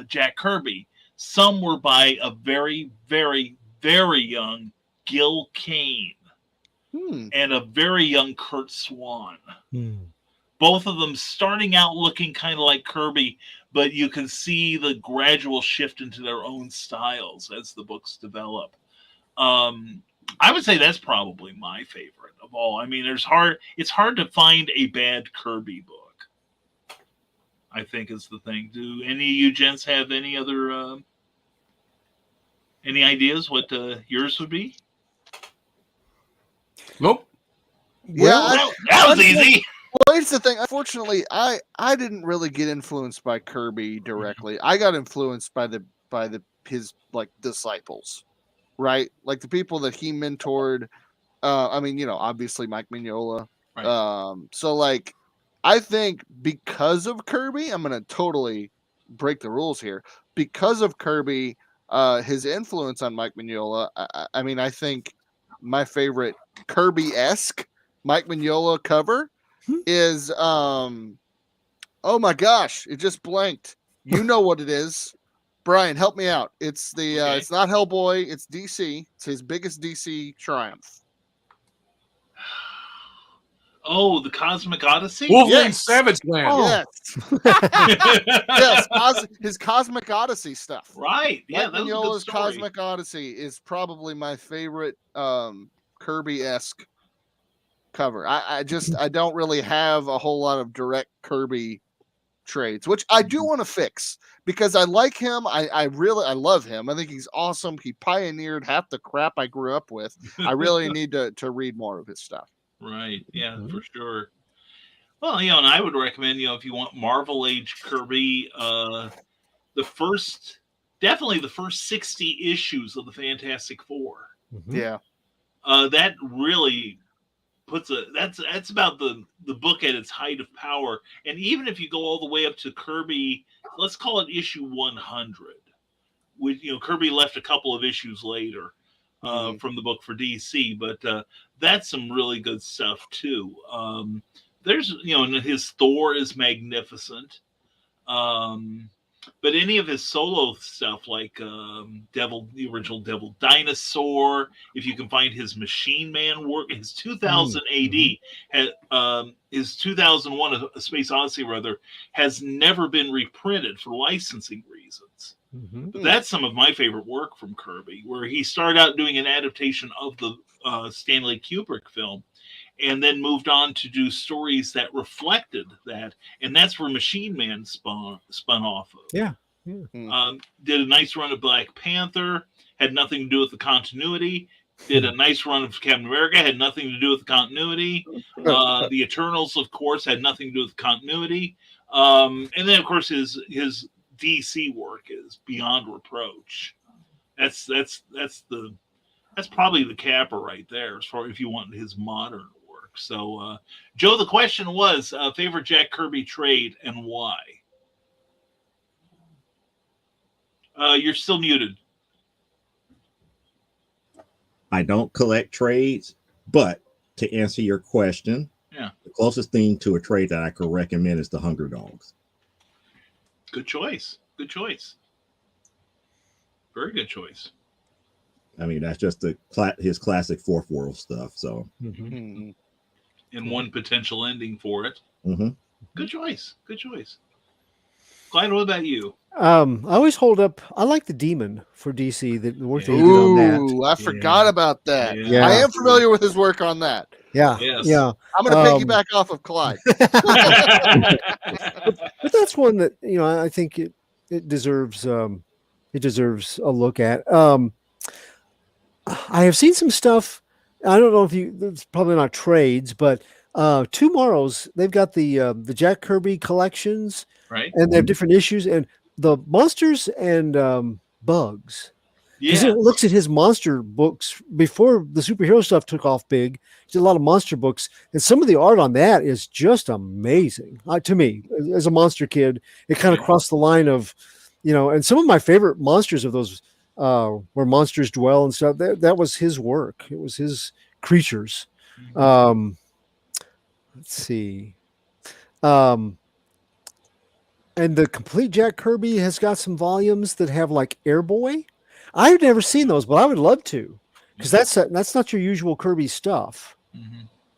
Speaker 1: Jack Kirby. Some were by a very, very, very young Gil Kane and a very young Kurt Swan. Both of them starting out looking kind of like Kirby, but you can see the gradual shift into their own styles as the books develop. I would say that's probably my favorite of all. I mean, it's hard to find a bad Kirby book, I think, is the thing. Do any of you gents have any other any ideas what yours would be?
Speaker 6: Nope.
Speaker 2: Yeah,
Speaker 1: that was easy.
Speaker 2: Well, here's the thing. Unfortunately, I didn't really get influenced by Kirby directly. I got influenced by his like disciples, right? Like the people that he mentored. I mean, obviously Mike Mignola. Right. So like, I think because of Kirby, I'm gonna totally break the rules here. Because of Kirby, his influence on Mike Mignola. I mean, I think my favorite Kirby-esque Mike Mignola cover is oh my gosh, it just blanked. You know what it is. Brian, help me out. It's the it's not Hellboy, it's DC. It's his biggest DC triumph.
Speaker 1: Oh, the Cosmic Odyssey?
Speaker 6: Wolverine Savage Land.
Speaker 2: Oh. Yes. Yes, his Cosmic Odyssey stuff.
Speaker 1: Right. Yeah,
Speaker 2: Mike Mignola's Cosmic Odyssey is probably my favorite Kirby-esque cover. I don't really have a whole lot of direct Kirby trades, which I do want to fix because I like him. I love him. I think he's awesome. He pioneered half the crap I grew up with. I really need to read more of his stuff.
Speaker 1: Right. Yeah, for sure. Well, and I would recommend, if you want Marvel Age Kirby, definitely the first 60 issues of the Fantastic Four.
Speaker 2: Yeah.
Speaker 1: That really that's about the book at its height of power. And even if you go all the way up to Kirby, let's call it issue 100, which, Kirby left a couple of issues later from the book for DC, but that's some really good stuff too. There's, and his Thor is magnificent. But any of his solo stuff, like the original Devil Dinosaur, if you can find his Machine Man work, his 2000 AD, his 2001 A Space Odyssey, rather, has never been reprinted for licensing reasons. But that's some of my favorite work from Kirby, where he started out doing an adaptation of the Stanley Kubrick film, and then moved on to do stories that reflected that, and that's where Machine Man spun off of.
Speaker 8: Yeah.
Speaker 1: Did a nice run of Black Panther, had nothing to do with the continuity. Did a nice run of Captain America, had nothing to do with the continuity. The Eternals, of course, had nothing to do with the continuity. And then, of course, his DC work is beyond reproach. That's probably the capper right there, as far if you want his modern work. So, Joe, the question was favorite Jack Kirby trade and why? You're still muted.
Speaker 7: I don't collect trades, but to answer your question, the closest thing to a trade that I could recommend is the Hunger Dogs.
Speaker 1: Good choice. Good choice. Very good choice.
Speaker 7: I mean, that's just his classic Fourth World stuff. So,
Speaker 1: and one potential ending for it. Good choice. Good choice. Clyde, what about you?
Speaker 8: I always hold up. I like the Demon for DC. The work that he did on that.
Speaker 2: Ooh, I forgot about that.
Speaker 8: Yeah.
Speaker 2: I am familiar with his work on that.
Speaker 8: Yeah,
Speaker 1: Yes.
Speaker 8: yeah.
Speaker 2: I'm going to piggyback off of Clyde.
Speaker 8: But that's one that I think it deserves a look at. I have seen some stuff. I don't know if it's probably not trades, but Tomorrow's they've got the Jack Kirby collections,
Speaker 1: right?
Speaker 8: And they have different issues and the monsters and bugs. Because it looks at his monster books before the superhero stuff took off big. He did a lot of monster books, and some of the art on that is just amazing. To me, as a monster kid, it kind of crossed the line of, and some of my favorite monsters of those where monsters dwell and stuff. That was his work. It was his creatures. Let's see. And the complete Jack Kirby has got some volumes that have like Airboy. I've never seen those, but I would love to, because that's not your usual Kirby stuff.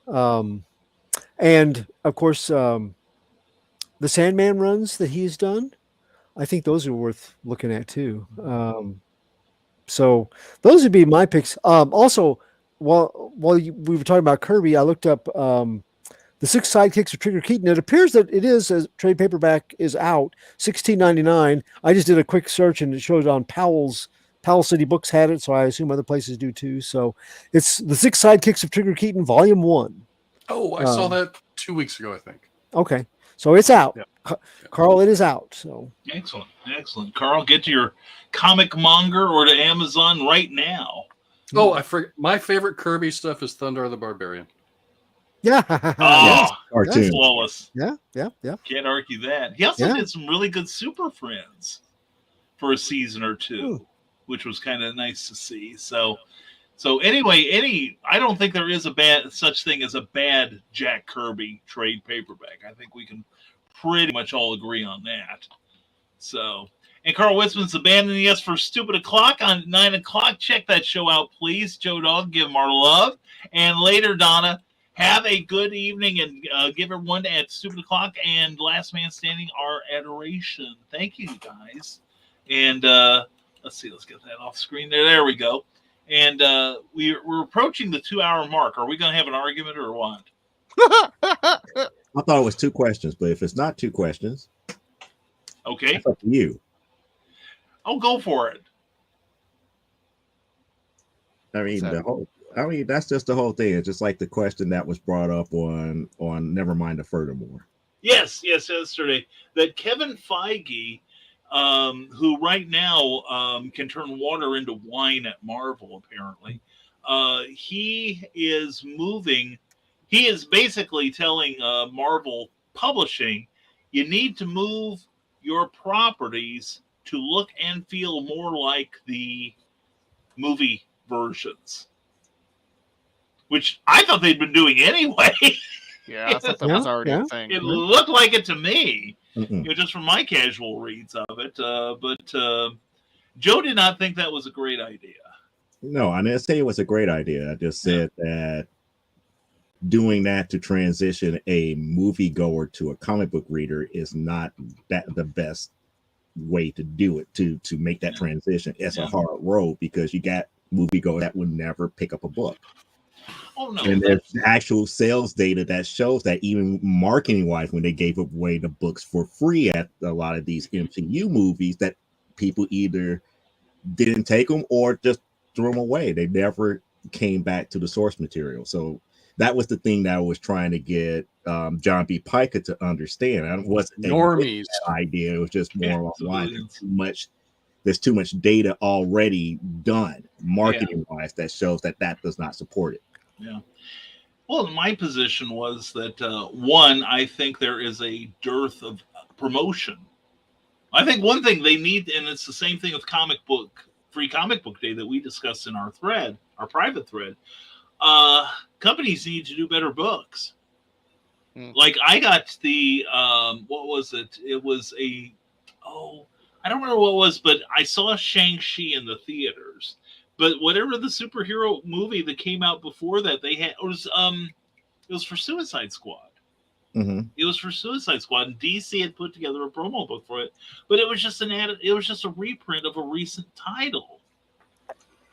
Speaker 8: And of course, the Sandman runs that he's done, I think those are worth looking at too. So those would be my picks. Also, while we were talking about Kirby, I looked up the 6 Sidekicks of Trigger Keaton. It appears that it is a trade paperback is out, $16.99. I just did a quick search and it showed on Powell City Books had it, so I assume other places do too. So it's the 6 Sidekicks of Trigger Keaton, Volume 1.
Speaker 6: Oh, I saw that 2 weeks ago, I think.
Speaker 8: Okay, so it's out.
Speaker 6: Yep.
Speaker 8: Carl, it is out. So
Speaker 1: excellent. Carl, get to your comic monger or to Amazon right now.
Speaker 6: Oh, I forget. My favorite Kirby stuff is Thunder the Barbarian.
Speaker 8: Yeah.
Speaker 7: Cartoon.
Speaker 1: Flawless.
Speaker 8: Yeah.
Speaker 1: Can't argue that. He also did some really good Super Friends for a season or two, which was kind of nice to see. So anyway, I don't think there is such thing as a bad Jack Kirby trade paperback. I think we can pretty much all agree on that. So, and Carl Witzman's abandoning us for Stupid O'Clock on 9 o'clock. Check that show out, please. Joe Dog, give him our love. And later, Donna, have a good evening and give everyone at Stupid O'Clock and Last Man Standing our adoration. Thank you, guys. And let's see, let's get that off screen there. There we go. And we're approaching the 2-hour mark. Are we going to have an argument or what?
Speaker 7: I thought it was 2 questions, but if it's not 2 questions,
Speaker 1: Okay.
Speaker 7: it's up to you.
Speaker 1: I'll go for it.
Speaker 7: I mean, that's just the whole thing. It's just like the question that was brought up on Nevermind the Furthermore.
Speaker 1: Yes, yesterday. That Kevin Feige, who right now can turn water into wine at Marvel, apparently, he is basically telling Marvel Publishing, you need to move your properties to look and feel more like the movie versions, which I thought they'd been doing anyway.
Speaker 2: Yeah, I thought that was already a thing.
Speaker 1: It looked like it to me,
Speaker 7: Mm-mm.
Speaker 1: just from my casual reads of it. But Joe did not think that was a great idea.
Speaker 7: No, I didn't say it was a great idea. I just said that doing that to transition a moviegoer to a comic book reader is not the best way to do it, to make that transition. It's a hard road because you got moviegoers that would never pick up a book.
Speaker 1: Oh no!
Speaker 7: And there's actual sales data that shows that even marketing wise, when they gave away the books for free at a lot of these MCU movies, that people either didn't take them or just threw them away. They never came back to the source material. So that was the thing that I was trying to get John B. Piker to understand. It wasn't
Speaker 6: Normies
Speaker 7: a idea. It was just more along the lines. There's too much data already done marketing wise that shows that does not support it.
Speaker 1: Yeah. Well, my position was that one, I think there is a dearth of promotion. I think one thing they need, and it's the same thing with Free Comic Book Day that we discussed in our thread, our private thread. Companies need to do better books. Like I got the what was it? It was I don't remember what it was, but I saw Shang-Chi in the theaters. But whatever the superhero movie that came out before that, it was for Suicide Squad.
Speaker 7: Mm-hmm.
Speaker 1: It was for Suicide Squad, and DC had put together a promo book for it. But it was just a reprint of a recent title,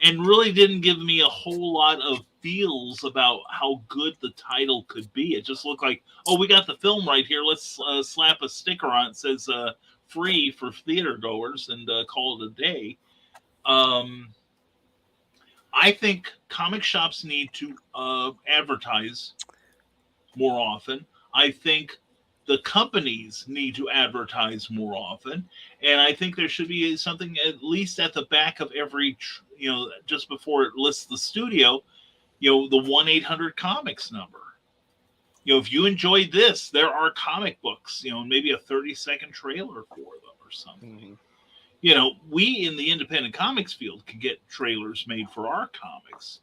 Speaker 1: and really didn't give me a whole lot of feels about how good the title could be. It just looked like, oh, we got the film right here. Let's slap a sticker on it that says free for theater goers and call it a day. I think comic shops need to advertise more often. I think the companies need to advertise more often. And I think there should be something at least at the back of every, just before it lists the studio, the 1-800-COMICS number. If you enjoyed this, there are comic books, maybe a 30-second trailer for them or something. Mm-hmm. We in the independent comics field can get trailers made for our comics,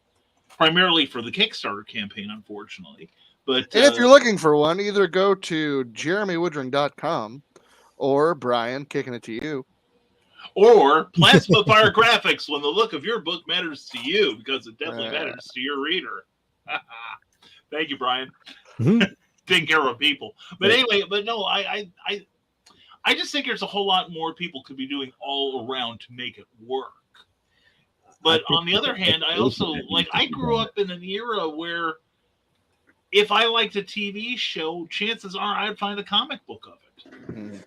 Speaker 1: primarily for the Kickstarter campaign, unfortunately. But
Speaker 2: and if you're looking for one, either go to jeremywoodring.com or Brian, kicking it to you.
Speaker 1: Or Plasma Fire Graphics, when the look of your book matters to you, because it definitely matters to your reader. Thank you, Brian.
Speaker 8: Mm-hmm.
Speaker 1: Taking care of people. But anyway, no, I just think there's a whole lot more people could be doing all around to make it work. But on the other hand, I also I grew up in an era where if I liked a TV show, chances are I'd find a comic book of it.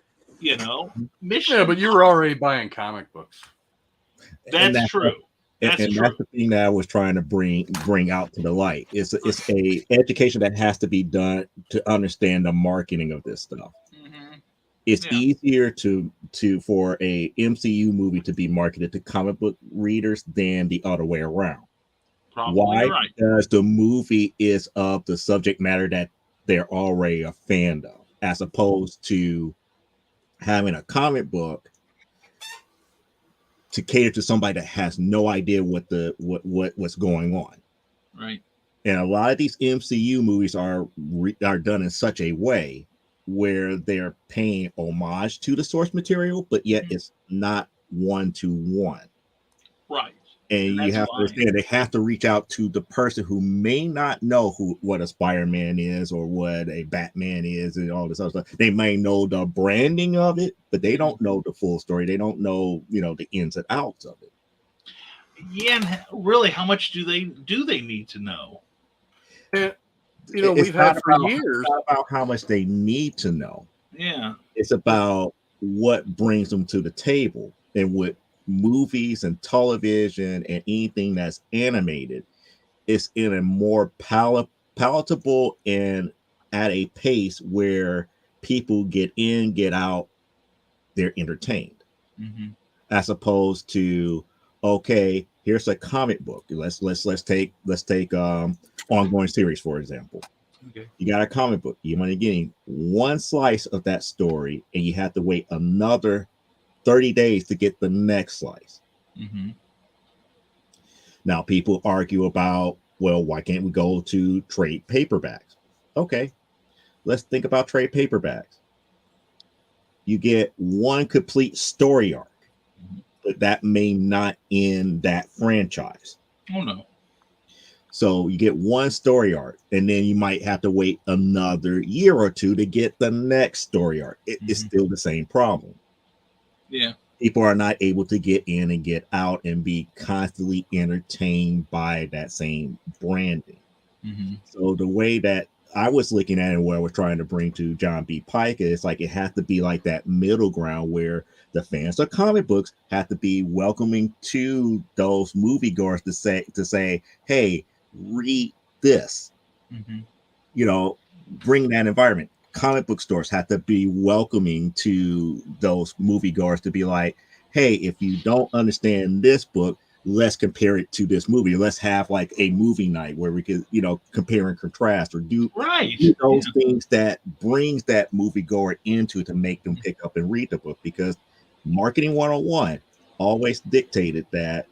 Speaker 1: Mission.
Speaker 6: Yeah, but you were already buying comic books.
Speaker 1: That's true.
Speaker 7: That's the thing that I was trying to bring out to the light. It's a education that has to be done to understand the marketing of this stuff. It's easier for a MCU movie to be marketed to comic book readers than the other way around.
Speaker 1: Probably
Speaker 7: why?
Speaker 1: Right.
Speaker 7: Because the movie is of the subject matter that they're already a fan of, as opposed to having a comic book to cater to somebody that has no idea what's going on.
Speaker 1: Right.
Speaker 7: And a lot of these MCU movies are done in such a way where they're paying homage to the source material, but yet it's not 1-to-1.
Speaker 1: Right.
Speaker 7: And you have to understand they have to reach out to the person who may not know what a Spider-Man is or what a Batman is and all this other stuff. They may know the branding of it, but they don't know the full story. They don't know, the ins and outs of it.
Speaker 1: Yeah, and really, how much do they need to know?
Speaker 6: And,
Speaker 7: It's
Speaker 6: we've had
Speaker 7: not
Speaker 6: for
Speaker 7: about-
Speaker 6: years.
Speaker 7: It's not about how much they need to know.
Speaker 1: Yeah.
Speaker 7: It's about what brings them to the table. And with movies and television and anything that's animated, it's in a more palatable and at a pace where people get in, get out, they're entertained.
Speaker 1: Mm-hmm.
Speaker 7: As opposed to, okay, here's a comic book. Let's take ongoing series, for example.
Speaker 1: Okay.
Speaker 7: You got a comic book. You're only getting one slice of that story, and you have to wait another 30 days to get the next slice.
Speaker 1: Mm-hmm.
Speaker 7: Now, people argue about, well, why can't we go to trade paperbacks? Okay, let's think about trade paperbacks. You get one complete story arc, but that may not end that franchise.
Speaker 1: Oh, no.
Speaker 7: So you get one story arc, and then you might have to wait another year or two to get the next story arc. It's still the same problem.
Speaker 1: Yeah.
Speaker 7: People are not able to get in and get out and be constantly entertained by that same branding.
Speaker 1: Mm-hmm.
Speaker 7: So the way that I was looking at it, and what I was trying to bring to John B. Pike, is like it has to be like that middle ground where the fans of comic books have to be welcoming to those moviegoers to say, hey, read this.
Speaker 1: Mm-hmm.
Speaker 7: Bring that environment. Comic book stores have to be welcoming to those moviegoers to be like, hey, if you don't understand this book, let's compare it to this movie. Let's have like a movie night where we could, compare and contrast, or do those things that brings that moviegoer into to make them pick up and read the book. Because marketing 101 always dictated that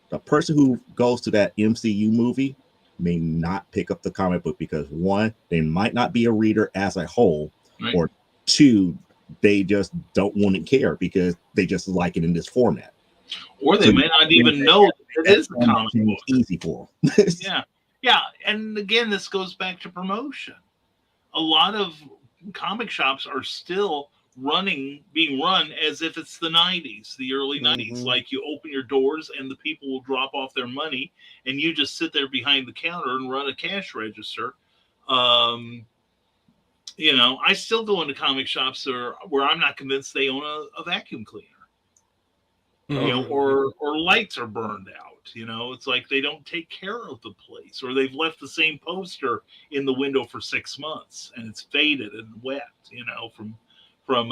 Speaker 7: the person who goes to that MCU movie may not pick up the comic book because, one, they might not be a reader as a whole,
Speaker 1: right.
Speaker 7: Or two, they just don't want to care because they just like it in this format.
Speaker 1: Or they may not even know it is a comic book.
Speaker 7: Easy for them.
Speaker 1: Yeah. And again, this goes back to promotion. A lot of comic shops are still being run as if it's the 90s, the early 90s. Like, you open your doors and the people will drop off their money and you just sit there behind the counter and run a cash register. I still go into comic shops where I'm not convinced they own a vacuum cleaner. Or lights are burned out. It's like they don't take care of the place, or they've left the same poster in the window for 6 months and it's faded and wet, from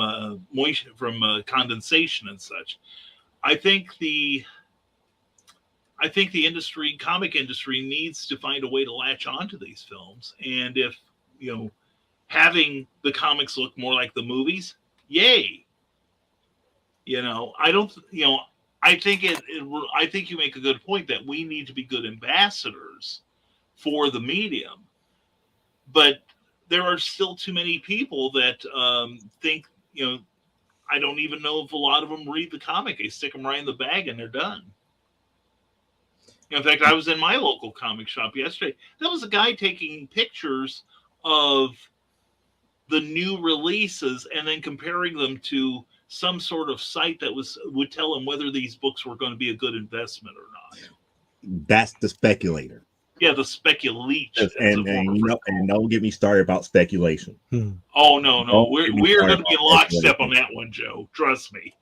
Speaker 1: moisture, from condensation and such. I think the comic industry needs to find a way to latch onto these films, and if having the comics look more like the movies, yay. I think I think you make a good point that we need to be good ambassadors for the medium, but there are still too many people that think, I don't even know if a lot of them read the comic. They stick them right in the bag and they're done. In fact, I was in my local comic shop yesterday. There was a guy taking pictures of the new releases and then comparing them to some sort of site that would tell him whether these books were going to be a good investment or not.
Speaker 7: That's the speculator.
Speaker 1: Yeah, the speculate.
Speaker 7: And don't get me started about speculation.
Speaker 1: Oh, no. We're going to be lockstep on that one, Joe. Trust me.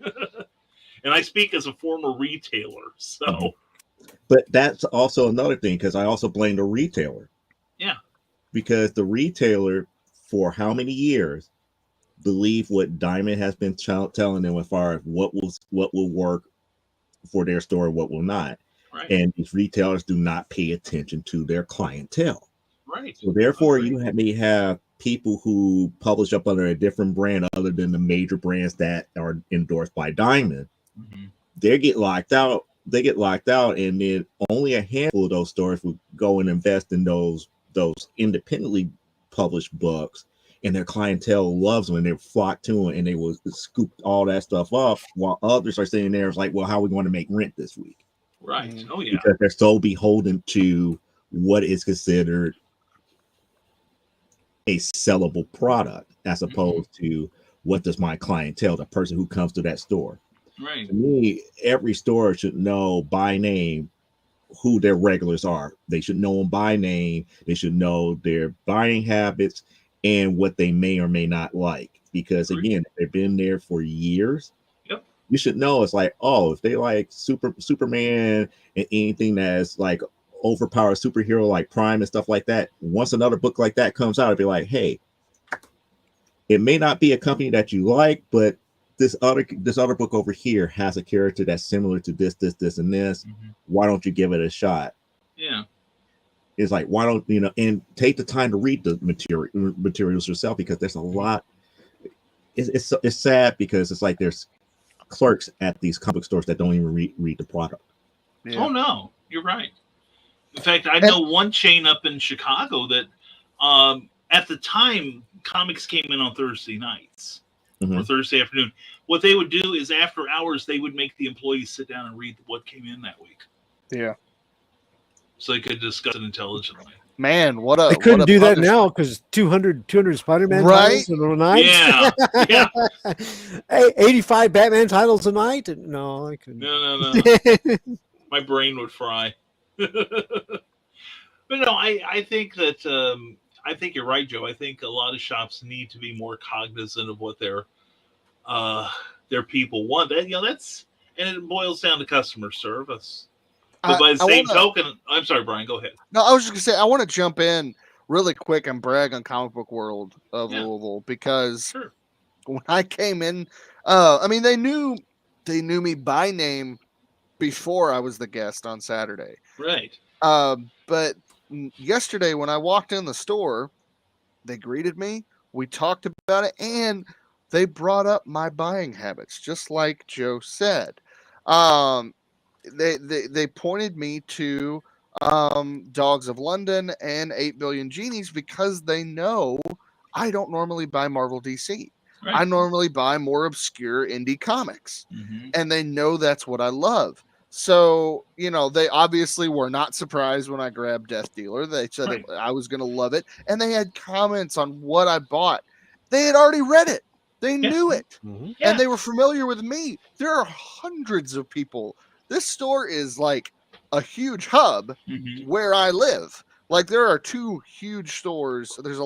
Speaker 1: And I speak as a former retailer, so.
Speaker 7: But that's also another thing, because I also blame the retailer.
Speaker 1: Yeah.
Speaker 7: Because the retailer, for how many years, believe what Diamond has been telling them as far as what will work for their store and what will not.
Speaker 1: Right.
Speaker 7: And these retailers do not pay attention to their clientele.
Speaker 1: Right.
Speaker 7: So therefore, you may have people who publish up under a different brand other than the major brands that are endorsed by Diamond.
Speaker 1: Mm-hmm.
Speaker 7: They get locked out. And then only a handful of those stores would go and invest in those independently published books. And their clientele loves them, and they flock to them, and they will scoop all that stuff up, while others are sitting there, it's like, well, how are we going to make rent this week?
Speaker 1: Right. Oh, yeah.
Speaker 7: Because they're so beholden to what is considered a sellable product, as opposed to what does my clientele, the person who comes to that store.
Speaker 1: Right.
Speaker 7: To me, every store should know by name who their regulars are. They should know them by name. They should know their buying habits and what they may or may not like. Because again, if they've been there for years, you should know. It's like, oh, if they like Superman and anything that's like overpowered superhero like Prime and stuff like that, once another book like that comes out, it'd be like, hey, it may not be a company that you like, but this other book over here has a character that's similar to this, and this. Why don't you give it a shot?
Speaker 1: Yeah.
Speaker 7: It's like, why don't you know, and take the time to read the materials yourself, because there's a lot. It's sad because it's like there's clerks at these comic stores that don't even read the product.
Speaker 1: Yeah. Oh no, you're right. In fact, I know one chain up in Chicago that at the time comics came in on Thursday nights or Thursday afternoon. What they would do is after hours they would make the employees sit down and read what came in that week.
Speaker 2: Yeah.
Speaker 1: So they could discuss it intelligently.
Speaker 2: Man, what a
Speaker 8: they couldn't do that
Speaker 2: punishment.
Speaker 8: now because 200 Spider-Man
Speaker 2: Right?
Speaker 8: titles in a night.
Speaker 1: Yeah.
Speaker 8: Hey, 85 Batman titles a night. No, I couldn't.
Speaker 1: No. My brain would fry. But no, I think that I think you're right, Joe. I think a lot of shops need to be more cognizant of what their people want. That, that's, and it boils down to customer service. But by the same token, I'm sorry, Brian, go ahead.
Speaker 2: No, I was just gonna say, I want to jump in really quick and brag on Comic Book World of Louisville, because when I came in, I mean, they knew me by name before I was the guest on Saturday.
Speaker 1: Right.
Speaker 2: But yesterday when I walked in the store, they greeted me. We talked about it, and they brought up my buying habits, just like Joe said. They pointed me to Dogs of London and 8 Billion Genies, because they know I don't normally buy Marvel DC. Right. I normally buy more obscure indie comics, and they know that's what I love. So, they obviously were not surprised when I grabbed Death Dealer. They said I was going to love it, and they had comments on what I bought. They had already read it. They knew it, and they were familiar with me. There are hundreds of people. This store is like a huge hub where I live. Like, there are two huge stores. There's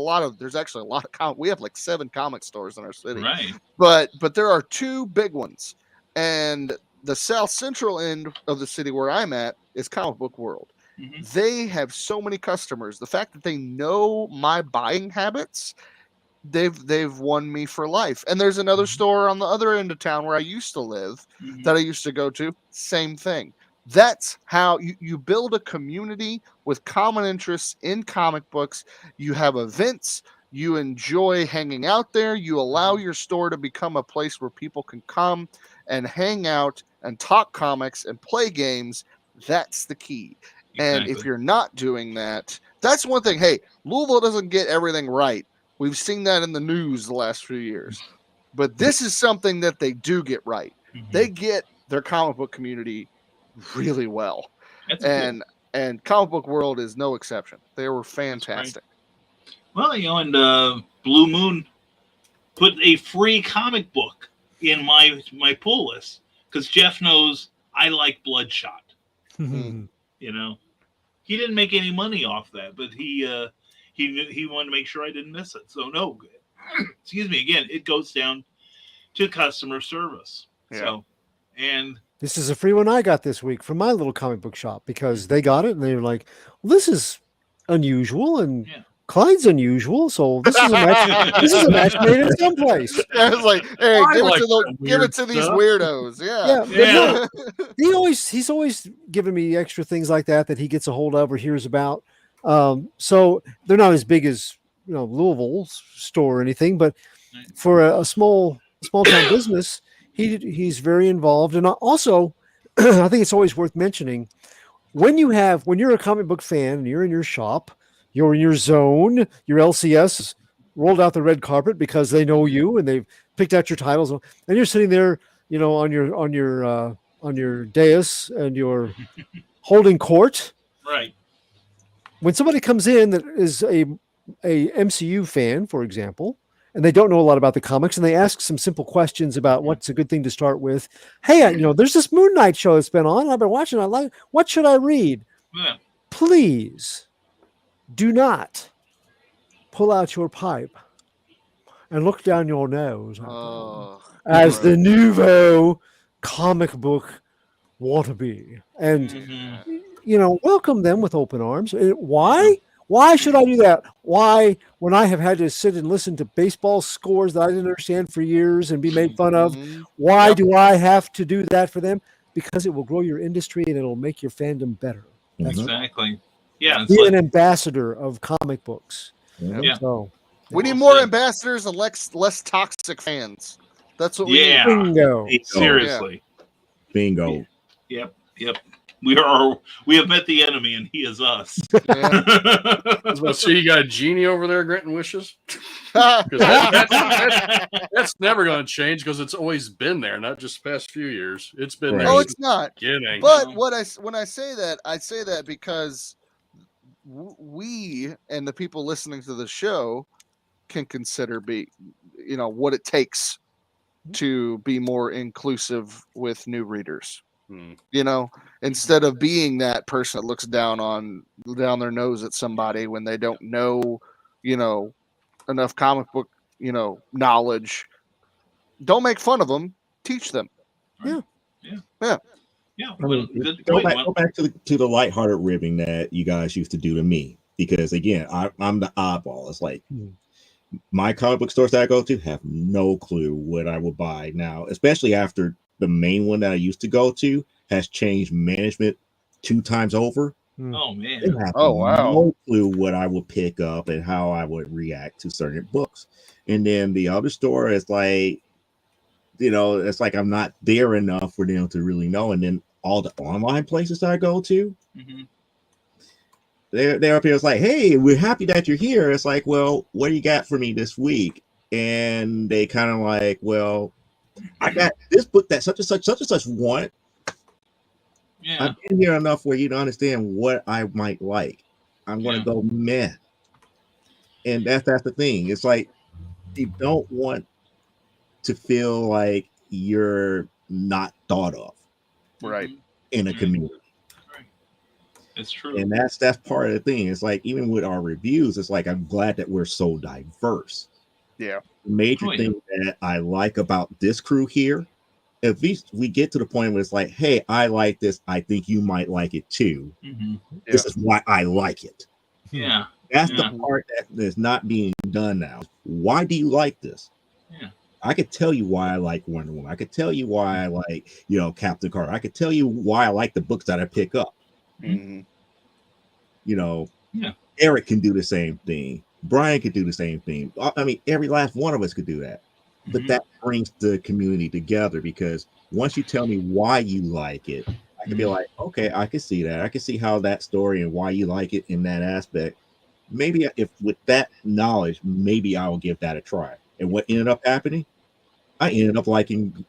Speaker 2: actually a lot of we have like 7 comic stores in our city.
Speaker 1: Right.
Speaker 2: But there are 2 big ones. And the south central end of the city where I'm at is Comic Book World. They have so many customers. The fact that they know my buying habits, they've won me for life. And there's another store on the other end of town where I used to live that I used to go to. Same thing. That's how you build a community with common interests in comic books. You have events. You enjoy hanging out there. You allow your store to become a place where people can come and hang out and talk comics and play games. That's the key. Exactly. And if you're not doing that, that's one thing. Hey, Louisville doesn't get everything right. We've seen that in the news the last few years. But this is something that they do get right. They get their comic book community really well. And Comic Book World is no exception. They were fantastic.
Speaker 1: Well, and Blue Moon put a free comic book in my pull list, because Jeff knows I like Bloodshot. He didn't make any money off that, but he wanted to make sure I didn't miss it. So no, excuse me. Again, it goes down to customer service. Yeah. So, and
Speaker 8: this is a free one I got this week from my little comic book shop, because they got it and they were like, well, this is unusual, and Clyde's unusual, so this is a match. This is a match made in someplace.
Speaker 2: I was like, hey, give it to these weirdos.
Speaker 8: Yeah. He's always giving me extra things like that he gets a hold of or hears about. So they're not as big as Louisville's store or anything, but for a small town business, he's very involved. And also, I think it's always worth mentioning, when you're a comic book fan and you're in your shop, you're in your zone, your LCS rolled out the red carpet because they know you and they've picked out your titles, and you're sitting there, on your dais and you're holding court.
Speaker 1: Right.
Speaker 8: When somebody comes in that is a MCU fan, for example, and they don't know a lot about the comics, and they ask some simple questions about what's a good thing to start with. Hey, there's this Moon Knight show that's been on. I've been watching. What should I read?
Speaker 1: Yeah.
Speaker 8: please do not pull out your pipe and look down your nose as the nouveau comic book wannabe. And, welcome them with open arms. Why? Why should I do that? Why, when I have had to sit and listen to baseball scores that I didn't understand for years and be made fun of, why do I have to do that for them? Because it will grow your industry and it'll make your fandom better. That's
Speaker 1: exactly. Yeah.
Speaker 8: Be an ambassador of comic books.
Speaker 1: Yeah.
Speaker 8: So,
Speaker 2: we need more ambassadors and less toxic fans. That's what we need.
Speaker 8: Bingo.
Speaker 1: Seriously.
Speaker 7: Bingo.
Speaker 1: Yep. We have met the enemy, and he is us.
Speaker 6: I was about to say, you got a genie over there granting wishes? 'Cause that's never going to change because it's always been there, not just the past few years. It's been there.
Speaker 2: Oh, it's not.
Speaker 6: Beginning.
Speaker 2: But when I say that because we and the people listening to the show can consider what it takes to be more inclusive with new readers. Instead of being that person that looks down their nose at somebody when they don't know, enough comic book, knowledge. Don't make fun of them. Teach them.
Speaker 1: Yeah.
Speaker 7: Go back to the lighthearted ribbing that you guys used to do to me, because again, I'm the oddball. It's like my comic book stores that I go to have no clue what I will buy now, especially after the main one that I used to go to has changed management 2 times over.
Speaker 1: Oh man!
Speaker 7: They have no clue what I would pick up and how I would react to certain books. And then the other store is like, it's like I'm not there enough for them to really know. And then all the online places that I go to, they're up here. It's like, hey, we're happy that you're here. It's like, well, what do you got for me this week? And they kind of like, well, I got this book that such and such want.
Speaker 1: Yeah.
Speaker 7: I've been here enough where you don't understand what I might like. I'm going to go meh. And that's the thing. It's like you don't want to feel like you're not thought of,
Speaker 2: right,
Speaker 7: in a community.
Speaker 1: Right. It's true.
Speaker 7: And that's part of the thing. It's like even with our reviews, it's like I'm glad that we're so diverse.
Speaker 2: Yeah.
Speaker 7: Major thing that I like about this crew here, if we get to the point where it's like, hey, I like this, I think you might like it too. This is why I like it.
Speaker 1: Yeah.
Speaker 7: That's the part that is not being done now. Why do you like this?
Speaker 1: Yeah.
Speaker 7: I could tell you why I like Wonder Woman. I could tell you why I like, Captain Carter. I could tell you why I like the books that I pick up. Eric can do the same thing. Brian could do the same thing. I mean, every last one of us could do that. But that brings the community together, because once you tell me why you like it, I can be like, okay, I can see that. I can see how that story and why you like it in that aspect. Maybe if with that knowledge, maybe I will give that a try. And what ended up happening, I ended up liking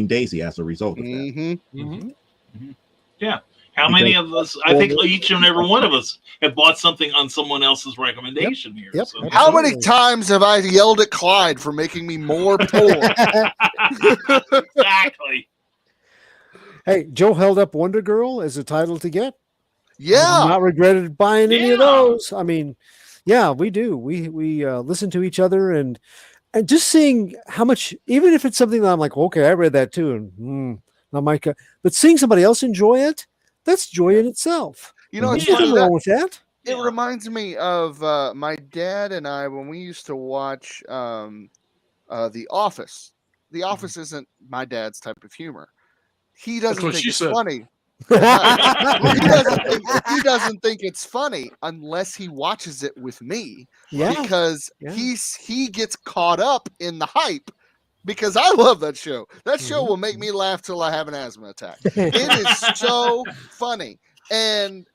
Speaker 7: Daisy as a result of that.
Speaker 1: Yeah. How many of us? I think each and every one of us have bought something on someone else's recommendation here.
Speaker 8: Yep.
Speaker 1: So.
Speaker 2: How many times have I yelled at Clyde for making me more poor?
Speaker 1: Exactly.
Speaker 8: Hey, Joe held up Wonder Girl as a title to get.
Speaker 2: Yeah.
Speaker 8: I've not regretted buying any of those. I mean, yeah, we do. We listen to each other and just seeing how much, even if it's something that I'm like, okay, I read that too, and but seeing somebody else enjoy it, that's joy in itself.
Speaker 2: It's
Speaker 8: nothing
Speaker 2: funny
Speaker 8: wrong with that.
Speaker 2: It reminds me of my dad and I when we used to watch The Office. The Office isn't my dad's type of humor. He doesn't think it's funny. He doesn't think it's funny unless he watches it with me. Because he gets caught up in the hype. Because I love that show. That show will make me laugh till I have an asthma attack. It is so funny. And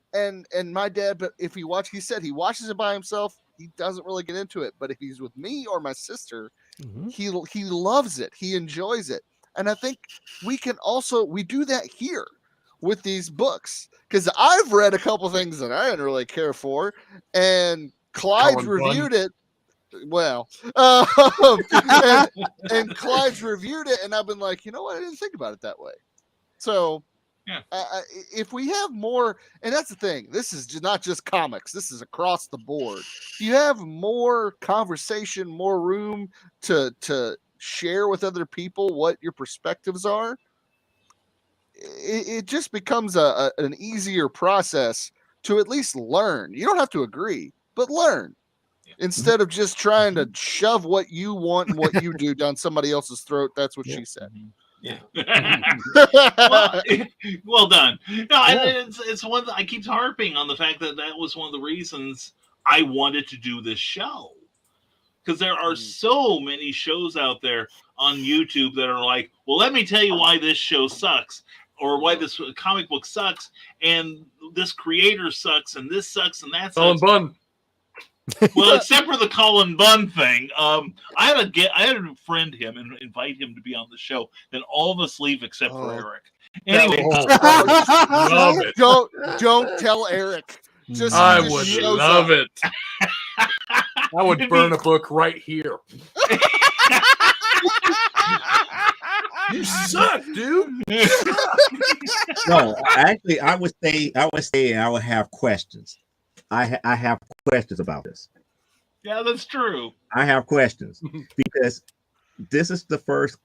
Speaker 2: my dad, but if he said he watches it by himself, he doesn't really get into it. But if he's with me or my sister, he loves it. He enjoys it. And I think we do that here with these books. Because I've read a couple things that I didn't really care for. And Clyde's reviewed it. Well, and Clyde's reviewed it, and I've been like, you know what? I didn't think about it that way. So
Speaker 1: Yeah.
Speaker 2: If we have more, and that's the thing, this is not just comics, this is across the board. If you have more conversation, more room to share with other people what your perspectives are, it just becomes an easier process to at least learn. You don't have to agree, but learn. Instead of just trying to shove what you want and what you do down somebody else's throat. That's what she said.
Speaker 1: Yeah. well done. No, it's one that I keep harping on the fact that was one of the reasons I wanted to do this show. Because there are so many shows out there on YouTube that are like, well, let me tell you why this show sucks, or why this comic book sucks, and this creator sucks, and this sucks, and that sucks.
Speaker 6: Bun.
Speaker 1: Well, except for the Colin Bunn thing, I had to friend him and invite him to be on the show. Then all of us leave except for Eric. Anyway,
Speaker 6: love it.
Speaker 2: Don't tell Eric.
Speaker 6: I would love it. I would burn a book right here. You suck, dude.
Speaker 7: No, actually, I would say I would have questions. I have questions about this.
Speaker 1: Yeah, that's true.
Speaker 7: I have questions because this is the first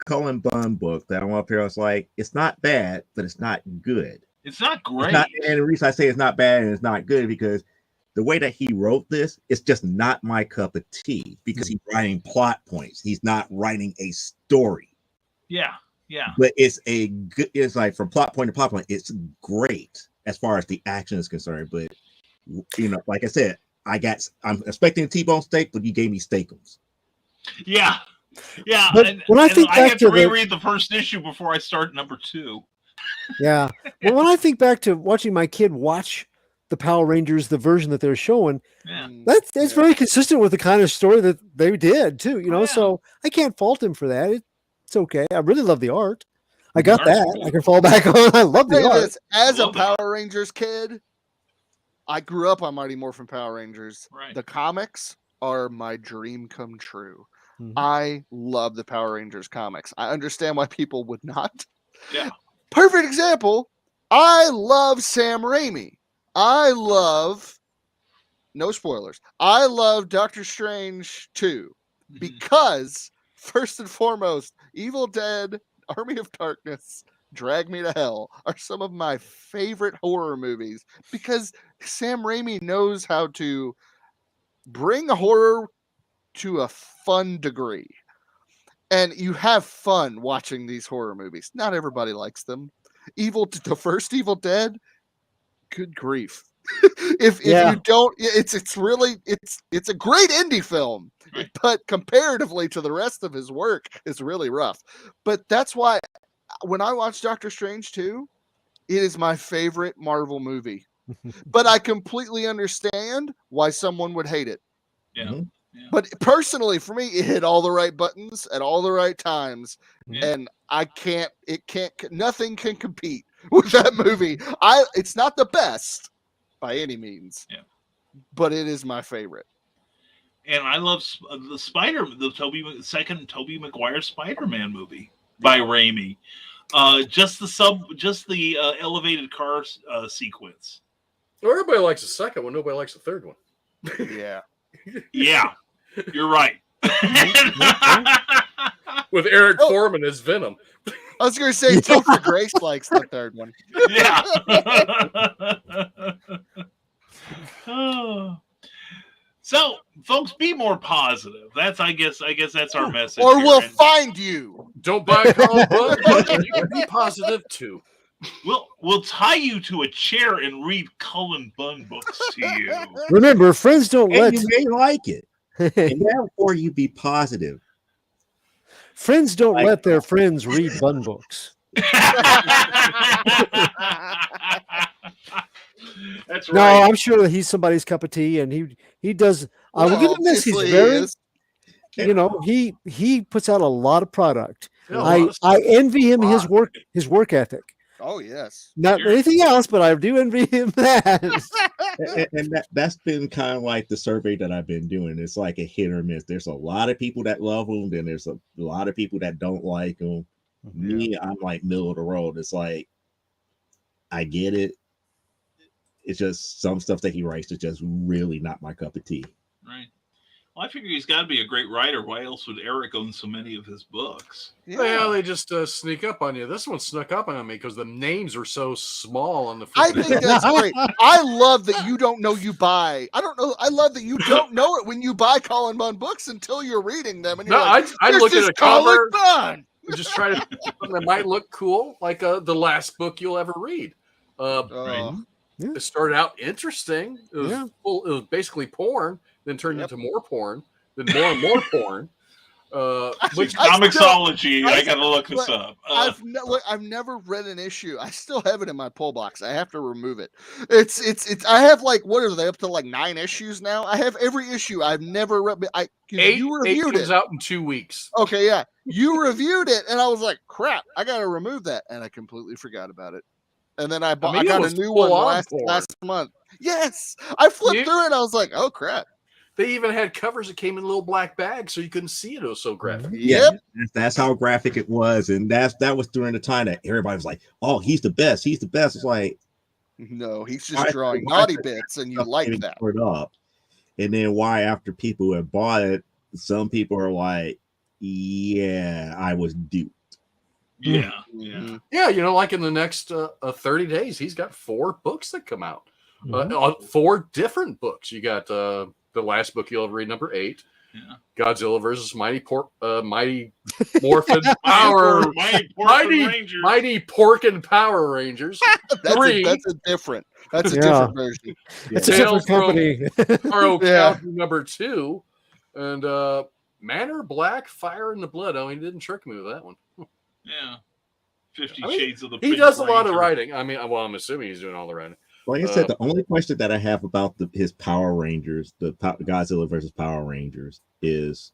Speaker 7: Cullen Bunn book that I'm up here. I was like, it's not bad, but it's not good.
Speaker 1: It's not great.
Speaker 7: And the reason I say it's not bad and it's not good because the way that he wrote this, it's just not my cup of tea because he's writing plot points. He's not writing a story.
Speaker 1: Yeah.
Speaker 7: But it's like from plot point to plot point, it's great as far as the action is concerned. But like I said, I'm expecting a T-bone steak, but you gave me steakums.
Speaker 1: Yeah.
Speaker 8: But when I think back
Speaker 1: have to reread the first issue before I start number 2.
Speaker 8: Yeah. Well, when I think back to watching my kid watch the Power Rangers, the version that they're showing, that's very consistent with the kind of story that they did too. So I can't fault him for that. It's okay. I really love the art. I got that. I can fall back on. I love the art.
Speaker 2: As a Power Rangers kid, I grew up on Mighty Morphin Power Rangers.
Speaker 1: Right.
Speaker 2: The comics are my dream come true. I love the Power Rangers comics. I understand why people would not.
Speaker 1: Yeah.
Speaker 2: Perfect example. I love Sam Raimi. I love, no spoilers, I love Doctor Strange 2 because, first and foremost, Evil Dead, Army of Darkness, Drag Me to Hell are some of my favorite horror movies because Sam Raimi knows how to bring horror to a fun degree. And you have fun watching these horror movies. Not everybody likes them. The first Evil Dead, good grief. if you don't, it's a great indie film, but comparatively to the rest of his work, it's really rough. But that's why when I watch Doctor Strange 2, it is my favorite Marvel movie. But I completely understand why someone would hate it.
Speaker 1: Yeah.
Speaker 2: But personally, for me, it hit all the right buttons at all the right times, and nothing can compete with that movie. It's not the best by any means, but it is my favorite.
Speaker 1: And I love the second Tobey Maguire Spider-Man movie by Raimi. Just the elevated car sequence.
Speaker 6: Well, everybody likes the second one. Nobody likes the third one.
Speaker 1: Yeah, you're right.
Speaker 6: With Eric Foreman as Venom.
Speaker 2: I was going to say Topher Grace likes the third one.
Speaker 1: Yeah. So, folks, be more positive. I guess that's our message.
Speaker 2: Or we'll find you.
Speaker 6: Don't buy a comic book. You can be positive too.
Speaker 1: We'll tie you to a chair and read Cullen Bunn books to you.
Speaker 8: Remember, friends don't let
Speaker 7: you may like it. And therefore you be positive.
Speaker 8: Friends don't let their friends read Bunn books.
Speaker 1: That's right.
Speaker 8: No, I'm sure that he's somebody's cup of tea, and he does. I will give him this. He's very, he puts out a lot of product. I envy him his work ethic.
Speaker 2: Oh yes,
Speaker 8: not anything else, but I do envy him that.
Speaker 7: and that's been kind of like the survey that I've been doing. It's like a hit or miss. There's a lot of people that love him, then there's a lot of people that don't like him. Me, I'm like middle of the road. It's like I get it. It's just some stuff that he writes is just really not my cup of tea.
Speaker 1: Right. Well, I figure he's got to be a great writer. Why else would Eric own so many of his books?
Speaker 6: Well, they just sneak up on you. This one snuck up on me because the names are so small on the.
Speaker 2: I think that's great. I love that you don't know you buy. I don't know. I love that you don't know it when you buy Colin Bunn books until you're reading them. And you're like,
Speaker 6: I look at a cover.
Speaker 2: Bunn.
Speaker 6: Just try to something that might look cool, like the last book you'll ever read.
Speaker 1: Right.
Speaker 6: It started out interesting. It was it was basically porn, then turned into more porn, then more and more porn.
Speaker 1: Which Comixology? I gotta look this up.
Speaker 2: I've never read an issue. I still have it in my pull box. I have to remove it. It's. I have like, what are they up to, like 9 issues now? I have every issue. I've never read. You reviewed
Speaker 6: it. Out in 2 weeks.
Speaker 2: Okay, yeah, you reviewed it, and I was like, crap, I gotta remove that, and I completely forgot about it. And then I got a new one last month. Yes, I flipped through it. I was like, oh crap.
Speaker 6: They even had covers that came in little black bags, so you couldn't see it. It was so graphic.
Speaker 7: Yep, that's how graphic it was, and that was during the time that everybody was like, "Oh, he's the best. He's the best." It's like,
Speaker 2: no, he's just drawing naughty bits, and you like that.
Speaker 7: Up. And then why, after people have bought it, some people are like, "Yeah, I was duped."
Speaker 1: Yeah.
Speaker 6: You know, like in the next 30 days, he's got 4 books that come out. 4 different books. You got the last book you'll ever read, number 8.
Speaker 1: Yeah.
Speaker 6: Godzilla versus Mighty Morphin Power Mighty Porkin Power Rangers.
Speaker 2: That's a different version.
Speaker 8: It's a different company.
Speaker 6: Number 2, and Manor Black Fire in the Blood. Oh, he didn't trick me with that one.
Speaker 1: Yeah. 50 Shades of the
Speaker 6: He does a lot of writing. I mean, well, I'm assuming he's doing all the writing.
Speaker 7: Like I said, the only question that I have about his Power Rangers, the Godzilla versus Power Rangers, is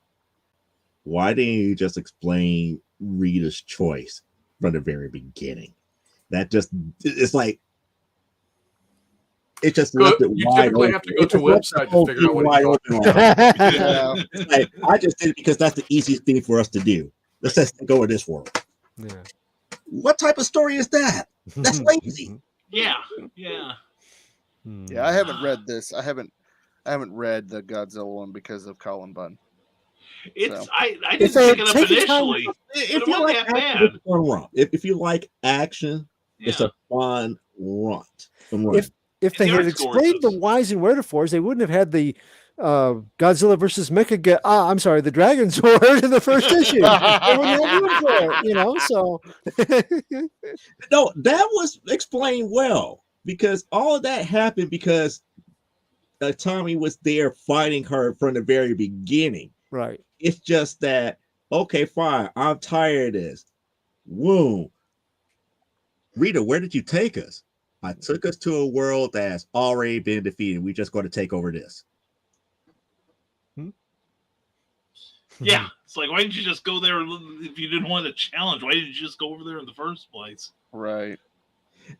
Speaker 7: why didn't you just explain Rita's choice from the very beginning? It's like it just left it wide open. You typically have to go to a website to figure out what it's like, I just did it because that's the easiest thing for us to do. Let's just go in this world.
Speaker 8: Yeah.
Speaker 7: What type of story is that? That's lazy.
Speaker 1: Yeah.
Speaker 2: I haven't read this. I haven't read the Godzilla one because of Colin Bunn.
Speaker 1: I didn't pick it up initially.
Speaker 7: If you like action, if you like action, it's a fun run.
Speaker 8: If they had explained the whys and wherefores, they wouldn't have had the Godzilla versus the Dragon Sword in the first issue. They wouldn't have room for it, you know. So
Speaker 7: no, that was explained well, because all of that happened because Tommy was there fighting her from the very beginning.
Speaker 8: Right.
Speaker 7: It's just that, okay, fine, I'm tired of this. Woo. Rita, where did you take us? I took us to a world that has already been defeated. We just got to take over this.
Speaker 1: Yeah, it's like, why didn't you just go there if you didn't want a challenge? Why didn't you just go over there in the first place?
Speaker 2: Right.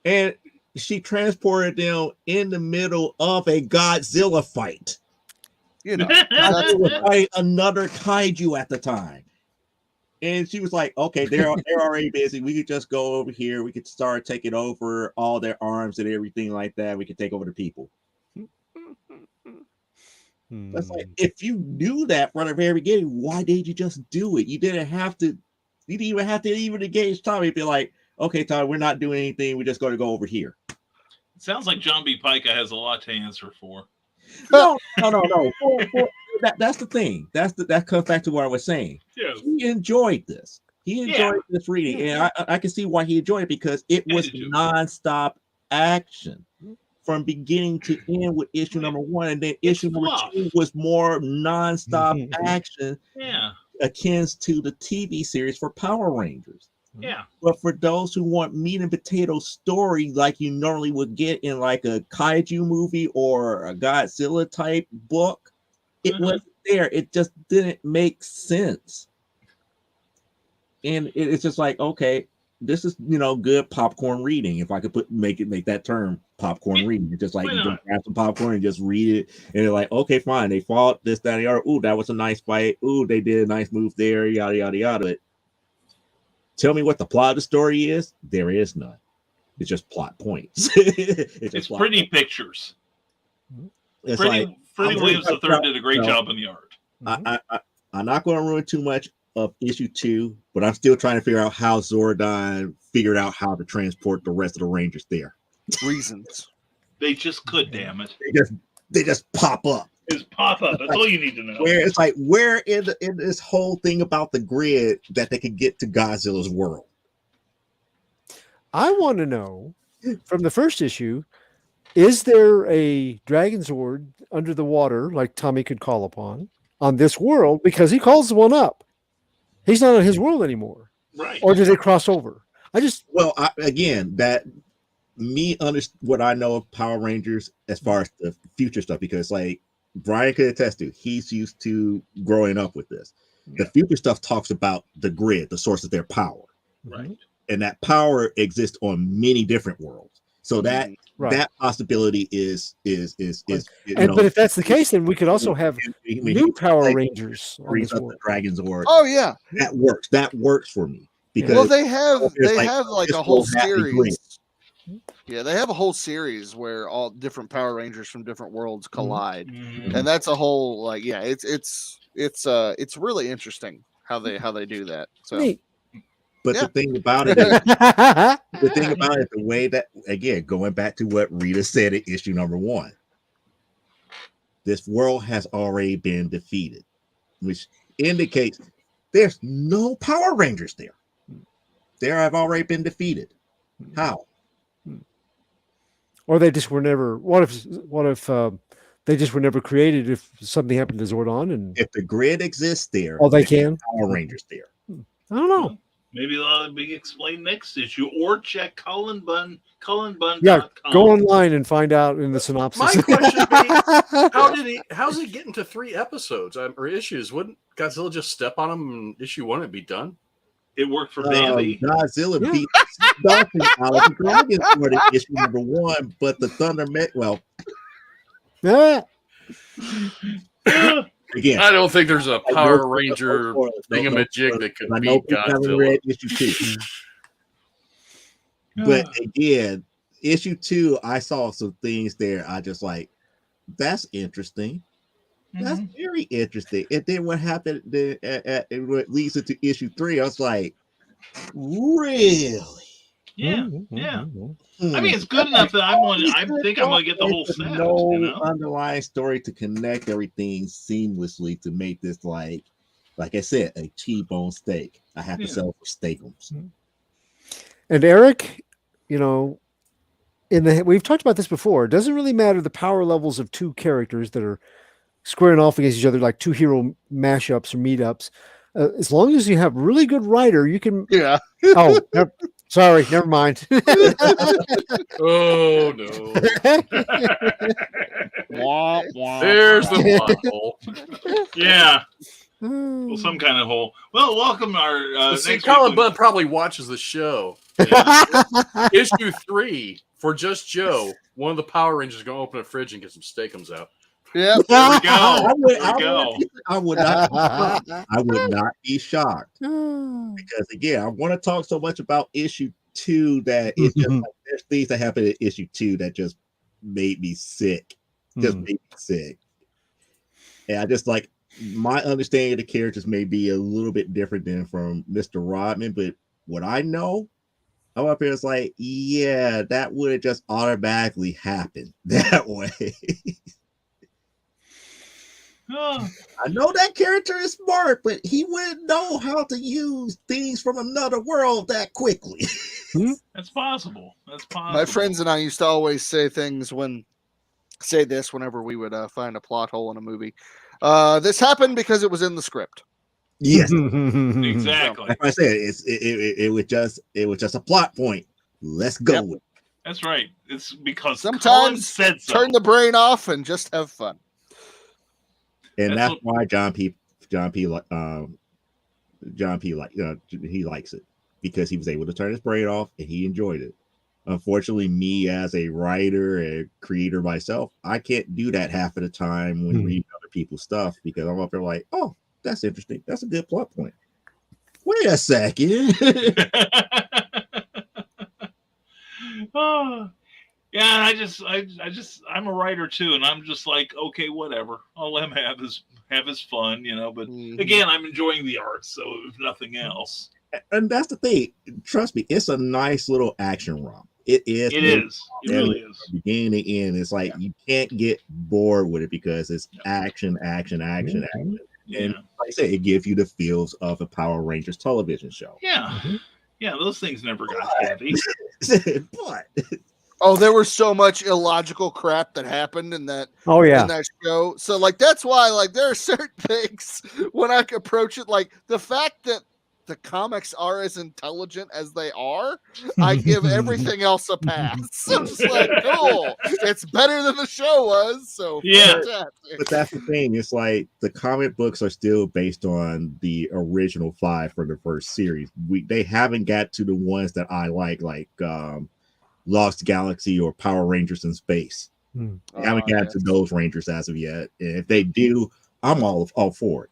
Speaker 7: And she transported them in the middle of a Godzilla fight. You know, fight another kaiju at the time. And she was like, okay, they're already busy. We could just go over here. We could start taking over all their arms and everything like that. We could take over the people. That's like, if you knew that from the very beginning, why did you just do it? You didn't have to. You didn't even have to engage Tommy. Be like, okay, Tommy, we're not doing anything. We're just going to go over here.
Speaker 1: It sounds like John B. Pica has a lot to answer for.
Speaker 7: No. That's the thing. That comes back to what I was saying.
Speaker 1: Yeah.
Speaker 7: He enjoyed this. He enjoyed this reading, and I can see why he enjoyed it, because it was nonstop action from beginning to end with issue number 1, and then issue number 2 was more nonstop action, akin to the TV series for Power Rangers.
Speaker 1: Yeah.
Speaker 7: But for those who want meat and potato story like you normally would get in like a kaiju movie or a Godzilla type book, it wasn't there. It just didn't make sense. And it's just like, okay, this is, good popcorn reading. If I could make that term popcorn reading. It's just like you just grab some popcorn and just read it. And they're like, okay, fine. They fought this, that, and the other. Ooh, that was a nice fight. Ooh, they did a nice move there. Yada, yada, yada. Tell me what the plot of the story is. There is none. It's just plot points. It's
Speaker 1: It's pretty pictures.
Speaker 7: It's
Speaker 1: Freddie
Speaker 7: I'm
Speaker 1: Williams
Speaker 7: really
Speaker 1: III did a great
Speaker 7: no.
Speaker 1: job in the art.
Speaker 7: I'm not going to ruin too much of issue 2, but I'm still trying to figure out how Zordon figured out how to transport the rest of the Rangers there.
Speaker 2: Reasons.
Speaker 1: They just could, damn it.
Speaker 7: They just pop up.
Speaker 1: Just pop up. That's all you need to know.
Speaker 7: Where in this whole thing about the grid that they could get to Godzilla's world?
Speaker 8: I want to know from the first issue, is there a Dragon Zord under the water like Tommy could call upon on this world? Because he calls one up. He's not on his world anymore.
Speaker 1: Right.
Speaker 8: Or do they cross over?
Speaker 7: What I know of Power Rangers as far as the future stuff, because like Brian could attest to, he's used to growing up with this. The future stuff talks about the grid, the source of their power.
Speaker 1: Right.
Speaker 7: And that power exists on many different worlds. So that possibility is
Speaker 8: but if that's the case, then we could also have new Power Rangers on this world.
Speaker 7: Dragons or
Speaker 2: Oh yeah,
Speaker 7: that works. That works for me because
Speaker 2: they have like a whole series. Yeah, they have a whole series where all different Power Rangers from different worlds collide, and that's a whole it's really interesting how they do that. So.
Speaker 8: Neat.
Speaker 7: But the thing about it, the way that, again, going back to what Rita said in issue number 1, this world has already been defeated, which indicates there's no Power Rangers there. They have already been defeated. How?
Speaker 8: Or they just were never. What if they just were never created? If something happened to Zordon, and
Speaker 7: if the grid exists there,
Speaker 8: they can
Speaker 7: Power Rangers there.
Speaker 8: I don't know.
Speaker 1: Maybe that'll be explained next issue, or check Cullenbun.
Speaker 8: Yeah, go online and find out in the synopsis.
Speaker 6: My question is, how's he getting to 3 episodes or issues? Wouldn't Godzilla just step on him in issue 1 and be done?
Speaker 1: It worked for Bambi.
Speaker 7: Godzilla beat Dolphin out of the Dragon Sword in issue number 1, but the Thunder met again.
Speaker 6: I don't think there's a Power Ranger thingamajig that could beat Godzilla.
Speaker 7: Read issue 2. But again, issue 2, I saw some things there. I just like, that's interesting. That's very interesting. And then what happened? What leads into issue 3? I was like, really?
Speaker 1: Yeah. I mean, it's good enough that I think I'm going to get the whole set.
Speaker 7: No underlying story to connect everything seamlessly to make this like I said, a T-bone steak. I have to sell for steakums.
Speaker 8: And Eric, we've talked about this before. It doesn't really matter the power levels of 2 characters that are squaring off against each other, like 2 hero mashups or meetups. As long as you have really good writer, you can.
Speaker 2: Yeah.
Speaker 8: Oh, sorry, never mind.
Speaker 6: Oh no! There's the plot hole.
Speaker 1: Yeah. Well, some kind of hole. Well, welcome our
Speaker 6: Colin Budd probably watches the show. Issue 3 for Just Joe. One of the Power Rangers is going to open a fridge and get some steakums out.
Speaker 2: Yeah,
Speaker 1: there we go.
Speaker 7: I would not be shocked because again, I want to talk so much about issue 2 that it's just like there's things that happened in issue 2 that just made me sick. And I just like my understanding of the characters may be a little bit different than from Mr. Rodman, but what I know, I'm up here is like, yeah, that would have just automatically happened that way. I know that character is smart, but he wouldn't know how to use things from another world that quickly.
Speaker 1: That's possible.
Speaker 2: My friends and I used to always say whenever we would find a plot hole in a movie. This happened because it was in the script.
Speaker 7: Yes,
Speaker 1: exactly.
Speaker 7: Like I said, it was just a plot point. Let's go with it.
Speaker 1: That's right. It's because
Speaker 2: sometimes
Speaker 1: said so.
Speaker 2: Turn the brain off and just have fun.
Speaker 7: And that's why John P. he likes it because he was able to turn his brain off and he enjoyed it. Unfortunately, me as a writer and creator myself, I can't do that half of the time when reading other people's stuff because I'm up there like, oh, that's interesting. That's a good plot point. Wait a second.
Speaker 1: Oh, yeah, I'm a writer too, and I'm just like, okay, whatever. I'll let him have his fun, But again, I'm enjoying the art, so if nothing else.
Speaker 7: And that's the thing. Trust me, it's a nice little action romp. It is.
Speaker 1: It is. It really is.
Speaker 7: Beginning to end, it's like you can't get bored with it because it's action.
Speaker 1: Yeah.
Speaker 7: And like I said, it gives you the feels of a Power Rangers television show.
Speaker 1: Yeah. Yeah, those things never got heavy.
Speaker 7: But
Speaker 2: there was so much illogical crap that happened in that in that show. So like that's why like there are certain things when I approach it, like the fact that the comics are as intelligent as they are, I give everything else a pass. So I'm just like, cool. It's better than the show was. So fantastic.
Speaker 7: But that's the thing. It's like the comic books are still based on the original 5 for the first series. They haven't got to the ones that I like Lost Galaxy or Power Rangers in Space. They haven't got to those Rangers as of yet. And if they do, I'm all for it.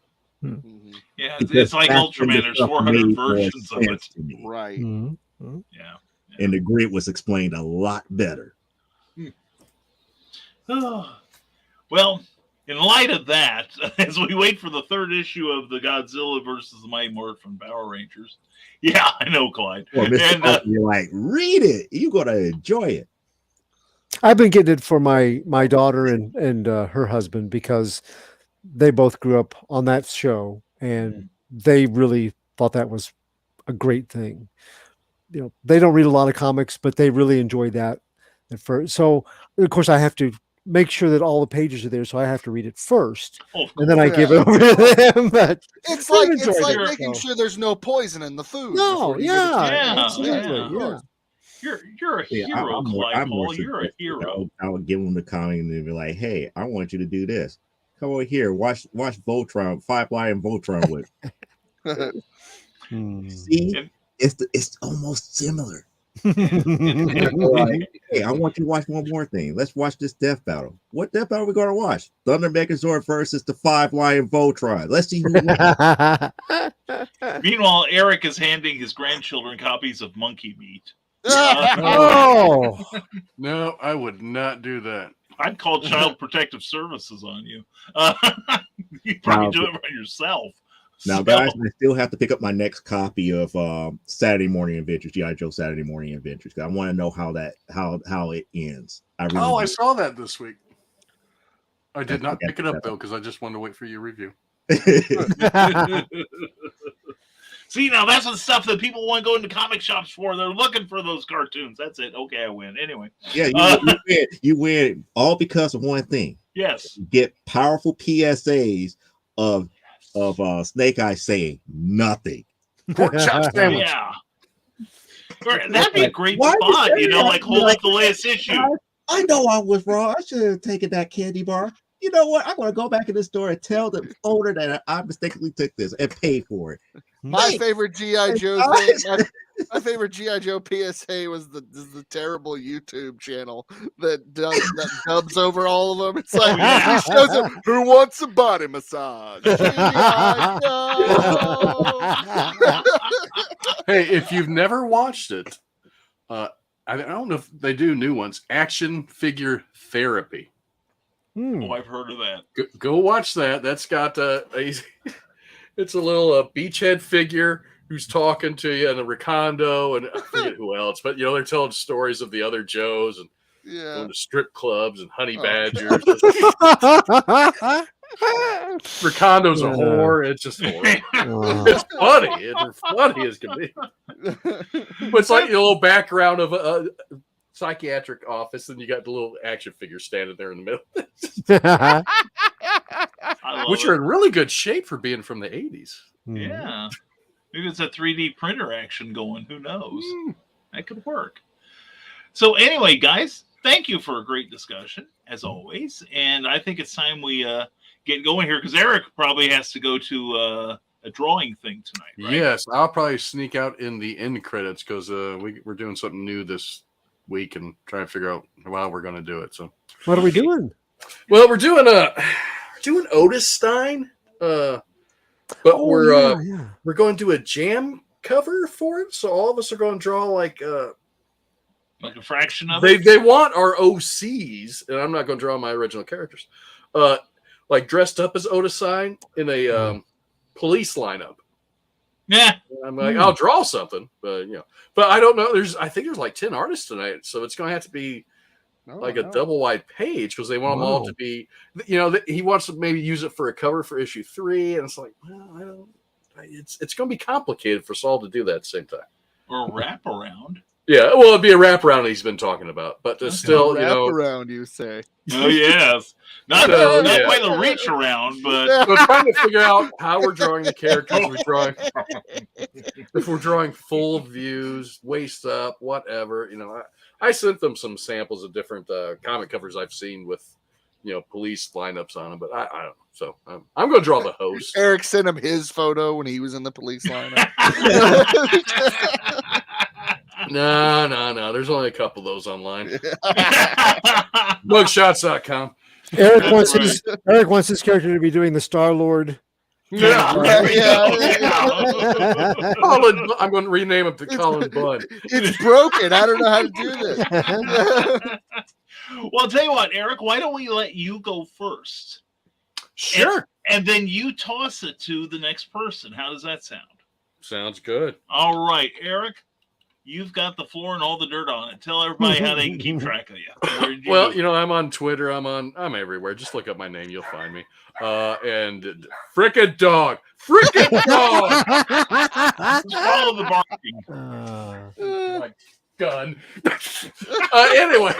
Speaker 1: Yeah, it's like Ultraman. There's 400 versions of it.
Speaker 2: Right.
Speaker 1: Yeah.
Speaker 7: And the grid was explained a lot better.
Speaker 1: Well, in light of that, as we wait for the 3rd issue of the Godzilla versus the Mighty Morphin Power Rangers. Yeah, I know, Clyde.
Speaker 7: Well, Mr. You're like, read it. You're going to enjoy it.
Speaker 8: I've been getting it for my daughter and her husband because they both grew up on that show and they really thought that was a great thing. They don't read a lot of comics, but they really enjoyed that at first. So of course I have to make sure that all the pages are there. So I have to read it first and then I give it over to them. But
Speaker 2: it's like making sure there's no poison in the food.
Speaker 8: No,
Speaker 2: absolutely.
Speaker 8: Yeah.
Speaker 1: You're a hero, Clyde Hall. You're a hero.
Speaker 7: I would give them the comic and they'd be like, hey, I want you to do this. Come over here, watch Voltron, Firefly and Voltron with. See, it's almost similar. Hey, I want you to watch one more thing. Let's watch this death battle. What death battle are we going to watch? Thunder Megazord versus the Firefly and Voltron. Let's see who wins.
Speaker 1: Meanwhile, Eric is handing his grandchildren copies of Monkey Meat.
Speaker 6: No, I would not do that.
Speaker 1: I'd call Child Protective Services on you. You probably do it by yourself.
Speaker 7: Now, guys, I still have to pick up my next copy of Saturday Morning Adventures, G.I. Joe Saturday Morning Adventures. I want to know how it ends.
Speaker 6: I saw that this week. I did not pick it up though because I just wanted to wait for your review.
Speaker 1: See, now that's the stuff that people want to go into comic shops for. They're looking for those cartoons. That's it. Okay, I win. Anyway.
Speaker 7: Yeah, you win all because of one thing.
Speaker 1: Yes.
Speaker 7: You get powerful PSAs of Snake Eyes saying nothing.
Speaker 6: Pork chop sandwich.
Speaker 1: Yeah. That'd be a great spot, like hold up the latest issue.
Speaker 7: I know I was wrong. I should have taken that candy bar. You know what? I'm going to go back in the store and tell the owner that I mistakenly took this and paid for it.
Speaker 2: My favorite G.I. Joe my favorite G.I. Joe PSA was the terrible YouTube channel that dubs over all of them. It's like he shows them who wants a body massage.
Speaker 6: Hey, if you've never watched it, I don't know if they do new ones. Action Figure Therapy.
Speaker 1: Oh, I've heard of that.
Speaker 6: Go watch that. That's got it's a little beachhead figure who's talking to you and a Ricondo and I forget who else, but they're telling stories of the other Joes and going to strip clubs and honey badgers. Ricondo's a whore. It's just horrible. It's funny. It's funny as can be. But it's like a little background of a psychiatric office, and you got the little action figure standing there in the middle, which are in really good shape for being from the 80s.
Speaker 1: Yeah. Maybe it's a 3D printer action going. Who knows? That could work. So anyway, guys, thank you for a great discussion, as always. And I think it's time we get going here because Eric probably has to go to a drawing thing tonight, right?
Speaker 6: Yes, I'll probably sneak out in the end credits because we're doing something new this week and try to figure out how we're going to do it. So
Speaker 8: what are we doing?
Speaker 6: Well, we're doing Otis Stein, but we're going to do a jam cover for it. So all of us are going to draw like
Speaker 1: Like a fraction of it?
Speaker 6: They want our OCs, and I'm not going to draw my original characters, like dressed up as Otis Sign in a police lineup.
Speaker 1: Yeah.
Speaker 6: I'm like, I'll draw something, but but I don't know. I think there's like 10 artists tonight, so it's going to have to be a double wide page because they want them all to be, he wants to maybe use it for a cover for issue 3, and it's like, well, it's going to be complicated for Saul to do that at the same time.
Speaker 1: Or a wraparound.
Speaker 6: Yeah, well, it'd be a wraparound he's been talking about, but still,
Speaker 2: wraparound, you say?
Speaker 1: Oh yes, not quite the reach around, but
Speaker 6: we're trying to figure out how we're drawing the characters. If we're drawing full views, waist up, whatever. I sent them some samples of different comic covers I've seen with police lineups on them, but I don't know. So I'm going to draw the host.
Speaker 2: Eric sent him his photo when he was in the police lineup.
Speaker 6: No. There's only a couple of those online. Mugshots.com.
Speaker 8: Eric wants his character to be doing the Star-Lord.
Speaker 6: Yeah. I'm going to rename him to Colin Bud.
Speaker 2: It's broken. I don't know how to do this.
Speaker 1: Well, I'll tell you what, Eric, why don't we let you go first?
Speaker 6: Sure.
Speaker 1: And then you toss it to the next person. How does that sound?
Speaker 6: Sounds good.
Speaker 1: All right, Eric, you've got the floor and all the dirt on it. Tell everybody how they can keep track of you.
Speaker 6: Well, I'm on Twitter. I'm everywhere. Just look up my name. You'll find me. And frickin' dog. Frickin' dog.
Speaker 1: Follow the barking.
Speaker 6: My gun. Anyway.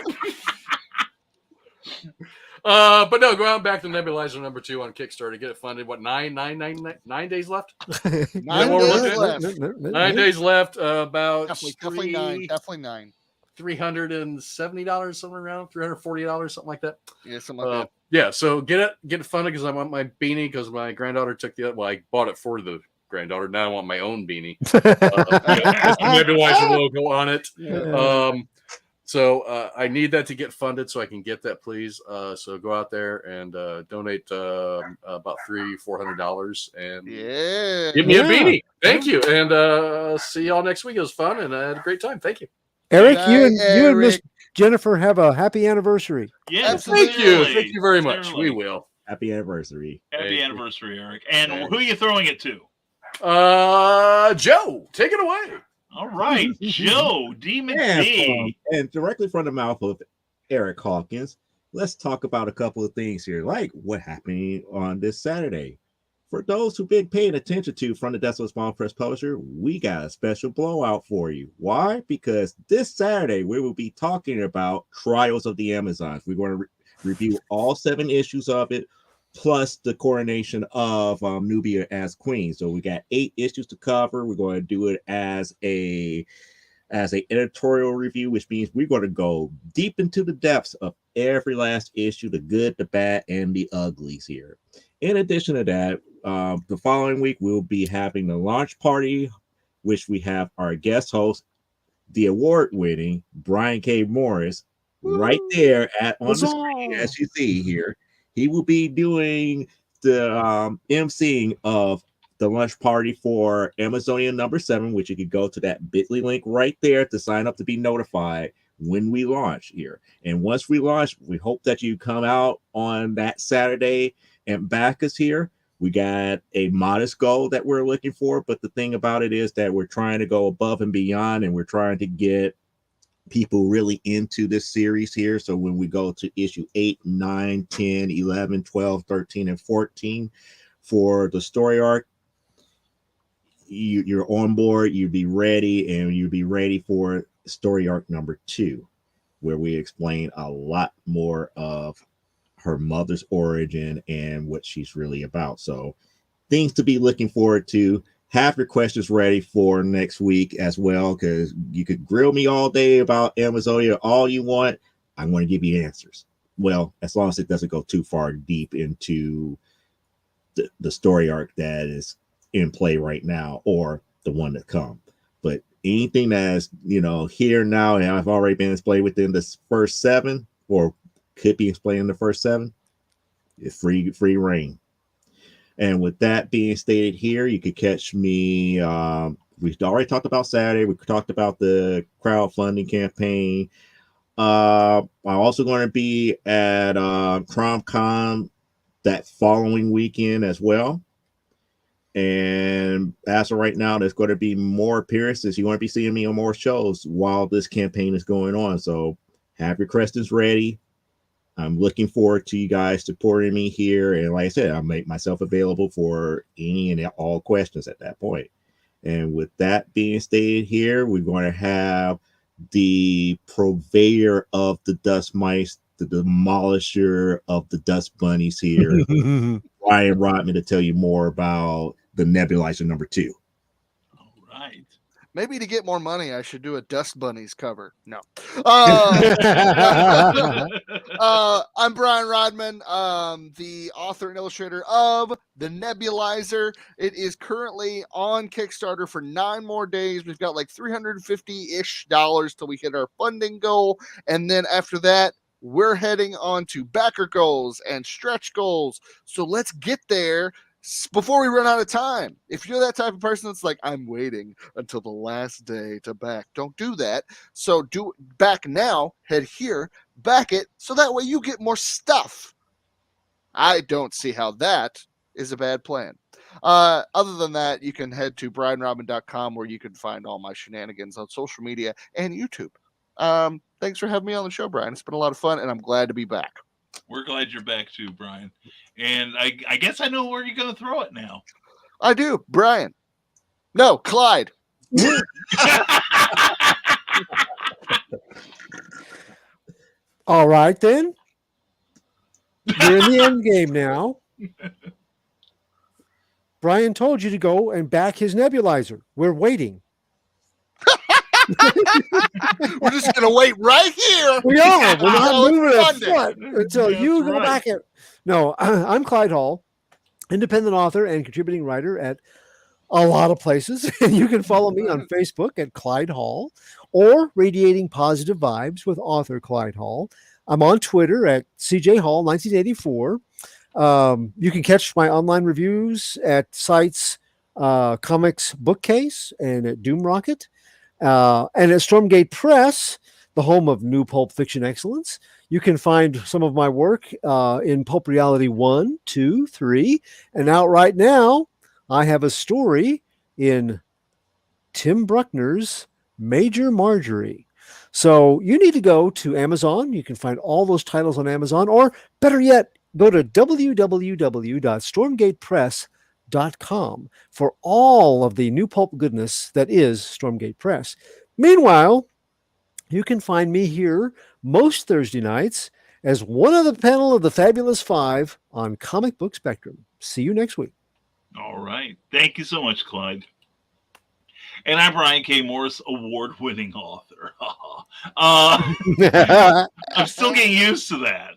Speaker 6: But no, go out back to Nebulizer number 2 on Kickstarter. Get it funded. What, 9 days left?
Speaker 2: 9 days left.
Speaker 6: 9 days left. About
Speaker 2: definitely 9. Definitely 9.
Speaker 6: $370, somewhere around $340, something like that.
Speaker 2: Yeah, something like that.
Speaker 6: Yeah, so get it funded because I want my beanie because my granddaughter took I bought it for the granddaughter. Now I want my own beanie. Has the Nebulizer logo on it. So I need that to get funded so I can get that, please. So go out there and donate about $300-$400 and give me a beanie. Thank you. And see y'all next week. It was fun and I had a great time. Thank you.
Speaker 8: Eric, you and Miss Jennifer have a happy anniversary.
Speaker 1: Yes,
Speaker 6: thank you. Thank you very much. We will.
Speaker 7: Happy anniversary.
Speaker 1: Happy anniversary, Eric. And who are you throwing it to?
Speaker 6: Joe, take it away.
Speaker 1: All right, Joe D. McFee.
Speaker 7: And directly from the mouth of Eric Hawkins, let's talk about a couple of things here, like what happened on this Saturday. For those who've been paying attention to from the Desolate Spawn Press Publisher, we got a special blowout for you. Why? Because this Saturday, we will be talking about Trials of the Amazons. We're going to review all 7 issues of it, plus the coronation of Nubia as queen. So we got 8 issues to cover. We're going to do it as a editorial review, which means we're going to go deep into the depths of every last issue, the good, the bad, and the uglies here. In addition to that, the following week, we'll be having the launch party, which we have our guest host, the award-winning Brian K. Morris, right there on the screen, as you see here. He will be doing the emceeing of the lunch party for Amazonian number 7, which you could go to that bit.ly link right there to sign up to be notified when we launch here. And once we launch, we hope that you come out on that Saturday and back us here. We got a modest goal that we're looking for, but the thing about it is that we're trying to go above and beyond, and we're trying to get people really into this series here. So when we go to issue 8, 9, 10, 11, 12, 13, and 14 for the story arc, you're on board, you'll be ready, and you'll be ready for story arc number 2, where we explain a lot more of her mother's origin and what she's really about. So things to be looking forward to. Have your questions ready for next week as well, because you could grill me all day about Amazonia all you want. I'm going to give you answers. Well, as long as it doesn't go too far deep into the story arc that is in play right now or the one to come. But anything that is, here now, and I've already been displayed within the first 7 or could be explained in the first 7, it's free reign. And with that being stated here, you could catch me we already talked about Saturday. We talked about the crowdfunding campaign. I'm also going to be at CromCon that following weekend as well. And as of right now, there's going to be more appearances. You're going to be seeing me on more shows while this campaign is going on. So have your questions ready. I'm looking forward to you guys supporting me here. And like I said, I'll make myself available for any and all questions at that point. And with that being stated here, we're going to have the purveyor of the dust mice, the demolisher of the dust bunnies here, Brian Rodman, to tell you more about the nebulizer number 2.
Speaker 1: All right.
Speaker 2: Maybe to get more money, I should do a Dust Bunnies cover. No. I'm Brian Rodman, the author and illustrator of The Nebulizer. It is currently on Kickstarter for 9 more days. We've got like $350-ish till we hit our funding goal. And then after that, we're heading on to backer goals and stretch goals. So let's get there before we run out of time. If you're that type of person that's like, I'm waiting until the last day to back, don't do that. So do back now, head here, back it, so that way you get more stuff. I don't see how that is a bad plan. Other than that, you can head to brianrodman.com where you can find all my shenanigans on social media and YouTube. Thanks for having me on the show, Brian. It's been a lot of fun, and I'm glad to be back.
Speaker 1: We're glad you're back too, Brian. And I guess I know where you're going to throw it now.
Speaker 2: I do, Brian. No, Clyde.
Speaker 8: All right, then. You're in the end game now. Brian told you to go and back his nebulizer. We're waiting.
Speaker 2: We're just going to wait right here.
Speaker 8: We are. We're not moving a
Speaker 2: Monday.
Speaker 8: foot until you go
Speaker 1: right.
Speaker 8: back it. No, I'm Clyde Hall, independent author and contributing writer at a lot of places. You can follow me on Facebook at Clyde Hall or Radiating Positive Vibes with author Clyde Hall. I'm on Twitter at CJ Hall 1984. You can catch my online reviews at sites Comics Bookcase and at Doom Rocket. And at Stormgate Press, the home of new pulp fiction excellence. You can find some of my work in Pulp Reality 1, 2, 3. And out right now, I have a story in Tim Bruckner's Major Marjorie. So you need to go to Amazon. You can find all those titles on Amazon. Or better yet, go to www.stormgatepress.com for all of the new pulp goodness that is Stormgate Press. Meanwhile, you can find me here most Thursday nights as one of the panel of the Fabulous Five on Comic Book Spectrum. See you next week.
Speaker 1: All right. Thank you so much, Clyde. And I'm Brian K. Morris, award-winning author. I'm still getting used to that.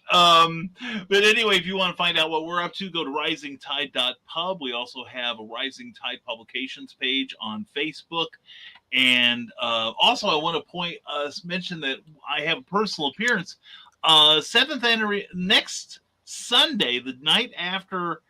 Speaker 1: But anyway, if you want to find out what we're up to, go to risingtide.pub. We also have a Rising Tide Publications page on Facebook. And also, I want to mention that I have a personal appearance. 7th anniversary next Sunday, the night after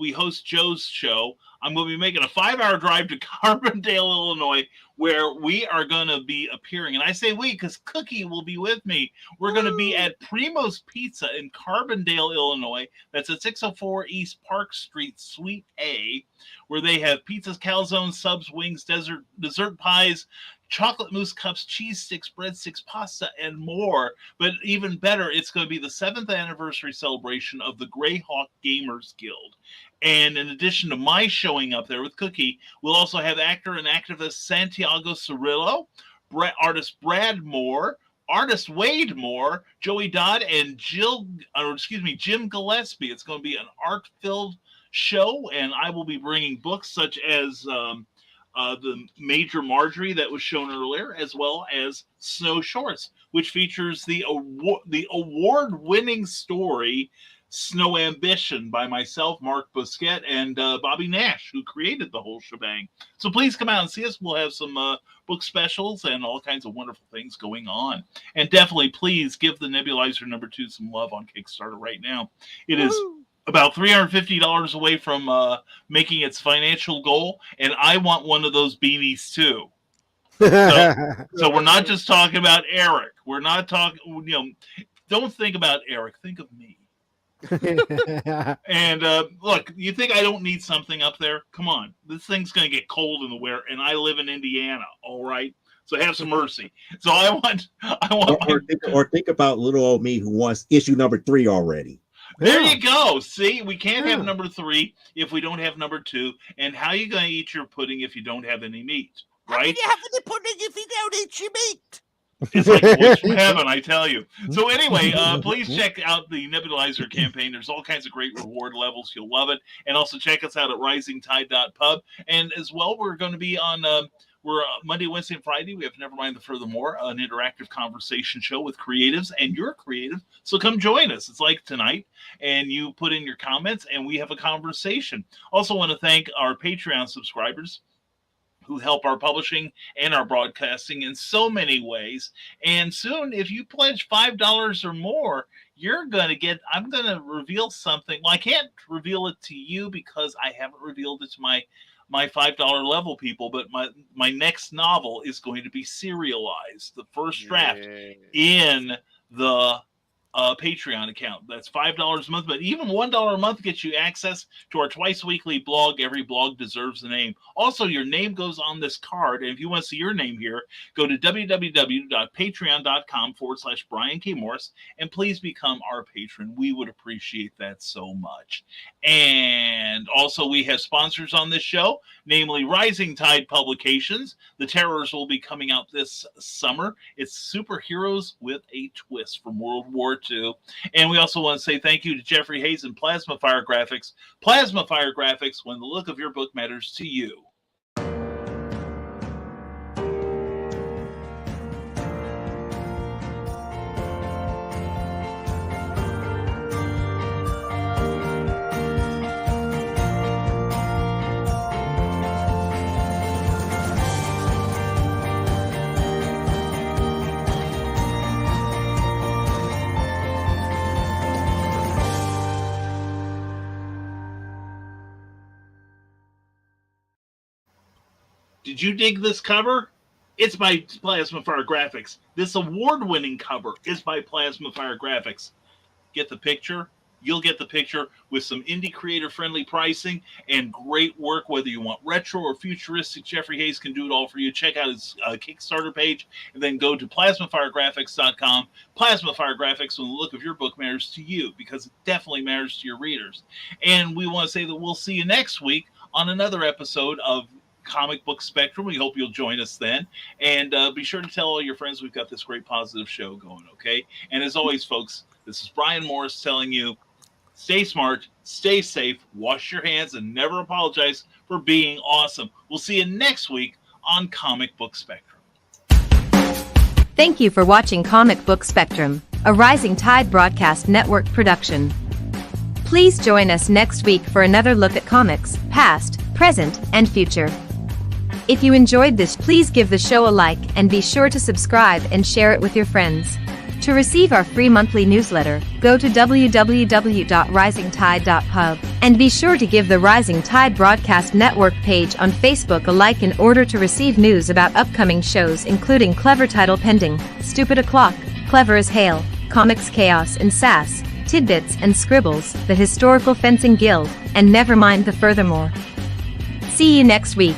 Speaker 1: we host Joe's show, I'm going to be making a 5-hour drive to Carbondale, Illinois, where we are going to be appearing. And I say we because Cookie will be with me. We're going to be at Primo's Pizza in Carbondale, Illinois. That's at 604 East Park Street, Suite A, where they have pizzas, calzones, subs, wings, dessert pies, chocolate mousse cups, cheese sticks, breadsticks, pasta, and more. But even better, it's going to be the 7th anniversary celebration of the Greyhawk Gamers Guild. And in addition to my showing up there with Cookie, we'll also have actor and activist Santiago Cirillo, artist Brad Moore, artist Wade Moore, Joey Dodd, and Jim Gillespie. It's going to be an art-filled show, and I will be bringing books such as the Major Marjorie that was shown earlier, as well as Snow Shorts, which features the award-winning story Snow Ambition by myself, Mark Busquette, and Bobby Nash, who created the whole shebang. So please come out and see us. We'll have some book specials and all kinds of wonderful things going on. And definitely, please give the Nebulizer number 2 some love on Kickstarter right now. It is about $350 away from making its financial goal, and I want one of those beanies too. So we're not just talking about Eric. We're not talking, don't think about Eric. Think of me. And look, you think I don't need something up there? Come on. This thing's going to get cold in the winter, and I live in Indiana, all right? So have some mercy. So I want
Speaker 7: or think about little old me who wants issue number 3 already.
Speaker 1: There you go. See, we can't have number 3 if we don't have number 2. And how are you going to eat your pudding if you don't have any meat? Right?
Speaker 4: How can you have any pudding if you don't eat your meat?
Speaker 1: It's like voice from heaven, I tell you. So anyway, please check out the Nebulizer campaign. There's all kinds of great reward levels. You'll love it. And also check us out at risingtide.pub. And as well, we're going to be on we're Monday, Wednesday, and Friday. We have Nevermind the Furthermore, an interactive conversation show with creatives, and you're creative. So come join us. It's like tonight, and you put in your comments, and we have a conversation. Also want to thank our Patreon subscribers who help our publishing and our broadcasting in so many ways. And soon, if you pledge $5 or more, you're going to get, I'm going to reveal something. Well, I can't reveal it to you because I haven't revealed it to my $5 level people, but my next novel is going to be serialized, the first draft in the Patreon account. That's $5 a month, but even $1 a month gets you access to our twice weekly blog. Every blog deserves a name. Also, your name goes on this card, and if you want to see your name here, go to www.patreon.com/Brian K. Morris, and please become our patron. We would appreciate that so much. And also, we have sponsors on this show, namely Rising Tide Publications. The Terrors will be coming out this summer. It's superheroes with a twist from World War II. And we also want to say thank you to Jeffrey Hayes and Plasma Fire Graphics. Plasma Fire Graphics, when the look of your book matters to you. Did you dig this cover? It's by Plasma Fire Graphics. This award-winning cover is by Plasma Fire Graphics. Get the picture? You'll get the picture with some indie creator-friendly pricing and great work, whether you want retro or futuristic. Jeffrey Hayes can do it all for you. Check out his Kickstarter page and then go to plasmafiregraphics.com. Plasma Fire Graphics, when the look of your book matters to you, because it definitely matters to your readers. And we want to say that we'll see you next week on another episode of Comic Book Spectrum. We hope you'll join us then. And be sure to tell all your friends we've got this great positive show going, okay? And as always, folks, this is Brian Morris telling you, stay smart, stay safe, wash your hands, and never apologize for being awesome. We'll see you next week on Comic Book Spectrum.
Speaker 5: Thank you for watching Comic Book Spectrum, a Rising Tide Broadcast Network production. Please join us next week for another look at comics, past, present, and future. If you enjoyed this, please give the show a like and be sure to subscribe and share it with your friends. To receive our free monthly newsletter, go to www.risingtide.pub and be sure to give the Rising Tide Broadcast Network page on Facebook a like in order to receive news about upcoming shows, including Clever Title Pending, Stupid O'Clock, Clever as Hail, Comics Chaos and Sass, Tidbits and Scribbles, the Historical Fencing Guild, and Nevermind the Furthermore. See you next week.